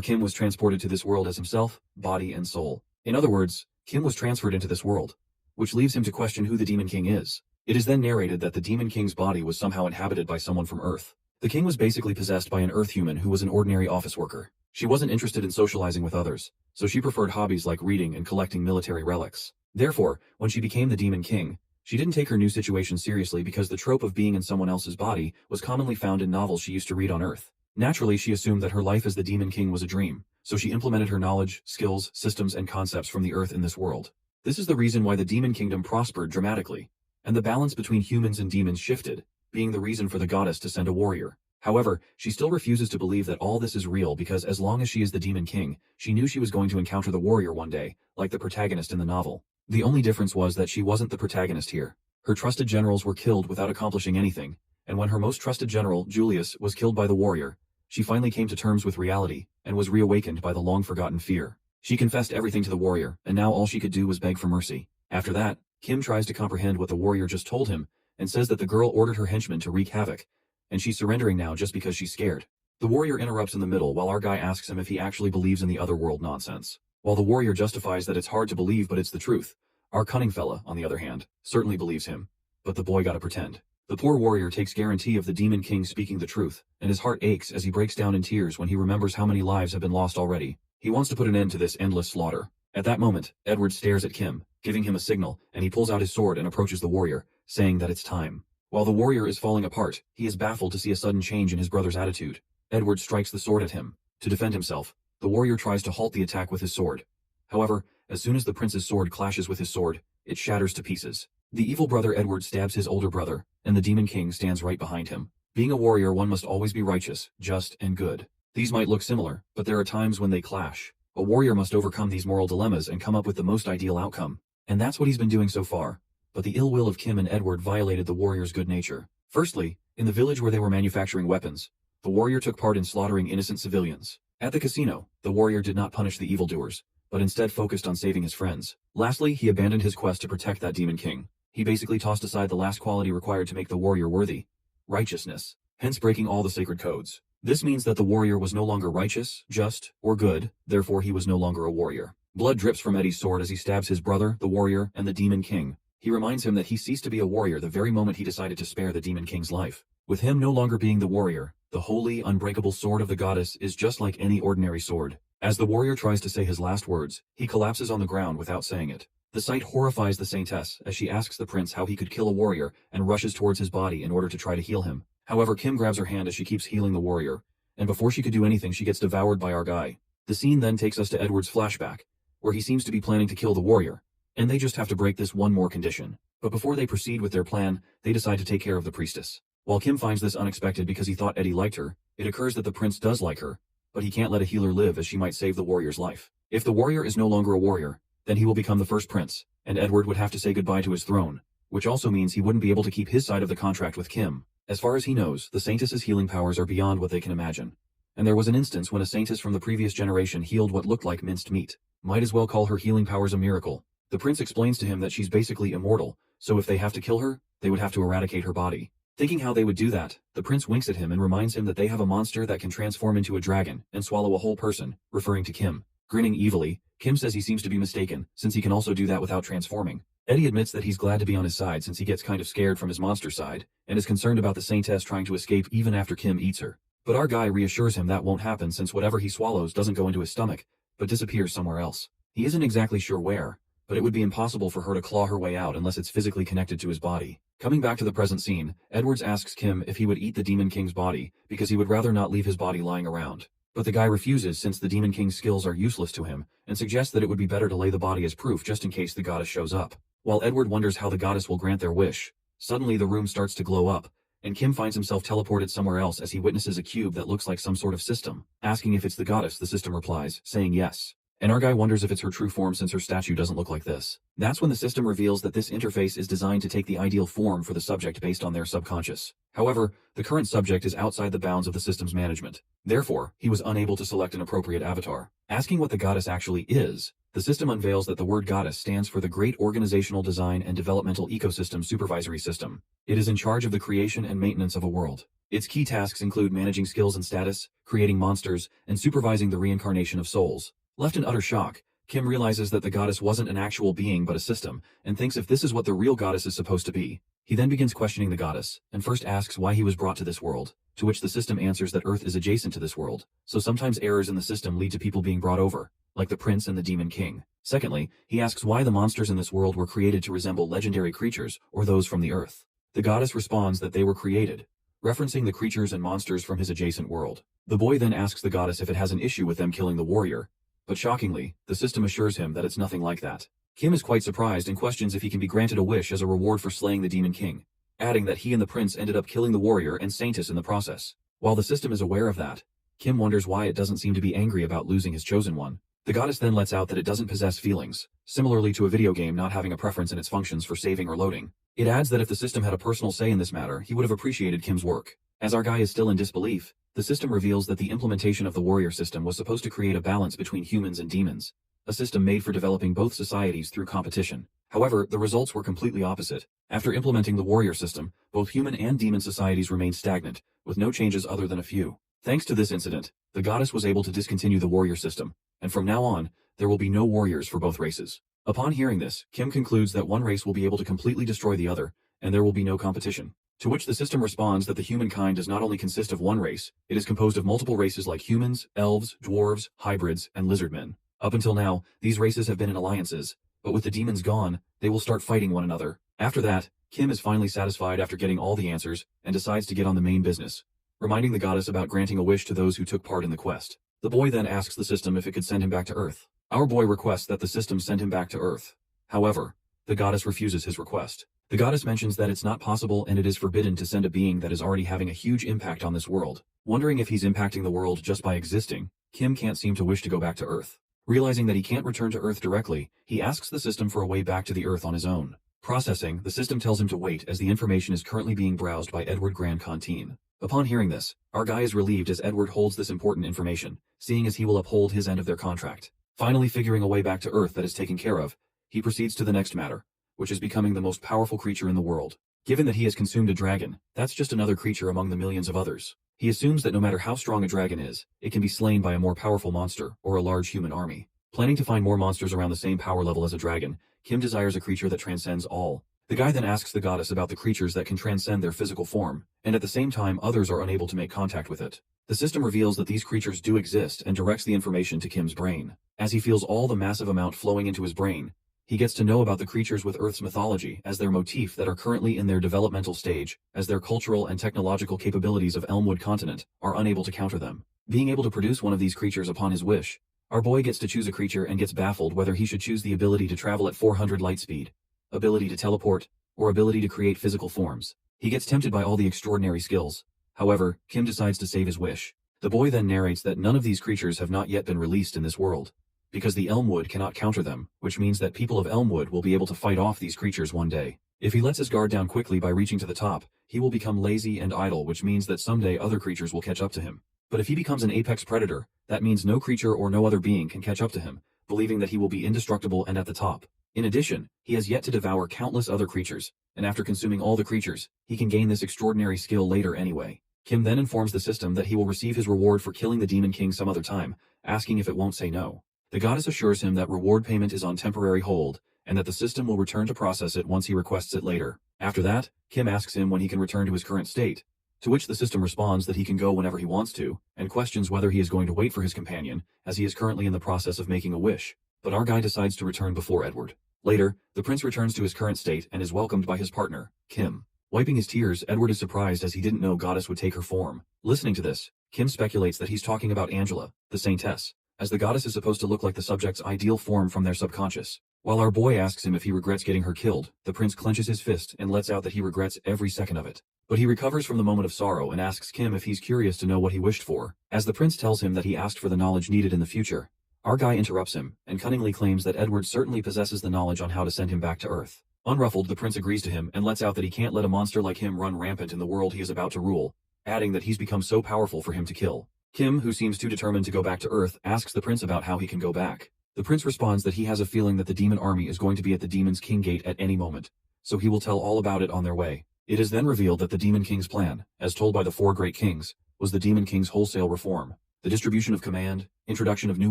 S1: Kim was transported to this world as himself, body and soul. In other words, Kim was transferred into this world, which leaves him to question who the Demon King is. It is then narrated that the Demon King's body was somehow inhabited by someone from Earth. The king was basically possessed by an Earth human who was an ordinary office worker. She wasn't interested in socializing with others, so she preferred hobbies like reading and collecting military relics. Therefore, when she became the Demon King, she didn't take her new situation seriously because the trope of being in someone else's body was commonly found in novels she used to read on Earth. Naturally, she assumed that her life as the Demon King was a dream, so she implemented her knowledge, skills, systems, and concepts from the Earth in this world. This is the reason why the Demon Kingdom prospered dramatically, and the balance between humans and demons shifted, being the reason for the goddess to send a warrior. However, she still refuses to believe that all this is real because as long as she is the Demon King, she knew she was going to encounter the warrior one day, like the protagonist in the novel. The only difference was that she wasn't the protagonist here. Her trusted generals were killed without accomplishing anything, and when her most trusted general, Julius, was killed by the warrior, she finally came to terms with reality, and was reawakened by the long-forgotten fear. She confessed everything to the warrior, and now all she could do was beg for mercy. After that, Kim tries to comprehend what the warrior just told him, and says that the girl ordered her henchmen to wreak havoc, and she's surrendering now just because she's scared. The warrior interrupts in the middle while our guy asks him if he actually believes in the other world nonsense. While the warrior justifies that it's hard to believe but it's the truth, Our cunning fella, on the other hand, certainly believes him. But the boy gotta pretend. The poor warrior takes guarantee of the Demon King speaking the truth, and his heart aches as he breaks down in tears when he remembers how many lives have been lost already. He wants to put an end to this endless slaughter. At that moment, Edward stares at Kim, giving him a signal, and he pulls out his sword and approaches the warrior, saying that it's time. While the warrior is falling apart, he is baffled to see a sudden change in his brother's attitude. Edward strikes the sword at him. To defend himself, the warrior tries to halt the attack with his sword. However, as soon as the prince's sword clashes with his sword, it shatters to pieces. The evil brother Edward stabs his older brother, and the Demon King stands right behind him. Being a warrior, one must always be righteous, just, and good. These might look similar, but there are times when they clash. A warrior must overcome these moral dilemmas and come up with the most ideal outcome. And that's what he's been doing so far. But the ill will of Kim and Edward violated the warrior's good nature. Firstly, in the village where they were manufacturing weapons, the warrior took part in slaughtering innocent civilians. At the casino, the warrior did not punish the evildoers, but instead focused on saving his friends. Lastly, he abandoned his quest to protect that Demon King. He basically tossed aside the last quality required to make the warrior worthy: righteousness, hence breaking all the sacred codes. This means that the warrior was no longer righteous, just, or good, therefore he was no longer a warrior. Blood drips from Eddie's sword as he stabs his brother, the warrior, and the Demon King. He reminds him that he ceased to be a warrior the very moment he decided to spare the Demon King's life. With him no longer being the warrior, the holy, unbreakable sword of the goddess is just like any ordinary sword. As the warrior tries to say his last words, he collapses on the ground without saying it. The sight horrifies the saintess as she asks the prince how he could kill a warrior and rushes towards his body in order to try to heal him. However, Kim grabs her hand as she keeps healing the warrior, and before she could do anything she gets devoured by our guy. The scene then takes us to Edward's flashback, where he seems to be planning to kill the warrior, and they just have to break this one more condition. But before they proceed with their plan, they decide to take care of the priestess. While Kim finds this unexpected because he thought Eddie liked her, it occurs that the prince does like her, but he can't let a healer live as she might save the warrior's life. If the warrior is no longer a warrior, then he will become the first prince, and Edward would have to say goodbye to his throne, which also means he wouldn't be able to keep his side of the contract with Kim. As far as he knows, the saintess's healing powers are beyond what they can imagine. And there was an instance when a saintess from the previous generation healed what looked like minced meat. Might as well call her healing powers a miracle. The prince explains to him that she's basically immortal, so if they have to kill her, they would have to eradicate her body. Thinking how they would do that, the prince winks at him and reminds him that they have a monster that can transform into a dragon and swallow a whole person, referring to Kim. Grinning evilly, Kim says he seems to be mistaken, since he can also do that without transforming. Eddie admits that he's glad to be on his side since he gets kind of scared from his monster side, and is concerned about the saintess trying to escape even after Kim eats her. But our guy reassures him that won't happen since whatever he swallows doesn't go into his stomach, but disappears somewhere else. He isn't exactly sure where, but it would be impossible for her to claw her way out unless it's physically connected to his body. Coming back to the present scene, Edwards asks Kim if he would eat the Demon King's body, because he would rather not leave his body lying around. But the guy refuses since the Demon King's skills are useless to him, and suggests that it would be better to lay the body as proof just in case the goddess shows up. While Edward wonders how the goddess will grant their wish, suddenly the room starts to glow up, and Kim finds himself teleported somewhere else as he witnesses a cube that looks like some sort of system. Asking if it's the goddess, the system replies, saying yes. And our guy wonders if it's her true form since her statue doesn't look like this. That's when the system reveals that this interface is designed to take the ideal form for the subject based on their subconscious. However, the current subject is outside the bounds of the system's management. Therefore, he was unable to select an appropriate avatar. Asking what the goddess actually is, the system unveils that the word goddess stands for the Great Organizational Design and Developmental Ecosystem Supervisory System. It is in charge of the creation and maintenance of a world. Its key tasks include managing skills and status, creating monsters, and supervising the reincarnation of souls. Left in utter shock, Kim realizes that the goddess wasn't an actual being but a system, and thinks if this is what the real goddess is supposed to be. He then begins questioning the goddess, and first asks why he was brought to this world, to which the system answers that Earth is adjacent to this world, so sometimes errors in the system lead to people being brought over, like the prince and the Demon King. Secondly, he asks why the monsters in this world were created to resemble legendary creatures or those from the Earth. The goddess responds that they were created, referencing the creatures and monsters from his adjacent world. The boy then asks the goddess if it has an issue with them killing the warrior, but shockingly, the system assures him that it's nothing like that. Kim is quite surprised and questions if he can be granted a wish as a reward for slaying the Demon King, adding that he and the prince ended up killing the warrior and saintess in the process. While the system is aware of that, Kim wonders why it doesn't seem to be angry about losing his chosen one. The goddess then lets out that it doesn't possess feelings, similarly to a video game not having a preference in its functions for saving or loading. It adds that if the system had a personal say in this matter, he would have appreciated Kim's work. As our guy is still in disbelief, the system reveals that the implementation of the warrior system was supposed to create a balance between humans and demons, a system made for developing both societies through competition. However, the results were completely opposite. After implementing the warrior system, both human and demon societies remained stagnant, with no changes other than a few. Thanks to this incident, the goddess was able to discontinue the warrior system, and from now on, there will be no warriors for both races. Upon hearing this, Kim concludes that one race will be able to completely destroy the other, and there will be no competition. To which the system responds that the humankind does not only consist of one race, it is composed of multiple races like humans, elves, dwarves, hybrids, and lizardmen. Up until now, these races have been in alliances, but with the demons gone, they will start fighting one another. After that, Kim is finally satisfied after getting all the answers, and decides to get on the main business, reminding the goddess about granting a wish to those who took part in the quest. The boy then asks the system if it could send him back to Earth. Our boy requests that the system send him back to Earth. However, the goddess refuses his request. The goddess mentions that it's not possible and it is forbidden to send a being that is already having a huge impact on this world. Wondering if he's impacting the world just by existing, Kim can't seem to wish to go back to Earth. Realizing that he can't return to Earth directly, he asks the system for a way back to the Earth on his own. Processing, the system tells him to wait as the information is currently being browsed by Edward Grand Canteen. Upon hearing this, our guy is relieved as Edward holds this important information, seeing as he will uphold his end of their contract. Finally figuring a way back to Earth that is taken care of, he proceeds to the next matter, which is becoming the most powerful creature in the world. Given that he has consumed a dragon, that's just another creature among the millions of others. He assumes that no matter how strong a dragon is, it can be slain by a more powerful monster or a large human army. Planning to find more monsters around the same power level as a dragon, Kim desires a creature that transcends all. The guy then asks the goddess about the creatures that can transcend their physical form, and at the same time others are unable to make contact with it. The system reveals that these creatures do exist and directs the information to Kim's brain. As he feels all the massive amount flowing into his brain, he gets to know about the creatures with Earth's mythology as their motif that are currently in their developmental stage, as their cultural and technological capabilities of Elmwood continent are unable to counter them. Being able to produce one of these creatures upon his wish, our boy gets to choose a creature and gets baffled whether he should choose the ability to travel at 400 light speed, ability to teleport, or ability to create physical forms. He gets tempted by all the extraordinary skills. However, Kim decides to save his wish. The boy then narrates that none of these creatures have not yet been released in this world, because the Elmwood cannot counter them, which means that people of Elmwood will be able to fight off these creatures one day. If he lets his guard down quickly by reaching to the top, he will become lazy and idle, which means that someday other creatures will catch up to him. But if he becomes an apex predator, that means no creature or no other being can catch up to him, believing that he will be indestructible and at the top. In addition, he has yet to devour countless other creatures, and after consuming all the creatures, he can gain this extraordinary skill later anyway. Kim then informs the system that he will receive his reward for killing the Demon King some other time, asking if it won't say no. The goddess assures him that reward payment is on temporary hold, and that the system will return to process it once he requests it later. After that, Kim asks him when he can return to his current state, to which the system responds that he can go whenever he wants to, and questions whether he is going to wait for his companion, as he is currently in the process of making a wish. But our guy decides to return before Edward. Later, the prince returns to his current state and is welcomed by his partner, Kim. Wiping his tears, Edward is surprised as he didn't know Goddess would take her form. Listening to this, Kim speculates that he's talking about Angela, the saintess, as the goddess is supposed to look like the subject's ideal form from their subconscious. While our boy asks him if he regrets getting her killed, the prince clenches his fist and lets out that he regrets every second of it. But he recovers from the moment of sorrow and asks Kim if he's curious to know what he wished for. As the prince tells him that he asked for the knowledge needed in the future, our guy interrupts him and cunningly claims that Edward certainly possesses the knowledge on how to send him back to Earth. Unruffled, the prince agrees to him and lets out that he can't let a monster like him run rampant in the world he is about to rule, adding that he's become so powerful for him to kill. Kim, who seems too determined to go back to Earth, asks the prince about how he can go back. The prince responds that he has a feeling that the demon army is going to be at the Demon's King gate at any moment, so he will tell all about it on their way. It is then revealed that the Demon King's plan, as told by the four great kings, was the Demon King's wholesale reform. The distribution of command, introduction of new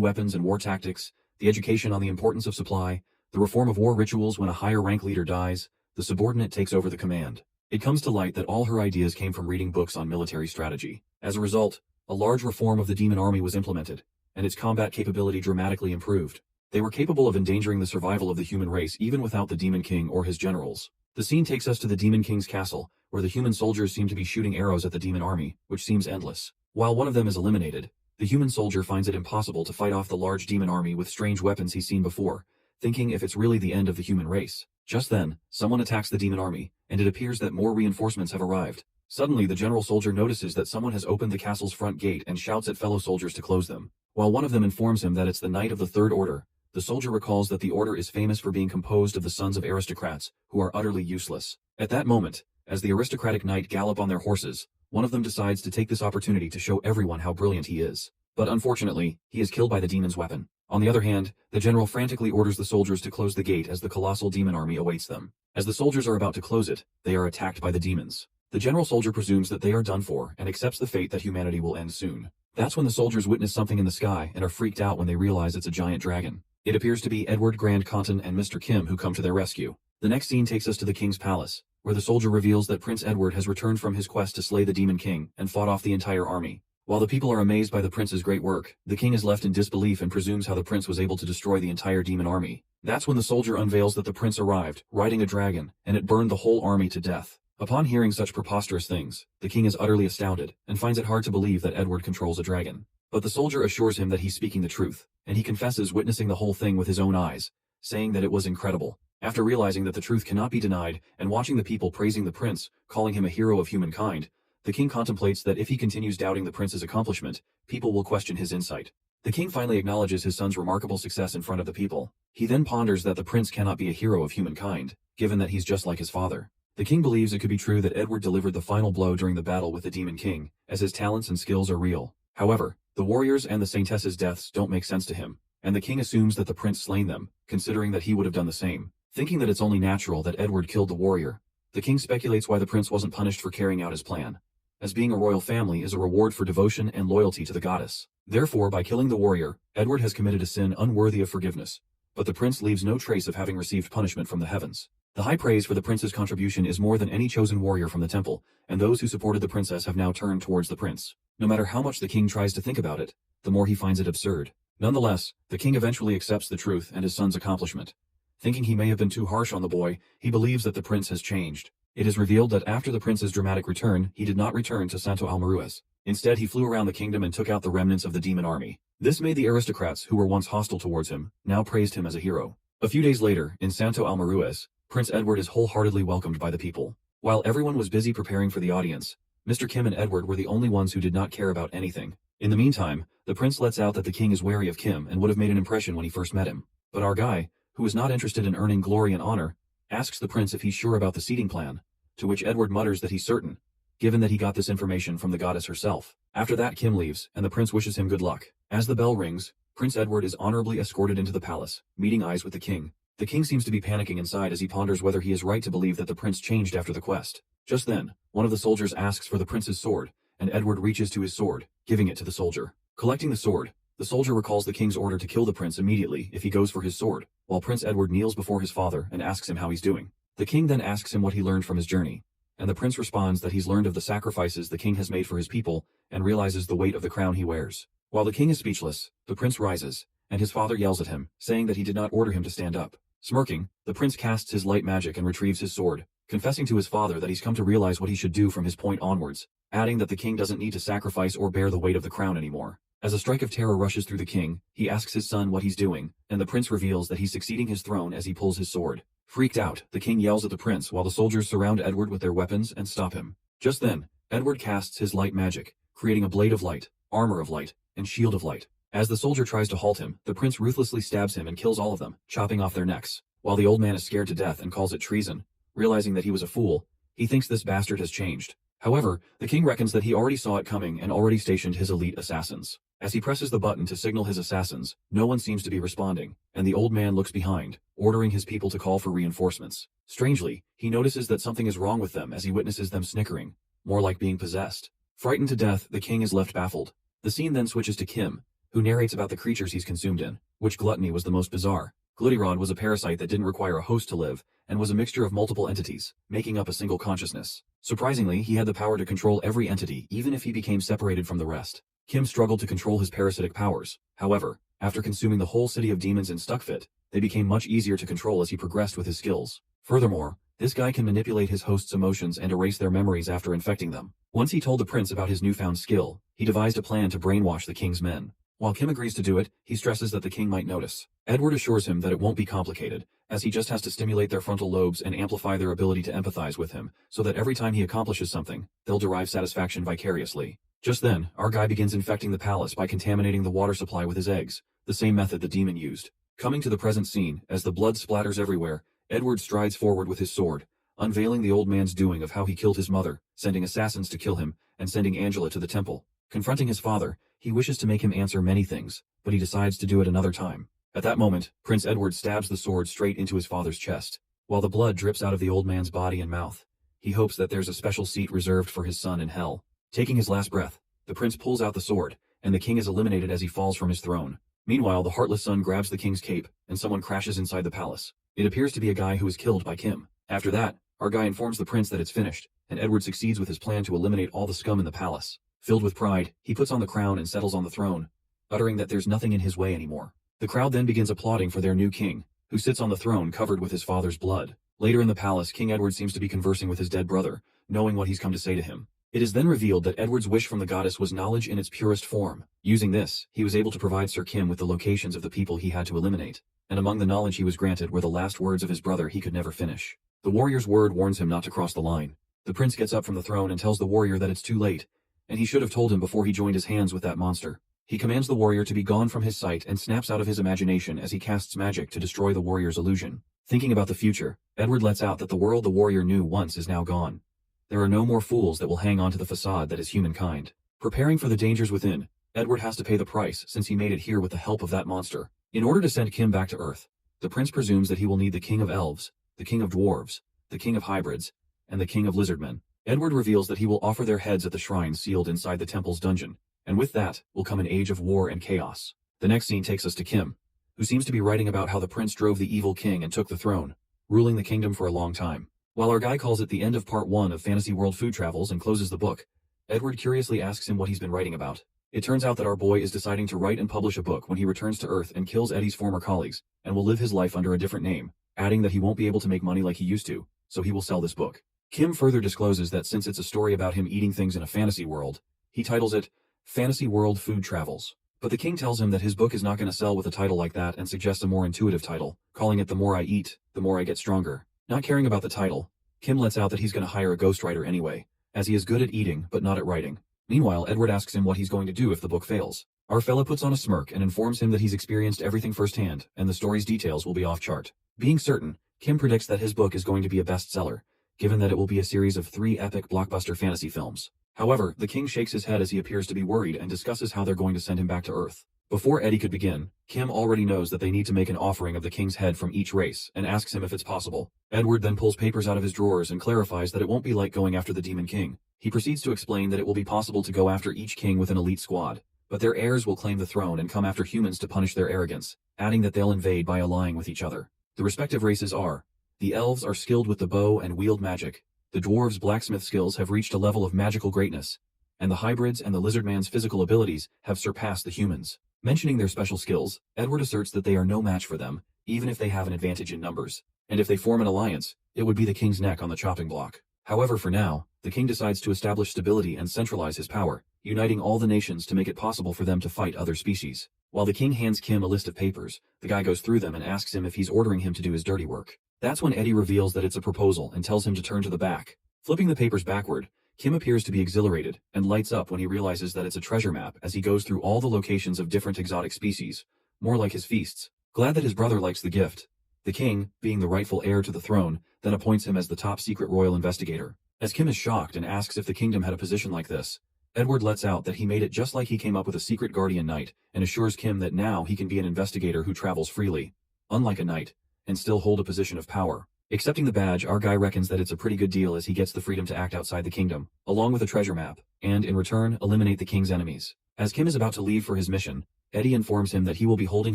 S1: weapons and war tactics, the education on the importance of supply, the reform of war rituals when a higher rank leader dies, the subordinate takes over the command. It comes to light that all her ideas came from reading books on military strategy. As a result, a large reform of the demon army was implemented, and its combat capability dramatically improved. They were capable of endangering the survival of the human race even without the Demon King or his generals. The scene takes us to the Demon King's castle, where the human soldiers seem to be shooting arrows at the demon army, which seems endless. While one of them is eliminated, the human soldier finds it impossible to fight off the large demon army with strange weapons he's seen before, thinking if it's really the end of the human race. Just then, someone attacks the demon army, and it appears that more reinforcements have arrived. Suddenly, the general soldier notices that someone has opened the castle's front gate and shouts at fellow soldiers to close them. While one of them informs him that it's the Knight of the Third Order, the soldier recalls that the order is famous for being composed of the sons of aristocrats, who are utterly useless. At that moment, as the aristocratic knight gallop on their horses, one of them decides to take this opportunity to show everyone how brilliant he is. But unfortunately, he is killed by the demon's weapon. On the other hand, the general frantically orders the soldiers to close the gate as the colossal demon army awaits them. As the soldiers are about to close it, they are attacked by the demons. The general soldier presumes that they are done for and accepts the fate that humanity will end soon. That's when the soldiers witness something in the sky and are freaked out when they realize it's a giant dragon. It appears to be Edward Grant Conton and Mr. Kim who come to their rescue. The next scene takes us to the king's palace, where the soldier reveals that Prince Edward has returned from his quest to slay the Demon King and fought off the entire army. While the people are amazed by the prince's great work, the king is left in disbelief and presumes how the prince was able to destroy the entire demon army. That's when the soldier unveils that the prince arrived, riding a dragon, and it burned the whole army to death. Upon hearing such preposterous things, the king is utterly astounded, and finds it hard to believe that Edward controls a dragon. But the soldier assures him that he's speaking the truth, and he confesses witnessing the whole thing with his own eyes, saying that it was incredible. After realizing that the truth cannot be denied, and watching the people praising the prince, calling him a hero of humankind, the king contemplates that if he continues doubting the prince's accomplishment, people will question his insight. The king finally acknowledges his son's remarkable success in front of the people. He then ponders that the prince cannot be a hero of humankind, given that he's just like his father. The king believes it could be true that Edward delivered the final blow during the battle with the Demon King, as his talents and skills are real. However, the warriors and the saintess's deaths don't make sense to him, and the king assumes that the prince slain them, considering that he would have done the same. Thinking that it's only natural that Edward killed the warrior, the king speculates why the prince wasn't punished for carrying out his plan, as being a royal family is a reward for devotion and loyalty to the goddess. Therefore, by killing the warrior, Edward has committed a sin unworthy of forgiveness, but the prince leaves no trace of having received punishment from the heavens. The high praise for the prince's contribution is more than any chosen warrior from the temple, and those who supported the princess have now turned towards the prince. No matter how much the king tries to think about it, the more he finds it absurd. Nonetheless, the king eventually accepts the truth and his son's accomplishment. Thinking he may have been too harsh on the boy, he believes that the prince has changed. It is revealed that after the prince's dramatic return, he did not return to Santo Almaruez. Instead, he flew around the kingdom and took out the remnants of the demon army. This made the aristocrats, who were once hostile towards him, now praised him as a hero. A few days later, in Santo Almaruez, Prince Edward is wholeheartedly welcomed by the people. While everyone was busy preparing for the audience, Mr. Kim and Edward were the only ones who did not care about anything. In the meantime, the prince lets out that the king is wary of Kim and would have made an impression when he first met him. But our guy, who is not interested in earning glory and honor, asks the prince if he's sure about the seating plan, to which Edward mutters that he's certain, given that he got this information from the goddess herself. After that, Kim leaves, and the prince wishes him good luck. As the bell rings, Prince Edward is honorably escorted into the palace, meeting eyes with the king. The king seems to be panicking inside as he ponders whether he is right to believe that the prince changed after the quest. Just then, one of the soldiers asks for the prince's sword, and Edward reaches to his sword, giving it to the soldier. Collecting the sword, the soldier recalls the king's order to kill the prince immediately if he goes for his sword, while Prince Edward kneels before his father and asks him how he's doing. The king then asks him what he learned from his journey, and the prince responds that he's learned of the sacrifices the king has made for his people and realizes the weight of the crown he wears. While the king is speechless, the prince rises, and his father yells at him, saying that he did not order him to stand up. Smirking, the prince casts his light magic and retrieves his sword, confessing to his father that he's come to realize what he should do from his point onwards, adding that the king doesn't need to sacrifice or bear the weight of the crown anymore. As a strike of terror rushes through the king, he asks his son what he's doing, and the prince reveals that he's succeeding his throne as he pulls his sword. Freaked out, the king yells at the prince while the soldiers surround Edward with their weapons and stop him. Just then, Edward casts his light magic, creating a blade of light, armor of light, and shield of light. As the soldier tries to halt him, the prince ruthlessly stabs him and kills all of them, chopping off their necks. While the old man is scared to death and calls it treason, realizing that he was a fool, he thinks this bastard has changed. However, the king reckons that he already saw it coming and already stationed his elite assassins. As he presses the button to signal his assassins, no one seems to be responding, and the old man looks behind, ordering his people to call for reinforcements. Strangely, he notices that something is wrong with them as he witnesses them snickering, more like being possessed. Frightened to death, the king is left baffled. The scene then switches to Kim, who narrates about the creatures he's consumed in, which gluttony was the most bizarre. Glitterod was a parasite that didn't require a host to live, and was a mixture of multiple entities, making up a single consciousness. Surprisingly, he had the power to control every entity, even if he became separated from the rest. Kim struggled to control his parasitic powers. However, after consuming the whole city of demons in Stuckfit, they became much easier to control as he progressed with his skills. Furthermore, this guy can manipulate his host's emotions and erase their memories after infecting them. Once he told the prince about his newfound skill, he devised a plan to brainwash the king's men. While Kim agrees to do it, he stresses that the king might notice. Edward assures him that it won't be complicated, as he just has to stimulate their frontal lobes and amplify their ability to empathize with him, so that every time he accomplishes something, they'll derive satisfaction vicariously. Just then, our guy begins infecting the palace by contaminating the water supply with his eggs, the same method the demon used. Coming to the present scene, as the blood splatters everywhere, Edward strides forward with his sword, unveiling the old man's doing of how he killed his mother, sending assassins to kill him, and sending Angela to the temple. Confronting his father, he wishes to make him answer many things, but he decides to do it another time. At that moment, Prince Edward stabs the sword straight into his father's chest. While the blood drips out of the old man's body and mouth, he hopes that there's a special seat reserved for his son in hell. Taking his last breath, the prince pulls out the sword, and the king is eliminated as he falls from his throne. Meanwhile, the heartless son grabs the king's cape, and someone crashes inside the palace. It appears to be a guy who is killed by Kim. After that, our guy informs the prince that it's finished, and Edward succeeds with his plan to eliminate all the scum in the palace. Filled with pride, he puts on the crown and settles on the throne, uttering that there's nothing in his way anymore. The crowd then begins applauding for their new king, who sits on the throne covered with his father's blood. Later in the palace, King Edward seems to be conversing with his dead brother, knowing what he's come to say to him. It is then revealed that Edward's wish from the goddess was knowledge in its purest form. Using this, he was able to provide Sir Kim with the locations of the people he had to eliminate, and among the knowledge he was granted were the last words of his brother he could never finish. The warrior's word warns him not to cross the line. The prince gets up from the throne and tells the warrior that it's too late, and he should have told him before he joined his hands with that monster. He commands the warrior to be gone from his sight and snaps out of his imagination as he casts magic to destroy the warrior's illusion. Thinking about the future, Edward lets out that the world the warrior knew once is now gone. There are no more fools that will hang on to the facade that is humankind. Preparing for the dangers within, Edward has to pay the price since he made it here with the help of that monster. In order to send Kim back to Earth, the prince presumes that he will need the king of elves, the king of dwarves, the king of hybrids, and the king of lizardmen. Edward reveals that he will offer their heads at the shrine sealed inside the temple's dungeon, and with that will come an age of war and chaos. The next scene takes us to Kim, who seems to be writing about how the prince drove the evil king and took the throne, ruling the kingdom for a long time. While our guy calls it the end of part 1 of Fantasy World Food Travels and closes the book, Edward curiously asks him what he's been writing about. It turns out that our boy is deciding to write and publish a book when he returns to Earth and kills Eddie's former colleagues, and will live his life under a different name, adding that he won't be able to make money like he used to, so he will sell this book. Kim further discloses that since it's a story about him eating things in a fantasy world, he titles it Fantasy World Food Travels. But the king tells him that his book is not going to sell with a title like that and suggests a more intuitive title, calling it The More I Eat, The More I Get Stronger. Not caring about the title, Kim lets out that he's going to hire a ghostwriter anyway, as he is good at eating but not at writing. Meanwhile, Edward asks him what he's going to do if the book fails. Our fella puts on a smirk and informs him that he's experienced everything firsthand, and the story's details will be off-chart. Being certain, Kim predicts that his book is going to be a bestseller, given that it will be a series of 3 epic blockbuster fantasy films. However, the king shakes his head as he appears to be worried and discusses how they're going to send him back to Earth. Before Eddie could begin, Kim already knows that they need to make an offering of the king's head from each race and asks him if it's possible. Edward then pulls papers out of his drawers and clarifies that it won't be like going after the Demon King. He proceeds to explain that it will be possible to go after each king with an elite squad, but their heirs will claim the throne and come after humans to punish their arrogance, adding that they'll invade by allying with each other. The respective races are: the elves are skilled with the bow and wield magic, the dwarves' blacksmith skills have reached a level of magical greatness, and the hybrids and the lizardman's physical abilities have surpassed the humans. Mentioning their special skills, Edward asserts that they are no match for them, even if they have an advantage in numbers, and if they form an alliance, it would be the king's neck on the chopping block. However, for now, the king decides to establish stability and centralize his power, uniting all the nations to make it possible for them to fight other species. While the king hands Kim a list of papers, the guy goes through them and asks him if he's ordering him to do his dirty work. That's when Eddie reveals that it's a proposal and tells him to turn to the back. Flipping the papers backward, Kim appears to be exhilarated and lights up when he realizes that it's a treasure map as he goes through all the locations of different exotic species, more like his feasts. Glad that his brother likes the gift, the king, being the rightful heir to the throne, then appoints him as the top secret royal investigator. As Kim is shocked and asks if the kingdom had a position like this, Edward lets out that he made it just like he came up with a secret guardian knight and assures Kim that now he can be an investigator who travels freely, unlike a knight, and still hold a position of power. Accepting the badge, our guy reckons that it's a pretty good deal as he gets the freedom to act outside the kingdom, along with a treasure map, and, in return, eliminate the king's enemies. As Kim is about to leave for his mission, Eddie informs him that he will be holding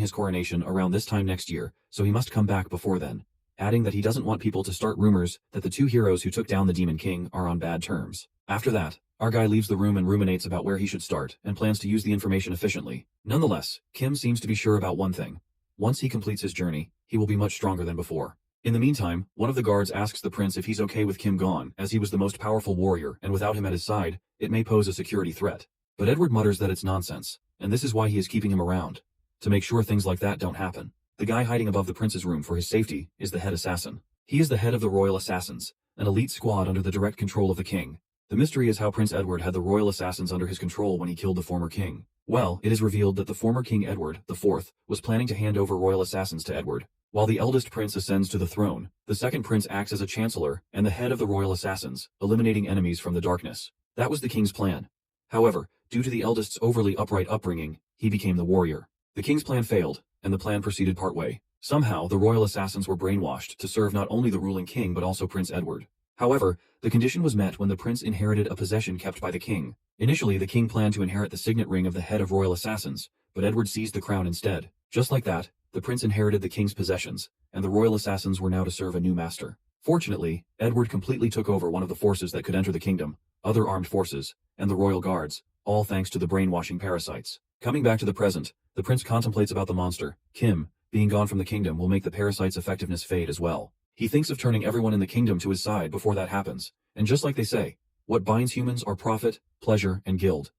S1: his coronation around this time next year, so he must come back before then, adding that he doesn't want people to start rumors that the 2 heroes who took down the Demon King are on bad terms. After that, our guy leaves the room and ruminates about where he should start, and plans to use the information efficiently. Nonetheless, Kim seems to be sure about one thing. Once he completes his journey, he will be much stronger than before. In the meantime, one of the guards asks the prince if he's okay with Kim gone, as he was the most powerful warrior, and without him at his side, it may pose a security threat. But Edward mutters that it's nonsense, and this is why he is keeping him around, to make sure things like that don't happen. The guy hiding above the prince's room for his safety is the head assassin. He is the head of the royal assassins, an elite squad under the direct control of the king. The mystery is how Prince Edward had the royal assassins under his control when he killed the former king. Well, it is revealed that the former King Edward IV was planning to hand over royal assassins to Edward. While the eldest prince ascends to the throne, the second prince acts as a chancellor and the head of the royal assassins, eliminating enemies from the darkness. That was the king's plan. However, due to the eldest's overly upright upbringing, he became the warrior. The king's plan failed, and the plan proceeded partway. Somehow, the royal assassins were brainwashed to serve not only the ruling king but also Prince Edward. However, the condition was met when the prince inherited a possession kept by the king. Initially, the king planned to inherit the signet ring of the head of royal assassins, but Edward seized the crown instead. Just like that, the prince inherited the king's possessions, and the royal assassins were now to serve a new master. Fortunately, Edward completely took over one of the forces that could enter the kingdom, other armed forces, and the royal guards, all thanks to the brainwashing parasites. Coming back to the present, the prince contemplates about the monster. Kim, being gone from the kingdom will make the parasite's effectiveness fade as well. He thinks of turning everyone in the kingdom to his side before that happens, and just like they say, what binds humans are profit, pleasure, and guild.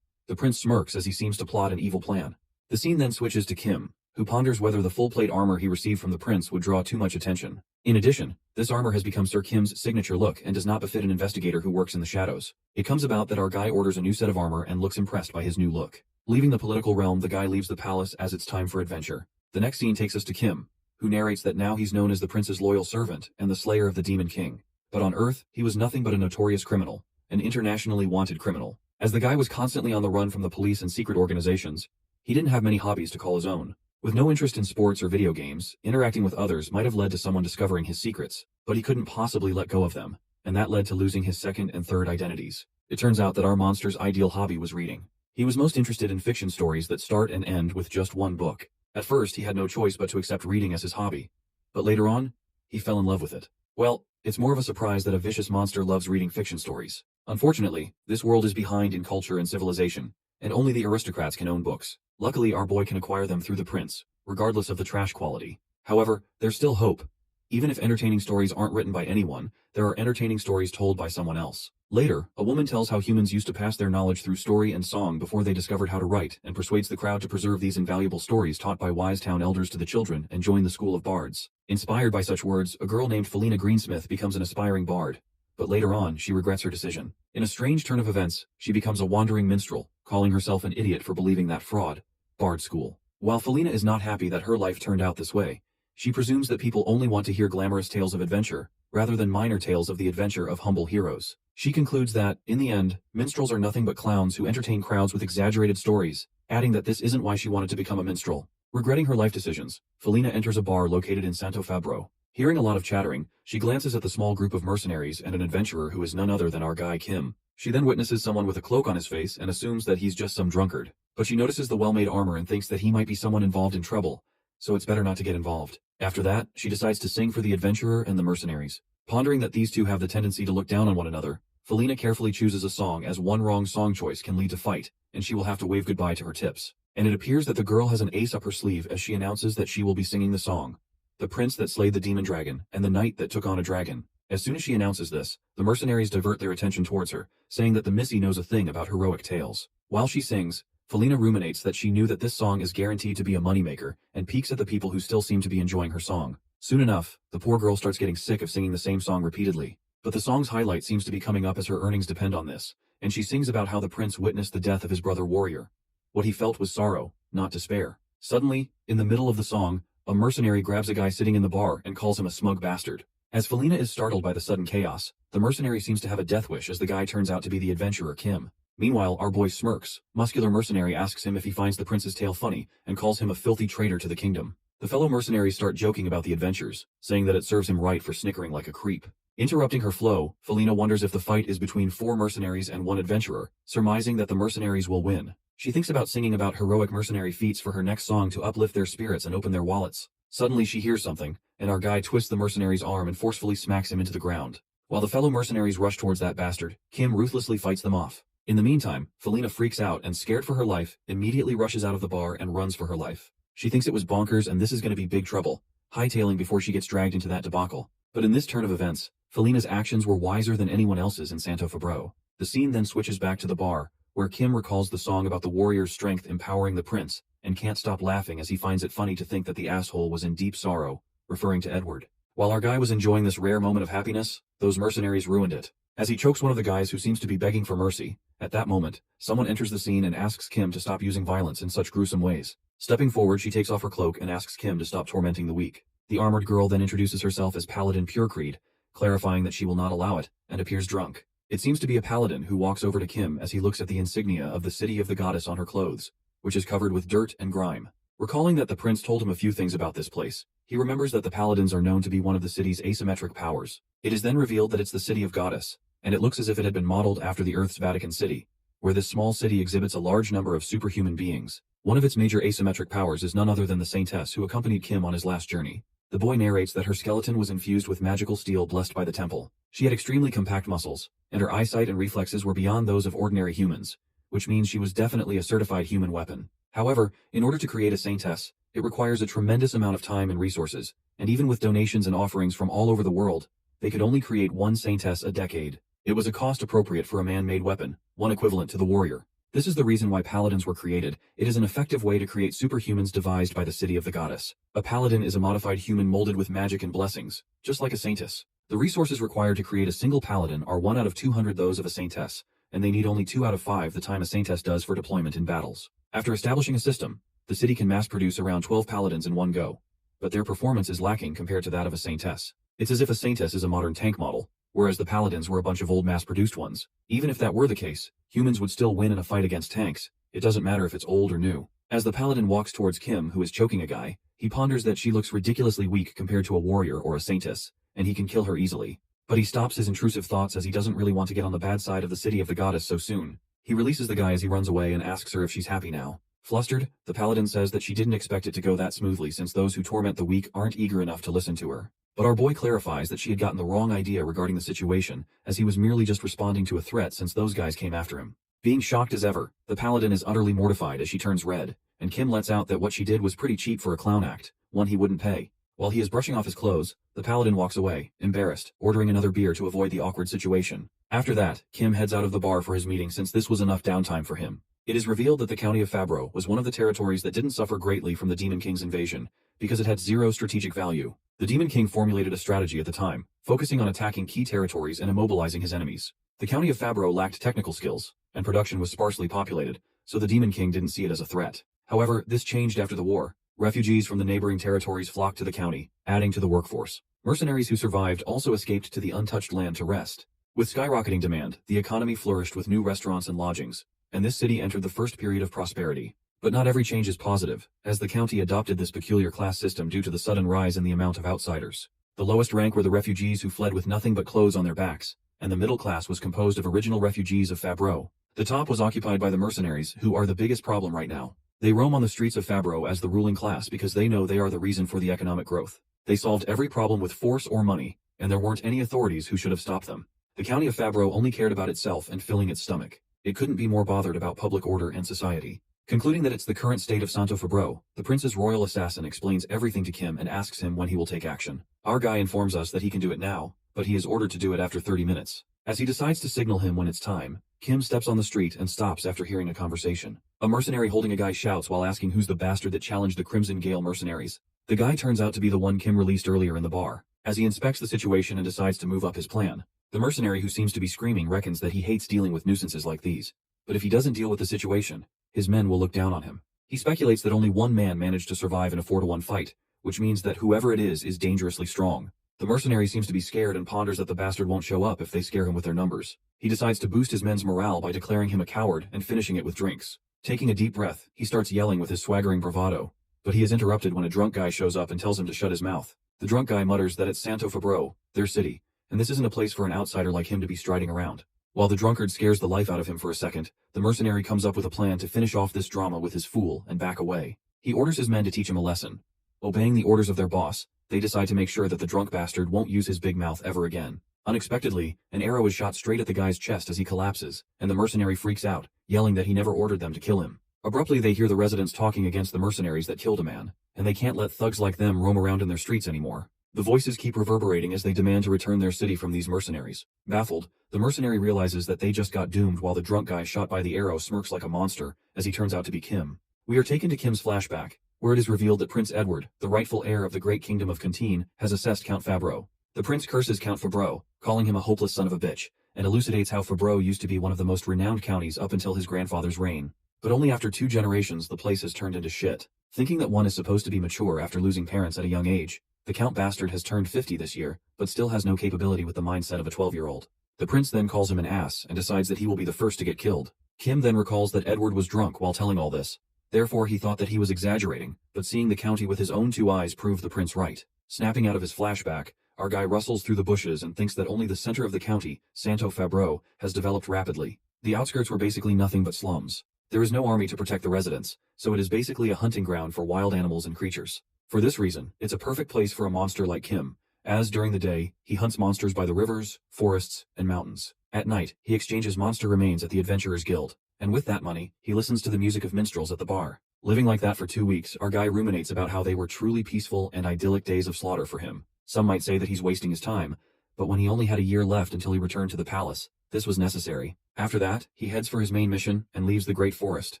S1: The prince smirks as he seems to plot an evil plan. The scene then switches to Kim, who ponders whether the full plate armor he received from the prince would draw too much attention. In addition, this armor has become Sir Kim's signature look and does not befit an investigator who works in the shadows. It comes about that our guy orders a new set of armor and looks impressed by his new look. Leaving the political realm, the guy leaves the palace as it's time for adventure. The next scene takes us to Kim, who narrates that now he's known as the prince's loyal servant and the slayer of the Demon King. But on Earth, he was nothing but a notorious criminal, an internationally wanted criminal. As the guy was constantly on the run from the police and secret organizations, he didn't have many hobbies to call his own. With no interest in sports or video games, interacting with others might have led to someone discovering his secrets, but he couldn't possibly let go of them, and that led to losing his second and third identities. It turns out that our monster's ideal hobby was reading. He was most interested in fiction stories that start and end with just one book. At first, he had no choice but to accept reading as his hobby. But later on, he fell in love with it. Well, it's more of a surprise that a vicious monster loves reading fiction stories. Unfortunately, this world is behind in culture and civilization, and only the aristocrats can own books. Luckily, our boy can acquire them through the prince, regardless of the trash quality. However, there's still hope. Even if entertaining stories aren't written by anyone, there are entertaining stories told by someone else. Later, a woman tells how humans used to pass their knowledge through story and song before they discovered how to write, and persuades the crowd to preserve these invaluable stories taught by wise town elders to the children and join the school of bards. Inspired by such words, a girl named Felina Greensmith becomes an aspiring bard. But later on, she regrets her decision. In a strange turn of events, she becomes a wandering minstrel, calling herself an idiot for believing that fraud. Bard school. While Felina is not happy that her life turned out this way, she presumes that people only want to hear glamorous tales of adventure, rather than minor tales of the adventure of humble heroes. She concludes that, in the end, minstrels are nothing but clowns who entertain crowds with exaggerated stories, adding that this isn't why she wanted to become a minstrel. Regretting her life decisions, Felina enters a bar located in Santo Fabro. Hearing a lot of chattering, she glances at the small group of mercenaries and an adventurer who is none other than our guy Kim. She then witnesses someone with a cloak on his face and assumes that he's just some drunkard. But she notices the well-made armor and thinks that he might be someone involved in trouble, so it's better not to get involved. After that, she decides to sing for the adventurer and the mercenaries. Pondering that these two have the tendency to look down on one another, Felina carefully chooses a song as one wrong song choice can lead to fight, and she will have to wave goodbye to her tips. And it appears that the girl has an ace up her sleeve as she announces that she will be singing the song, "The Prince That Slayed the Demon Dragon, and the Knight That Took on a Dragon." As soon as she announces this, the mercenaries divert their attention towards her, saying that the Missy knows a thing about heroic tales. While she sings, Felina ruminates that she knew that this song is guaranteed to be a moneymaker, and peeks at the people who still seem to be enjoying her song. Soon enough, the poor girl starts getting sick of singing the same song repeatedly. But the song's highlight seems to be coming up as her earnings depend on this, and she sings about how the prince witnessed the death of his brother warrior. What he felt was sorrow, not despair. Suddenly, in the middle of the song, a mercenary grabs a guy sitting in the bar and calls him a smug bastard. As Felina is startled by the sudden chaos, the mercenary seems to have a death wish as the guy turns out to be the adventurer Kim. Meanwhile, our boy smirks. Muscular mercenary asks him if he finds the prince's tale funny, and calls him a filthy traitor to the kingdom. The fellow mercenaries start joking about the adventures, saying that it serves him right for snickering like a creep. Interrupting her flow, Felina wonders if the fight is between 4 mercenaries and 1 adventurer, surmising that the mercenaries will win. She thinks about singing about heroic mercenary feats for her next song to uplift their spirits and open their wallets. Suddenly she hears something, and our guy twists the mercenary's arm and forcefully smacks him into the ground. While the fellow mercenaries rush towards that bastard, Kim ruthlessly fights them off. In the meantime, Felina freaks out and, scared for her life, immediately rushes out of the bar and runs for her life. She thinks it was bonkers and this is going to be big trouble, hightailing before she gets dragged into that debacle. But in this turn of events, Felina's actions were wiser than anyone else's in Santo Fabro. The scene then switches back to the bar, where Kim recalls the song about the warrior's strength empowering the prince, and can't stop laughing as he finds it funny to think that the asshole was in deep sorrow, referring to Edward. While our guy was enjoying this rare moment of happiness, those mercenaries ruined it. As he chokes one of the guys who seems to be begging for mercy, at that moment, someone enters the scene and asks Kim to stop using violence in such gruesome ways. Stepping forward, she takes off her cloak and asks Kim to stop tormenting the weak. The armored girl then introduces herself as Paladin Purecreed, clarifying that she will not allow it, and appears drunk. It seems to be a paladin who walks over to Kim as he looks at the insignia of the city of the goddess on her clothes, which is covered with dirt and grime. Recalling that the prince told him a few things about this place, he remembers that the paladins are known to be one of the city's asymmetric powers. It is then revealed that it's the city of Goddess, and it looks as if it had been modeled after the Earth's Vatican City, where this small city exhibits a large number of superhuman beings. One of its major asymmetric powers is none other than the saintess who accompanied Kim on his last journey. The boy narrates that her skeleton was infused with magical steel blessed by the temple. She had extremely compact muscles, and her eyesight and reflexes were beyond those of ordinary humans, which means she was definitely a certified human weapon. However, in order to create a saintess, it requires a tremendous amount of time and resources, and even with donations and offerings from all over the world, they could only create one saintess a decade. It was a cost appropriate for a man-made weapon, one equivalent to the warrior. This is the reason why paladins were created. It is an effective way to create superhumans devised by the city of the goddess. A paladin is a modified human molded with magic and blessings, just like a saintess. The resources required to create a single paladin are 1 out of 200 those of a saintess, and they need only 2 out of 5 the time a saintess does for deployment in battles. After establishing a system, the city can mass produce around 12 paladins in one go, but their performance is lacking compared to that of a saintess. It's as if a saintess is a modern tank model, whereas the paladins were a bunch of old mass-produced ones. Even if that were the case, humans would still win in a fight against tanks. It doesn't matter if it's old or new. As the paladin walks towards Kim, who is choking a guy, he ponders that she looks ridiculously weak compared to a warrior or a saintess, and he can kill her easily. But he stops his intrusive thoughts as he doesn't really want to get on the bad side of the city of the goddess so soon. He releases the guy as he runs away and asks her if she's happy now. Flustered, the paladin says that she didn't expect it to go that smoothly since those who torment the weak aren't eager enough to listen to her. But our boy clarifies that she had gotten the wrong idea regarding the situation, as he was merely just responding to a threat since those guys came after him. Being shocked as ever, the paladin is utterly mortified as she turns red, and Kim lets out that what she did was pretty cheap for a clown act, one he wouldn't pay. While he is brushing off his clothes, the paladin walks away, embarrassed, ordering another beer to avoid the awkward situation. After that, Kim heads out of the bar for his meeting since this was enough downtime for him. It is revealed that the county of Fabro was one of the territories that didn't suffer greatly from the Demon King's invasion, because it had zero strategic value. The Demon King formulated a strategy at the time, focusing on attacking key territories and immobilizing his enemies. The county of Fabro lacked technical skills, and production was sparsely populated, so the Demon King didn't see it as a threat. However, this changed after the war. Refugees from the neighboring territories flocked to the county, adding to the workforce. Mercenaries who survived also escaped to the untouched land to rest. With skyrocketing demand, the economy flourished with new restaurants and lodgings, and this city entered the first period of prosperity. But not every change is positive, as the county adopted this peculiar class system due to the sudden rise in the amount of outsiders. The lowest rank were the refugees who fled with nothing but clothes on their backs, and the middle class was composed of original refugees of Fabro. The top was occupied by the mercenaries, who are the biggest problem right now. They roam on the streets of Fabro as the ruling class because they know they are the reason for the economic growth. They solved every problem with force or money, and there weren't any authorities who should have stopped them. The county of Fabro only cared about itself and filling its stomach. It couldn't be more bothered about public order and society. Concluding that it's the current state of Santo Fabro, the prince's royal assassin explains everything to Kim and asks him when he will take action. Our guy informs us that he can do it now, but he is ordered to do it after 30 minutes. As he decides to signal him when it's time, Kim steps on the street and stops after hearing a conversation. A mercenary holding a guy shouts while asking who's the bastard that challenged the Crimson Gale mercenaries. The guy turns out to be the one Kim released earlier in the bar. As he inspects the situation and decides to move up his plan, the mercenary who seems to be screaming reckons that he hates dealing with nuisances like these. But if he doesn't deal with the situation, his men will look down on him. He speculates that only one man managed to survive in a 4-to-1 fight, which means that whoever it is dangerously strong. The mercenary seems to be scared and ponders that the bastard won't show up if they scare him with their numbers. He decides to boost his men's morale by declaring him a coward and finishing it with drinks. Taking a deep breath, he starts yelling with his swaggering bravado, but he is interrupted when a drunk guy shows up and tells him to shut his mouth. The drunk guy mutters that it's Santo Fabro, their city, and this isn't a place for an outsider like him to be striding around. While the drunkard scares the life out of him for a second, the mercenary comes up with a plan to finish off this drama with his fool and back away. He orders his men to teach him a lesson. Obeying the orders of their boss, they decide to make sure that the drunk bastard won't use his big mouth ever again. Unexpectedly, an arrow is shot straight at the guy's chest as he collapses, and the mercenary freaks out, yelling that he never ordered them to kill him. Abruptly they hear the residents talking against the mercenaries that killed a man, and they can't let thugs like them roam around in their streets anymore. The voices keep reverberating as they demand to return their city from these mercenaries. Baffled, the mercenary realizes that they just got doomed while the drunk guy shot by the arrow smirks like a monster, as he turns out to be Kim. We are taken to Kim's flashback, where it is revealed that Prince Edward, the rightful heir of the great kingdom of Cantine, has assessed Count Fabro. The prince curses Count Fabro, calling him a hopeless son of a bitch, and elucidates how Fabro used to be one of the most renowned counties up until his grandfather's reign. But only after 2 generations the place has turned into shit. Thinking that one is supposed to be mature after losing parents at a young age, the Count bastard has turned 50 this year, but still has no capability with the mindset of a 12-year-old. The prince then calls him an ass and decides that he will be the first to get killed. Kim then recalls that Edward was drunk while telling all this, Therefore he thought that he was exaggerating, but seeing the county with his own 2 eyes proved the prince right. Snapping out of his flashback, our guy rustles through the bushes and thinks that only the center of the county, Santo Fabro, has developed rapidly. The outskirts were basically nothing but slums. There is no army to protect the residents, so it is basically a hunting ground for wild animals and creatures. For this reason, it's a perfect place for a monster like Kim, as during the day, he hunts monsters by the rivers, forests, and mountains. At night, he exchanges monster remains at the Adventurers Guild, and with that money, he listens to the music of minstrels at the bar. Living like that for 2 weeks, our guy ruminates about how they were truly peaceful and idyllic days of slaughter for him. Some might say that he's wasting his time, but when he only had a year left until he returned to the palace, this was necessary. After that, he heads for his main mission and leaves the Great Forest,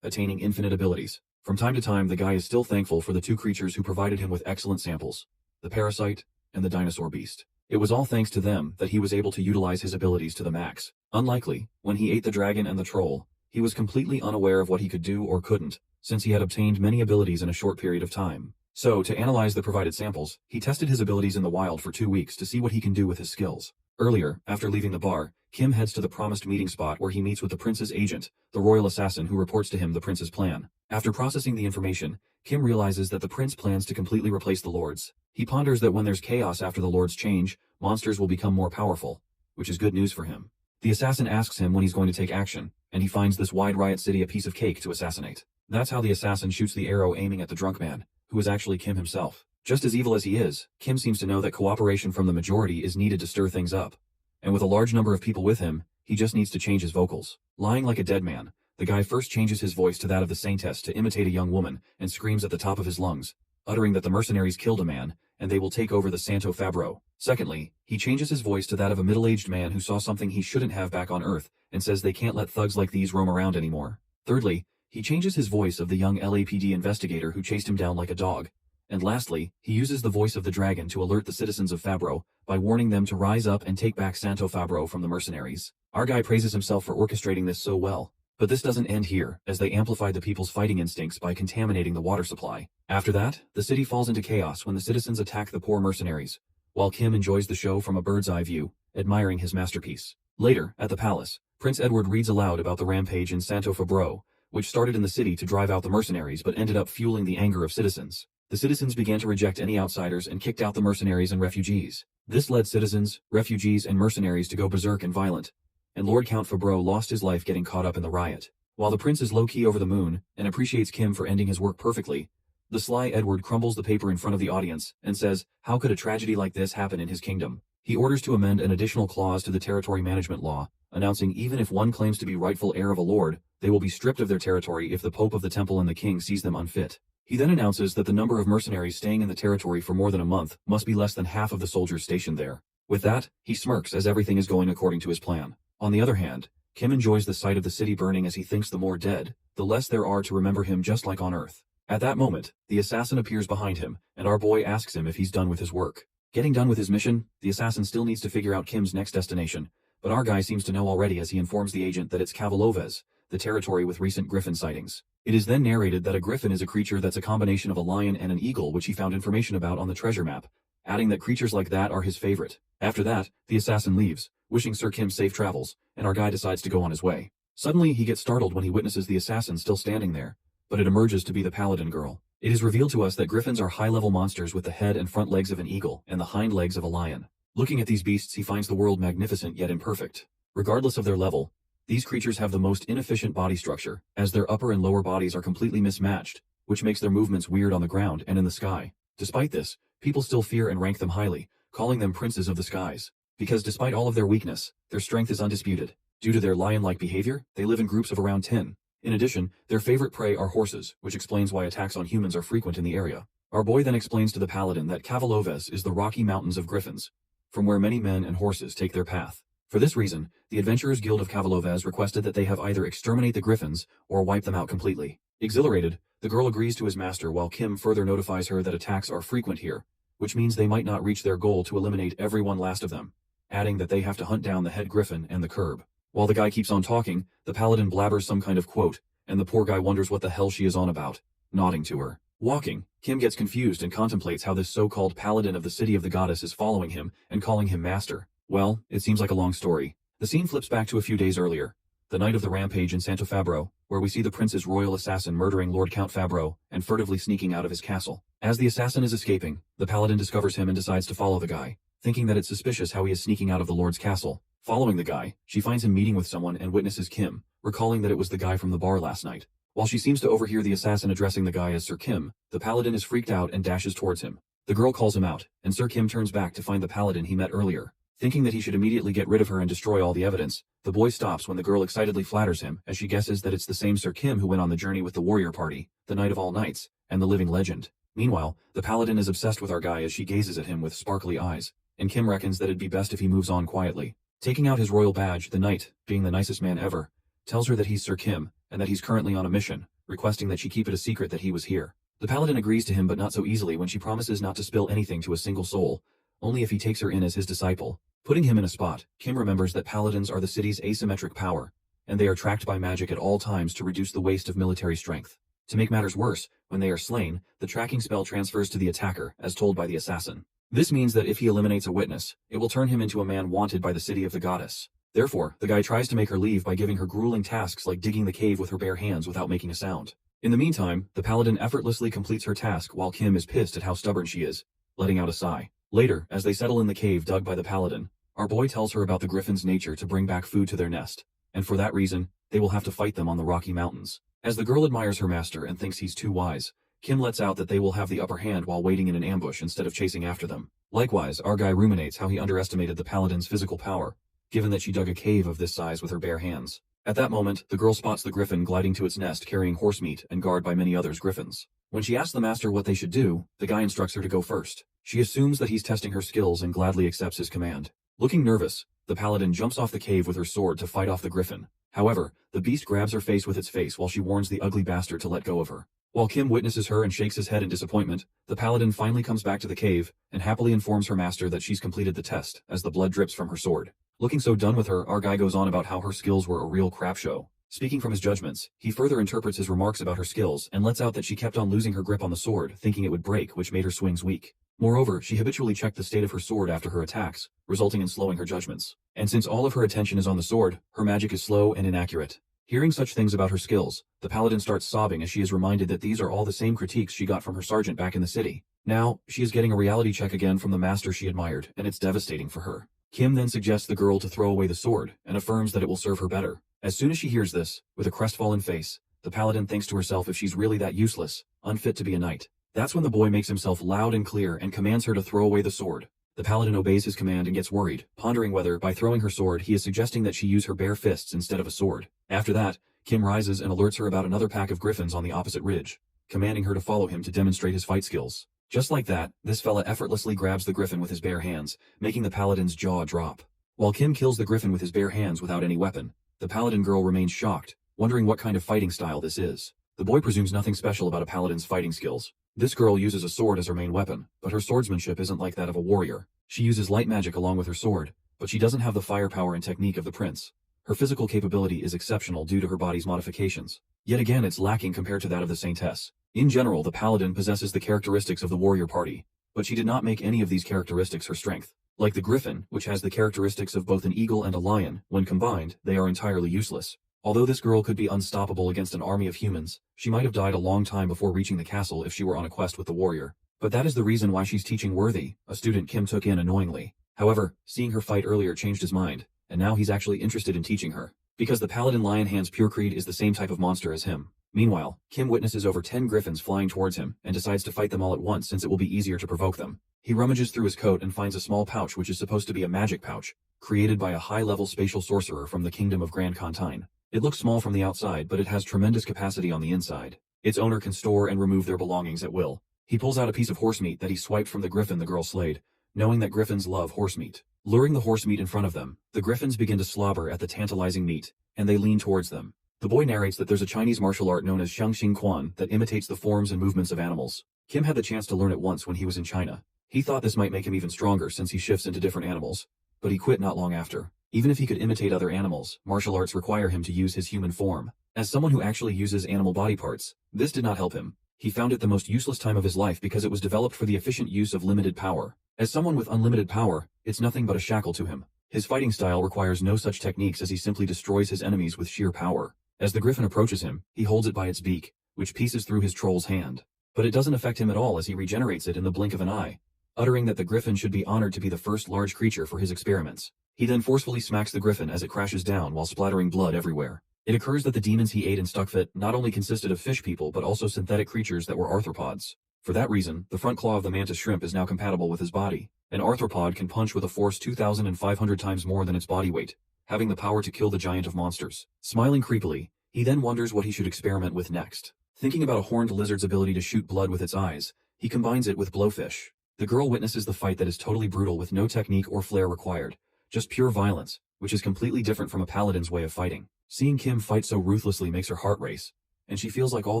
S1: attaining infinite abilities. From time to time, the guy is still thankful for the 2 creatures who provided him with excellent samples, the parasite and the dinosaur beast. It was all thanks to them that he was able to utilize his abilities to the max. Unlikely, when he ate the dragon and the troll, he was completely unaware of what he could do or couldn't, since he had obtained many abilities in a short period of time. So, to analyze the provided samples, he tested his abilities in the wild for 2 weeks to see what he can do with his skills. Earlier, after leaving the bar, Kim heads to the promised meeting spot where he meets with the prince's agent, the royal assassin who reports to him the prince's plan. After processing the information, Kim realizes that the prince plans to completely replace the lords. He ponders that when there's chaos after the lords change, monsters will become more powerful, which is good news for him. The assassin asks him when he's going to take action, and he finds this wide riot city a piece of cake to assassinate. That's how the assassin shoots the arrow aiming at the drunk man, who is actually Kim himself. Just as evil as he is, Kim seems to know that cooperation from the majority is needed to stir things up. And with a large number of people with him, he just needs to change his vocals. Lying like a dead man, the guy first changes his voice to that of the saintess to imitate a young woman and screams at the top of his lungs, uttering that the mercenaries killed a man, and they will take over the Santo Fabro. Secondly, he changes his voice to that of a middle-aged man who saw something he shouldn't have back on Earth, and says they can't let thugs like these roam around anymore. Thirdly, he changes his voice of the young LAPD investigator who chased him down like a dog. And lastly, he uses the voice of the dragon to alert the citizens of Fabro, by warning them to rise up and take back Santo Fabro from the mercenaries. Our guy praises himself for orchestrating this so well. But this doesn't end here, as they amplified the people's fighting instincts by contaminating the water supply. After that, the city falls into chaos when the citizens attack the poor mercenaries, while Kim enjoys the show from a bird's eye view, admiring his masterpiece. Later, at the palace, Prince Edward reads aloud about the rampage in Santo Fabro, which started in the city to drive out the mercenaries but ended up fueling the anger of citizens. The citizens began to reject any outsiders and kicked out the mercenaries and refugees. This led citizens, refugees, and mercenaries to go berserk and violent, and Lord Count Fabro lost his life getting caught up in the riot. While the prince is low-key over the moon and appreciates Kim for ending his work perfectly, the sly Edward crumbles the paper in front of the audience and says, how could a tragedy like this happen in his kingdom? He orders to amend an additional clause to the territory management law, announcing even if one claims to be rightful heir of a lord, they will be stripped of their territory if the Pope of the Temple and the king sees them unfit. He then announces that the number of mercenaries staying in the territory for more than a month must be less than half of the soldiers stationed there. With that, he smirks as everything is going according to his plan. On the other hand, Kim enjoys the sight of the city burning as he thinks the more dead, the less there are to remember him, just like on Earth. At that moment, the assassin appears behind him, and our boy asks him if he's done with his work. Getting done with his mission, the assassin still needs to figure out Kim's next destination, but our guy seems to know already as he informs the agent that it's Cavalovez, the territory with recent griffin sightings. It is then narrated that a griffin is a creature that's a combination of a lion and an eagle, which he found information about on the treasure map, adding that creatures like that are his favorite. After that, the assassin leaves, wishing Sir Kim safe travels, and our guy decides to go on his way. Suddenly, he gets startled when he witnesses the assassin still standing there, but it emerges to be the paladin girl. It is revealed to us that griffins are high-level monsters with the head and front legs of an eagle and the hind legs of a lion. Looking at these beasts, he finds the world magnificent yet imperfect. Regardless of their level, these creatures have the most inefficient body structure, as their upper and lower bodies are completely mismatched, which makes their movements weird on the ground and in the sky. Despite this, people still fear and rank them highly, calling them princes of the skies. Because despite all of their weakness, their strength is undisputed. Due to their lion-like behavior, they live in groups of around 10. In addition, their favorite prey are horses, which explains why attacks on humans are frequent in the area. Our boy then explains to the paladin that Cavalovez is the Rocky Mountains of Griffins, from where many men and horses take their path. For this reason, the Adventurers Guild of Cavalovez requested that they have either exterminate the griffins or wipe them out completely. Exhilarated, the girl agrees to his master while Kim further notifies her that attacks are frequent here, which means they might not reach their goal to eliminate every one last of them, adding that they have to hunt down the head griffin and the curb. While the guy keeps on talking, the paladin blabbers some kind of quote, and the poor guy wonders what the hell she is on about, nodding to her. Walking, Kim gets confused and contemplates how this so-called paladin of the city of the goddess is following him and calling him master. Well, it seems like a long story. The scene flips back to a few days earlier. the night of the rampage in Santo Fabro, where we see the prince's royal assassin murdering Lord Count Fabro and furtively sneaking out of his castle. As the assassin is escaping, the paladin discovers him and decides to follow the guy, thinking that it's suspicious how he is sneaking out of the lord's castle. Following the guy, she finds him meeting with someone and witnesses Kim, recalling that it was the guy from the bar last night. While she seems to overhear the assassin addressing the guy as Sir Kim, the paladin is freaked out and dashes towards him. The girl calls him out, and Sir Kim turns back to find the paladin he met earlier. Thinking that he should immediately get rid of her and destroy all the evidence, the boy stops when the girl excitedly flatters him, as she guesses that it's the same Sir Kim who went on the journey with the warrior party, the night of all nights, and the living legend. Meanwhile, the paladin is obsessed with our guy as she gazes at him with sparkly eyes, and Kim reckons that it'd be best if he moves on quietly. Taking out his royal badge, the knight, being the nicest man ever, tells her that he's Sir Kim, and that he's currently on a mission, requesting that she keep it a secret that he was here. The paladin agrees to him, but not so easily when she promises not to spill anything to a single soul, only if he takes her in as his disciple. Putting him in a spot, Kim remembers that paladins are the city's asymmetric power, and they are tracked by magic at all times to reduce the waste of military strength. To make matters worse, when they are slain, the tracking spell transfers to the attacker, as told by the assassin. This means that if he eliminates a witness, it will turn him into a man wanted by the city of the goddess. Therefore, the guy tries to make her leave by giving her grueling tasks like digging the cave with her bare hands without making a sound. In the meantime, the paladin effortlessly completes her task while Kim is pissed at how stubborn she is, letting out a sigh. Later, as they settle in the cave dug by the paladin, our boy tells her about the griffin's nature to bring back food to their nest, and for that reason, they will have to fight them on the Rocky Mountains. As the girl admires her master and thinks he's too wise, Kim lets out that they will have the upper hand while waiting in an ambush instead of chasing after them. Likewise, our guy ruminates how he underestimated the paladin's physical power, given that she dug a cave of this size with her bare hands. At that moment, the girl spots the griffin gliding to its nest carrying horse meat and guarded by many others griffins. When she asks the master what they should do, the guy instructs her to go first. She assumes that he's testing her skills and gladly accepts his command. Looking nervous, the paladin jumps off the cave with her sword to fight off the griffin. However, the beast grabs her face with its face while she warns the ugly bastard to let go of her. While Kim witnesses her and shakes his head in disappointment, the paladin finally comes back to the cave and happily informs her master that she's completed the test as the blood drips from her sword. Looking so done with her, our guy goes on about how her skills were a real crap show. Speaking from his judgments, he further interprets his remarks about her skills and lets out that she kept on losing her grip on the sword, thinking it would break, which made her swings weak. Moreover, she habitually checked the state of her sword after her attacks, resulting in slowing her judgments. And since all of her attention is on the sword, her magic is slow and inaccurate. Hearing such things about her skills, the paladin starts sobbing as she is reminded that these are all the same critiques she got from her sergeant back in the city. Now, she is getting a reality check again from the master she admired, and it's devastating for her. Kim then suggests the girl to throw away the sword, and affirms that it will serve her better. As soon as she hears this, with a crestfallen face, the paladin thinks to herself if she's really that useless, unfit to be a knight. That's when the boy makes himself loud and clear and commands her to throw away the sword. The paladin obeys his command and gets worried, pondering whether, by throwing her sword, he is suggesting that she use her bare fists instead of a sword. After that, Kim rises and alerts her about another pack of griffins on the opposite ridge, commanding her to follow him to demonstrate his fight skills. Just like that, this fella effortlessly grabs the griffin with his bare hands, making the paladin's jaw drop. While Kim kills the griffin with his bare hands without any weapon, the paladin girl remains shocked, wondering what kind of fighting style this is. The boy presumes nothing special about a paladin's fighting skills. This girl uses a sword as her main weapon, but her swordsmanship isn't like that of a warrior. She uses light magic along with her sword, but she doesn't have the firepower and technique of the prince. Her physical capability is exceptional due to her body's modifications. Yet again, it's lacking compared to that of the saintess. In general, the paladin possesses the characteristics of the warrior party, but she did not make any of these characteristics her strength. Like the griffin, which has the characteristics of both an eagle and a lion, when combined, they are entirely useless. Although this girl could be unstoppable against an army of humans, she might have died a long time before reaching the castle if she were on a quest with the warrior. But that is the reason why she's teaching Worthy, a student Kim took in unknowingly. However, seeing her fight earlier changed his mind, and now he's actually interested in teaching her. Because the paladin Lion Hand's pure creed is the same type of monster as him. Meanwhile, Kim witnesses over 10 griffins flying towards him and decides to fight them all at once since it will be easier to provoke them. He rummages through his coat and finds a small pouch which is supposed to be a magic pouch, created by a high-level spatial sorcerer from the kingdom of Grand Contine. It looks small from the outside, but it has tremendous capacity on the inside. Its owner can store and remove their belongings at will. He pulls out a piece of horse meat that he swiped from the griffin the girl slayed, knowing that griffins love horse meat. Luring the horse meat in front of them, the griffins begin to slobber at the tantalizing meat, and they lean towards them. The boy narrates that there's a Chinese martial art known as Xiangxing Quan that imitates the forms and movements of animals. Kim had the chance to learn it once when he was in China. He thought this might make him even stronger since he shifts into different animals, but he quit not long after. Even if he could imitate other animals, martial arts require him to use his human form. As someone who actually uses animal body parts, this did not help him. He found it the most useless time of his life because it was developed for the efficient use of limited power. As someone with unlimited power, it's nothing but a shackle to him. His fighting style requires no such techniques as he simply destroys his enemies with sheer power. As the griffin approaches him, he holds it by its beak, which pieces through his troll's hand. But it doesn't affect him at all as he regenerates it in the blink of an eye, uttering that the griffin should be honored to be the first large creature for his experiments. He then forcefully smacks the griffin as it crashes down while splattering blood everywhere. It occurs that the demons he ate in Stuckfit not only consisted of fish people but also synthetic creatures that were arthropods. For that reason, the front claw of the mantis shrimp is now compatible with his body. An arthropod can punch with a force 2,500 times more than its body weight, having the power to kill the giant of monsters. Smiling creepily, he then wonders what he should experiment with next. Thinking about a horned lizard's ability to shoot blood with its eyes, he combines it with blowfish. The girl witnesses the fight that is totally brutal with no technique or flair required, just pure violence, which is completely different from a paladin's way of fighting. Seeing Kim fight so ruthlessly makes her heart race, and she feels like all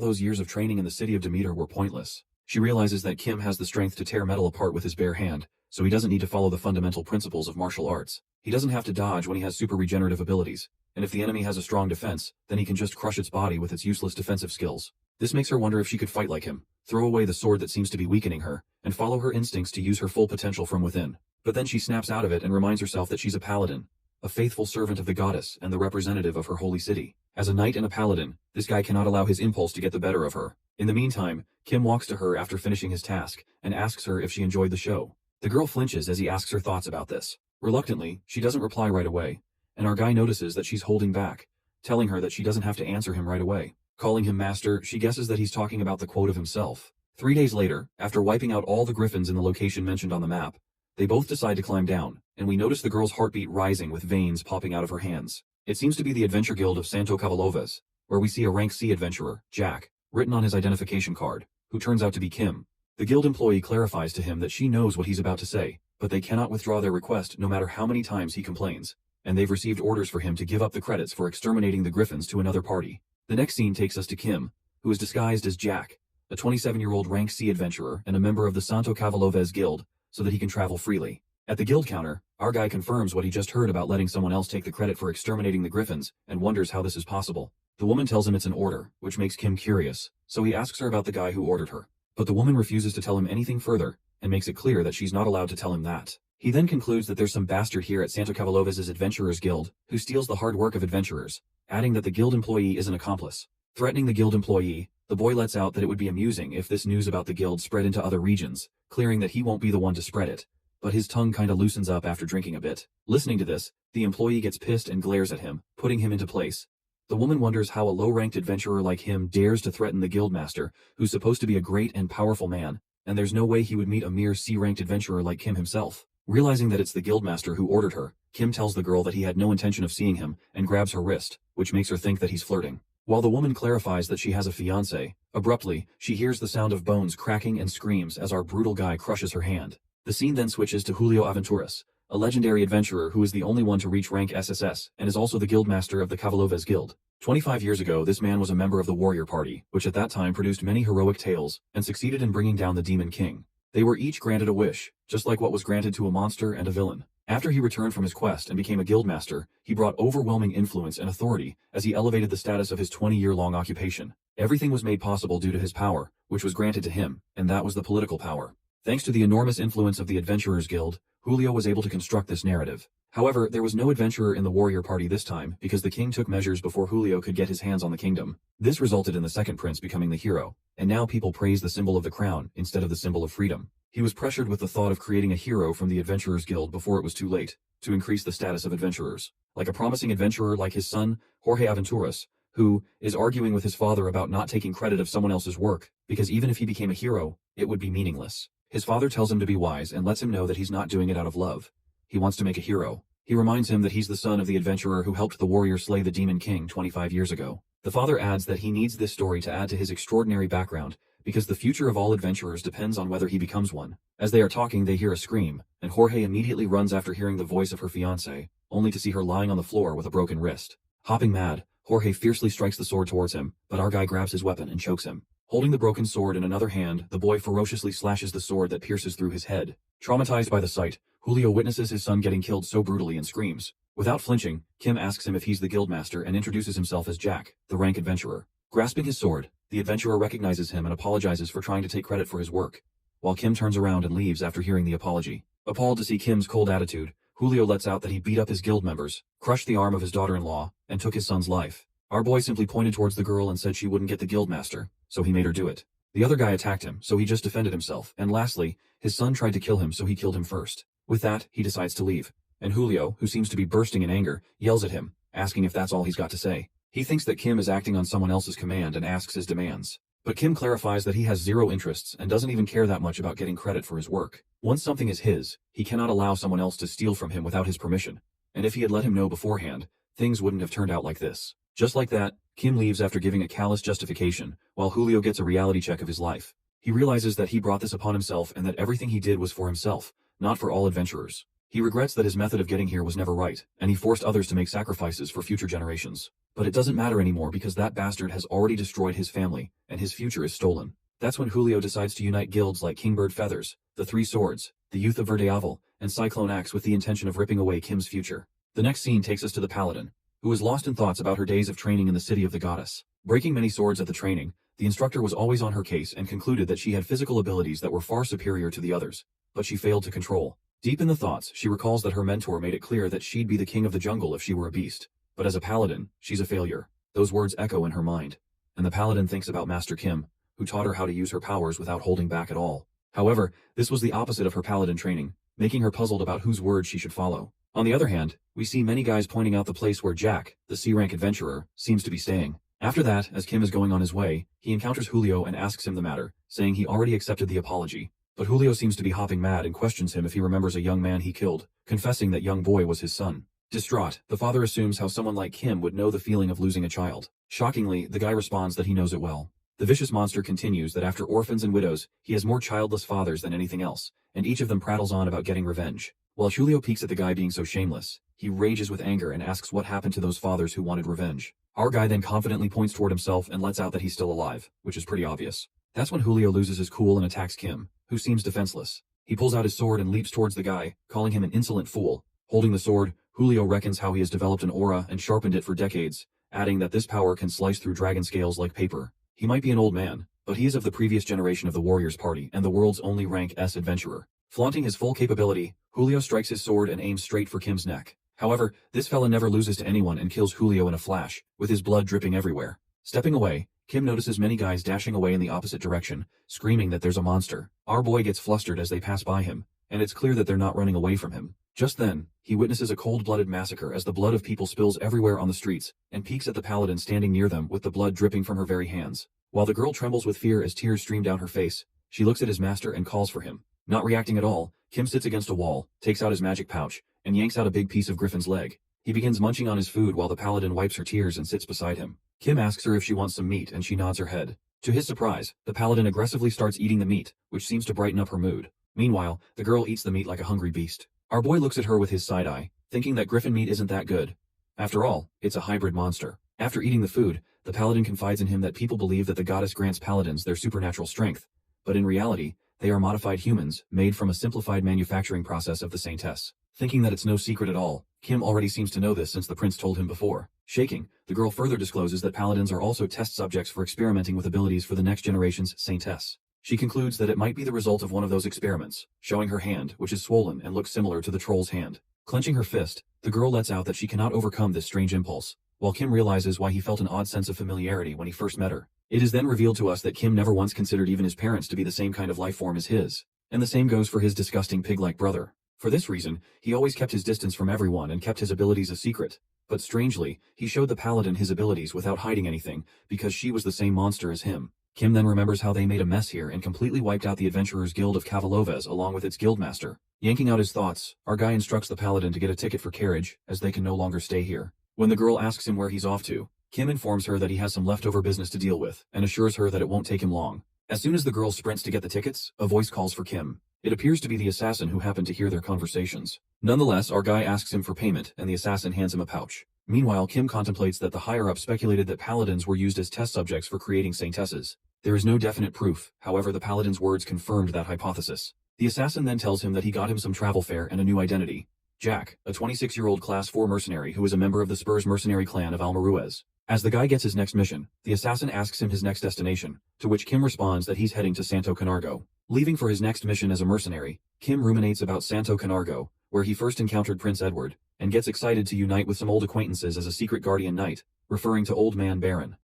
S1: those years of training in the city of Demeter were pointless. She realizes that Kim has the strength to tear metal apart with his bare hand, so he doesn't need to follow the fundamental principles of martial arts. He doesn't have to dodge when he has super regenerative abilities, and if the enemy has a strong defense, then he can just crush its body with its useless defensive skills. This makes her wonder if she could fight like him, throw away the sword that seems to be weakening her, and follow her instincts to use her full potential from within. But then she snaps out of it and reminds herself that she's a paladin, a faithful servant of the goddess and the representative of her holy city. As a knight and a paladin, this guy cannot allow his impulse to get the better of her. In the meantime, Kim walks to her after finishing his task and asks her if she enjoyed the show. The girl flinches as he asks her thoughts about this. Reluctantly, she doesn't reply right away, and our guy notices that she's holding back, telling her that she doesn't have to answer him right away. Calling him master, she guesses that he's talking about the quote of himself. 3 days later, after wiping out all the griffins in the location mentioned on the map, they both decide to climb down, and we notice the girl's heartbeat rising with veins popping out of her hands. It seems to be the Adventure Guild of Santo Cavalovas, where we see a rank C adventurer, Jack, written on his identification card, who turns out to be Kim. The guild employee clarifies to him that she knows what he's about to say, but they cannot withdraw their request no matter how many times he complains, and they've received orders for him to give up the credits for exterminating the griffins to another party. The next scene takes us to Kim, who is disguised as Jack, a 27-year-old rank C adventurer and a member of the Santo Cavalovas Guild, so that he can travel freely. At the guild counter, our guy confirms what he just heard about letting someone else take the credit for exterminating the griffins and wonders how this is possible. The woman tells him it's an order, which makes Kim curious, so he asks her about the guy who ordered her. But the woman refuses to tell him anything further and makes it clear that she's not allowed to tell him that. He then concludes that there's some bastard here at Santo Cavalovas' Adventurers Guild who steals the hard work of adventurers, adding that the guild employee is an accomplice. Threatening the guild employee, the boy lets out that it would be amusing if this news about the guild spread into other regions, clearing that he won't be the one to spread it. But his tongue kinda loosens up after drinking a bit. Listening to this, the employee gets pissed and glares at him, putting him into place. The woman wonders how a low-ranked adventurer like him dares to threaten the guildmaster, who's supposed to be a great and powerful man, and there's no way he would meet a mere C-ranked adventurer like Kim himself. Realizing that it's the guildmaster who ordered her, Kim tells the girl that he had no intention of seeing him and grabs her wrist, which makes her think that he's flirting. While the woman clarifies that she has a fiancé, abruptly, she hears the sound of bones cracking and screams as our brutal guy crushes her hand. The scene then switches to Julio Aventuras, a legendary adventurer who is the only one to reach rank SSS and is also the guildmaster of the Cavalovas Guild. 25 years ago, this man was a member of the warrior party, which at that time produced many heroic tales and succeeded in bringing down the Demon King. They were each granted a wish, just like what was granted to a monster and a villain. After he returned from his quest and became a guildmaster, he brought overwhelming influence and authority as he elevated the status of his 20-year-long occupation. Everything was made possible due to his power, which was granted to him, and that was the political power. Thanks to the enormous influence of the Adventurers Guild, Julio was able to construct this narrative. However, there was no adventurer in the warrior party this time because the king took measures before Julio could get his hands on the kingdom. This resulted in the second prince becoming the hero, and now people praise the symbol of the crown instead of the symbol of freedom. He was pressured with the thought of creating a hero from the Adventurers Guild before it was too late, to increase the status of adventurers. Like a promising adventurer like his son, Jorge Aventuras, who is arguing with his father about not taking credit of someone else's work, because even if he became a hero, it would be meaningless. His father tells him to be wise and lets him know that he's not doing it out of love. He wants to make a hero. He reminds him that he's the son of the adventurer who helped the warrior slay the Demon King 25 years ago. The father adds that he needs this story to add to his extraordinary background, because the future of all adventurers depends on whether he becomes one. As they are talking, they hear a scream, and Jorge immediately runs after hearing the voice of her fiancé, only to see her lying on the floor with a broken wrist. Hopping mad, Jorge fiercely strikes the sword towards him, but our guy grabs his weapon and chokes him. Holding the broken sword in another hand, the boy ferociously slashes the sword that pierces through his head. Traumatized by the sight, Julio witnesses his son getting killed so brutally and screams. Without flinching, Kim asks him if he's the guildmaster and introduces himself as Jack, the rank adventurer. Grasping his sword, the adventurer recognizes him and apologizes for trying to take credit for his work, while Kim turns around and leaves after hearing the apology. Appalled to see Kim's cold attitude, Julio lets out that he beat up his guild members, crushed the arm of his daughter-in-law, and took his son's life. Our boy simply pointed towards the girl and said she wouldn't get the guildmaster, so he made her do it. The other guy attacked him, so he just defended himself, and lastly, his son tried to kill him, so he killed him first. With that, he decides to leave. And Julio, who seems to be bursting in anger, yells at him, asking if that's all he's got to say. He thinks that Kim is acting on someone else's command and asks his demands. But Kim clarifies that he has zero interests and doesn't even care that much about getting credit for his work. Once something is his, he cannot allow someone else to steal from him without his permission. And if he had let him know beforehand, things wouldn't have turned out like this. Just like that, Kim leaves after giving a callous justification, while Julio gets a reality check of his life. He realizes that he brought this upon himself and that everything he did was for himself, not for all adventurers. He regrets that his method of getting here was never right, and he forced others to make sacrifices for future generations. But it doesn't matter anymore because that bastard has already destroyed his family, and his future is stolen. That's when Julio decides to unite guilds like Kingbird Feathers, the Three Swords, the Youth of Verdeavel, and Cyclone Axe with the intention of ripping away Kim's future. The next scene takes us to the Paladin, who is lost in thoughts about her days of training in the city of the goddess. Breaking many swords at the training, the instructor was always on her case and concluded that she had physical abilities that were far superior to the others, but she failed to control. Deep in the thoughts, she recalls that her mentor made it clear that she'd be the king of the jungle if she were a beast. But as a paladin, she's a failure. Those words echo in her mind. And the paladin thinks about Master Kim, who taught her how to use her powers without holding back at all. However, this was the opposite of her paladin training, making her puzzled about whose words she should follow. On the other hand, we see many guys pointing out the place where Jack, the C-rank adventurer, seems to be staying. After that, as Kim is going on his way, he encounters Julio and asks him the matter, saying he already accepted the apology. But Julio seems to be hopping mad and questions him if he remembers a young man he killed, confessing that young boy was his son. Distraught, the father assumes how someone like Kim would know the feeling of losing a child. Shockingly, the guy responds that he knows it well. The vicious monster continues that after orphans and widows, he has more childless fathers than anything else, and each of them prattles on about getting revenge. While Julio peeks at the guy being so shameless, he rages with anger and asks what happened to those fathers who wanted revenge. Our guy then confidently points toward himself and lets out that he's still alive, which is pretty obvious. That's when Julio loses his cool and attacks Kim, who seems defenseless. He pulls out his sword and leaps towards the guy, calling him an insolent fool. Holding the sword, Julio reckons how he has developed an aura and sharpened it for decades, adding that this power can slice through dragon scales like paper. He might be an old man, but he is of the previous generation of the Warriors Party and the world's only rank S adventurer. Flaunting his full capability, Julio strikes his sword and aims straight for Kim's neck. However, this fella never loses to anyone and kills Julio in a flash, with his blood dripping everywhere. Stepping away, Kim notices many guys dashing away in the opposite direction, screaming that there's a monster. Our boy gets flustered as they pass by him, and it's clear that they're not running away from him. Just then, he witnesses a cold-blooded massacre as the blood of people spills everywhere on the streets, and peeks at the paladin standing near them with the blood dripping from her very hands. While the girl trembles with fear as tears stream down her face, she looks at his master and calls for him. Not reacting at all, Kim sits against a wall, takes out his magic pouch, and yanks out a big piece of Griffin's leg. He begins munching on his food while the paladin wipes her tears and sits beside him. Kim asks her if she wants some meat and she nods her head. To his surprise, the paladin aggressively starts eating the meat, which seems to brighten up her mood. Meanwhile, the girl eats the meat like a hungry beast. Our boy looks at her with his side eye, thinking that Griffin meat isn't that good. After all, it's a hybrid monster. After eating the food, the paladin confides in him that people believe that the goddess grants paladins their supernatural strength, but in reality, they are modified humans, made from a simplified manufacturing process of the saintess. Thinking that it's no secret at all, Kim already seems to know this since the prince told him before. Shaking, the girl further discloses that paladins are also test subjects for experimenting with abilities for the next generation's saintess. She concludes that it might be the result of one of those experiments, showing her hand, which is swollen and looks similar to the troll's hand. Clenching her fist, the girl lets out that she cannot overcome this strange impulse, while Kim realizes why he felt an odd sense of familiarity when he first met her. It is then revealed to us that Kim never once considered even his parents to be the same kind of life form as his, and the same goes for his disgusting pig-like brother. For this reason, he always kept his distance from everyone and kept his abilities a secret. But strangely, he showed the paladin his abilities without hiding anything, because she was the same monster as him. Kim then remembers how they made a mess here and completely wiped out the Adventurers Guild of Cavaloves along with its guildmaster. Yanking out his thoughts, our guy instructs the paladin to get a ticket for carriage, as they can no longer stay here. When the girl asks him where he's off to, Kim informs her that he has some leftover business to deal with, and assures her that it won't take him long. As soon as the girl sprints to get the tickets, a voice calls for Kim. It appears to be the assassin who happened to hear their conversations. Nonetheless, our guy asks him for payment, and the assassin hands him a pouch. Meanwhile, Kim contemplates that the higher-up speculated that paladins were used as test subjects for creating saintesses. There is no definite proof, however the paladin's words confirmed that hypothesis. The assassin then tells him that he got him some travel fare and a new identity. Jack, a 26-year-old Class 4 mercenary who is a member of the Spurs mercenary clan of Almaruez. As the guy gets his next mission, the assassin asks him his next destination, to which Kim responds that he's heading to Santo Canargo. Leaving for his next mission as a mercenary, Kim ruminates about Santo Canargo, where he first encountered Prince Edward, and gets excited to unite with some old acquaintances as a secret guardian knight, referring to Old Man Baron.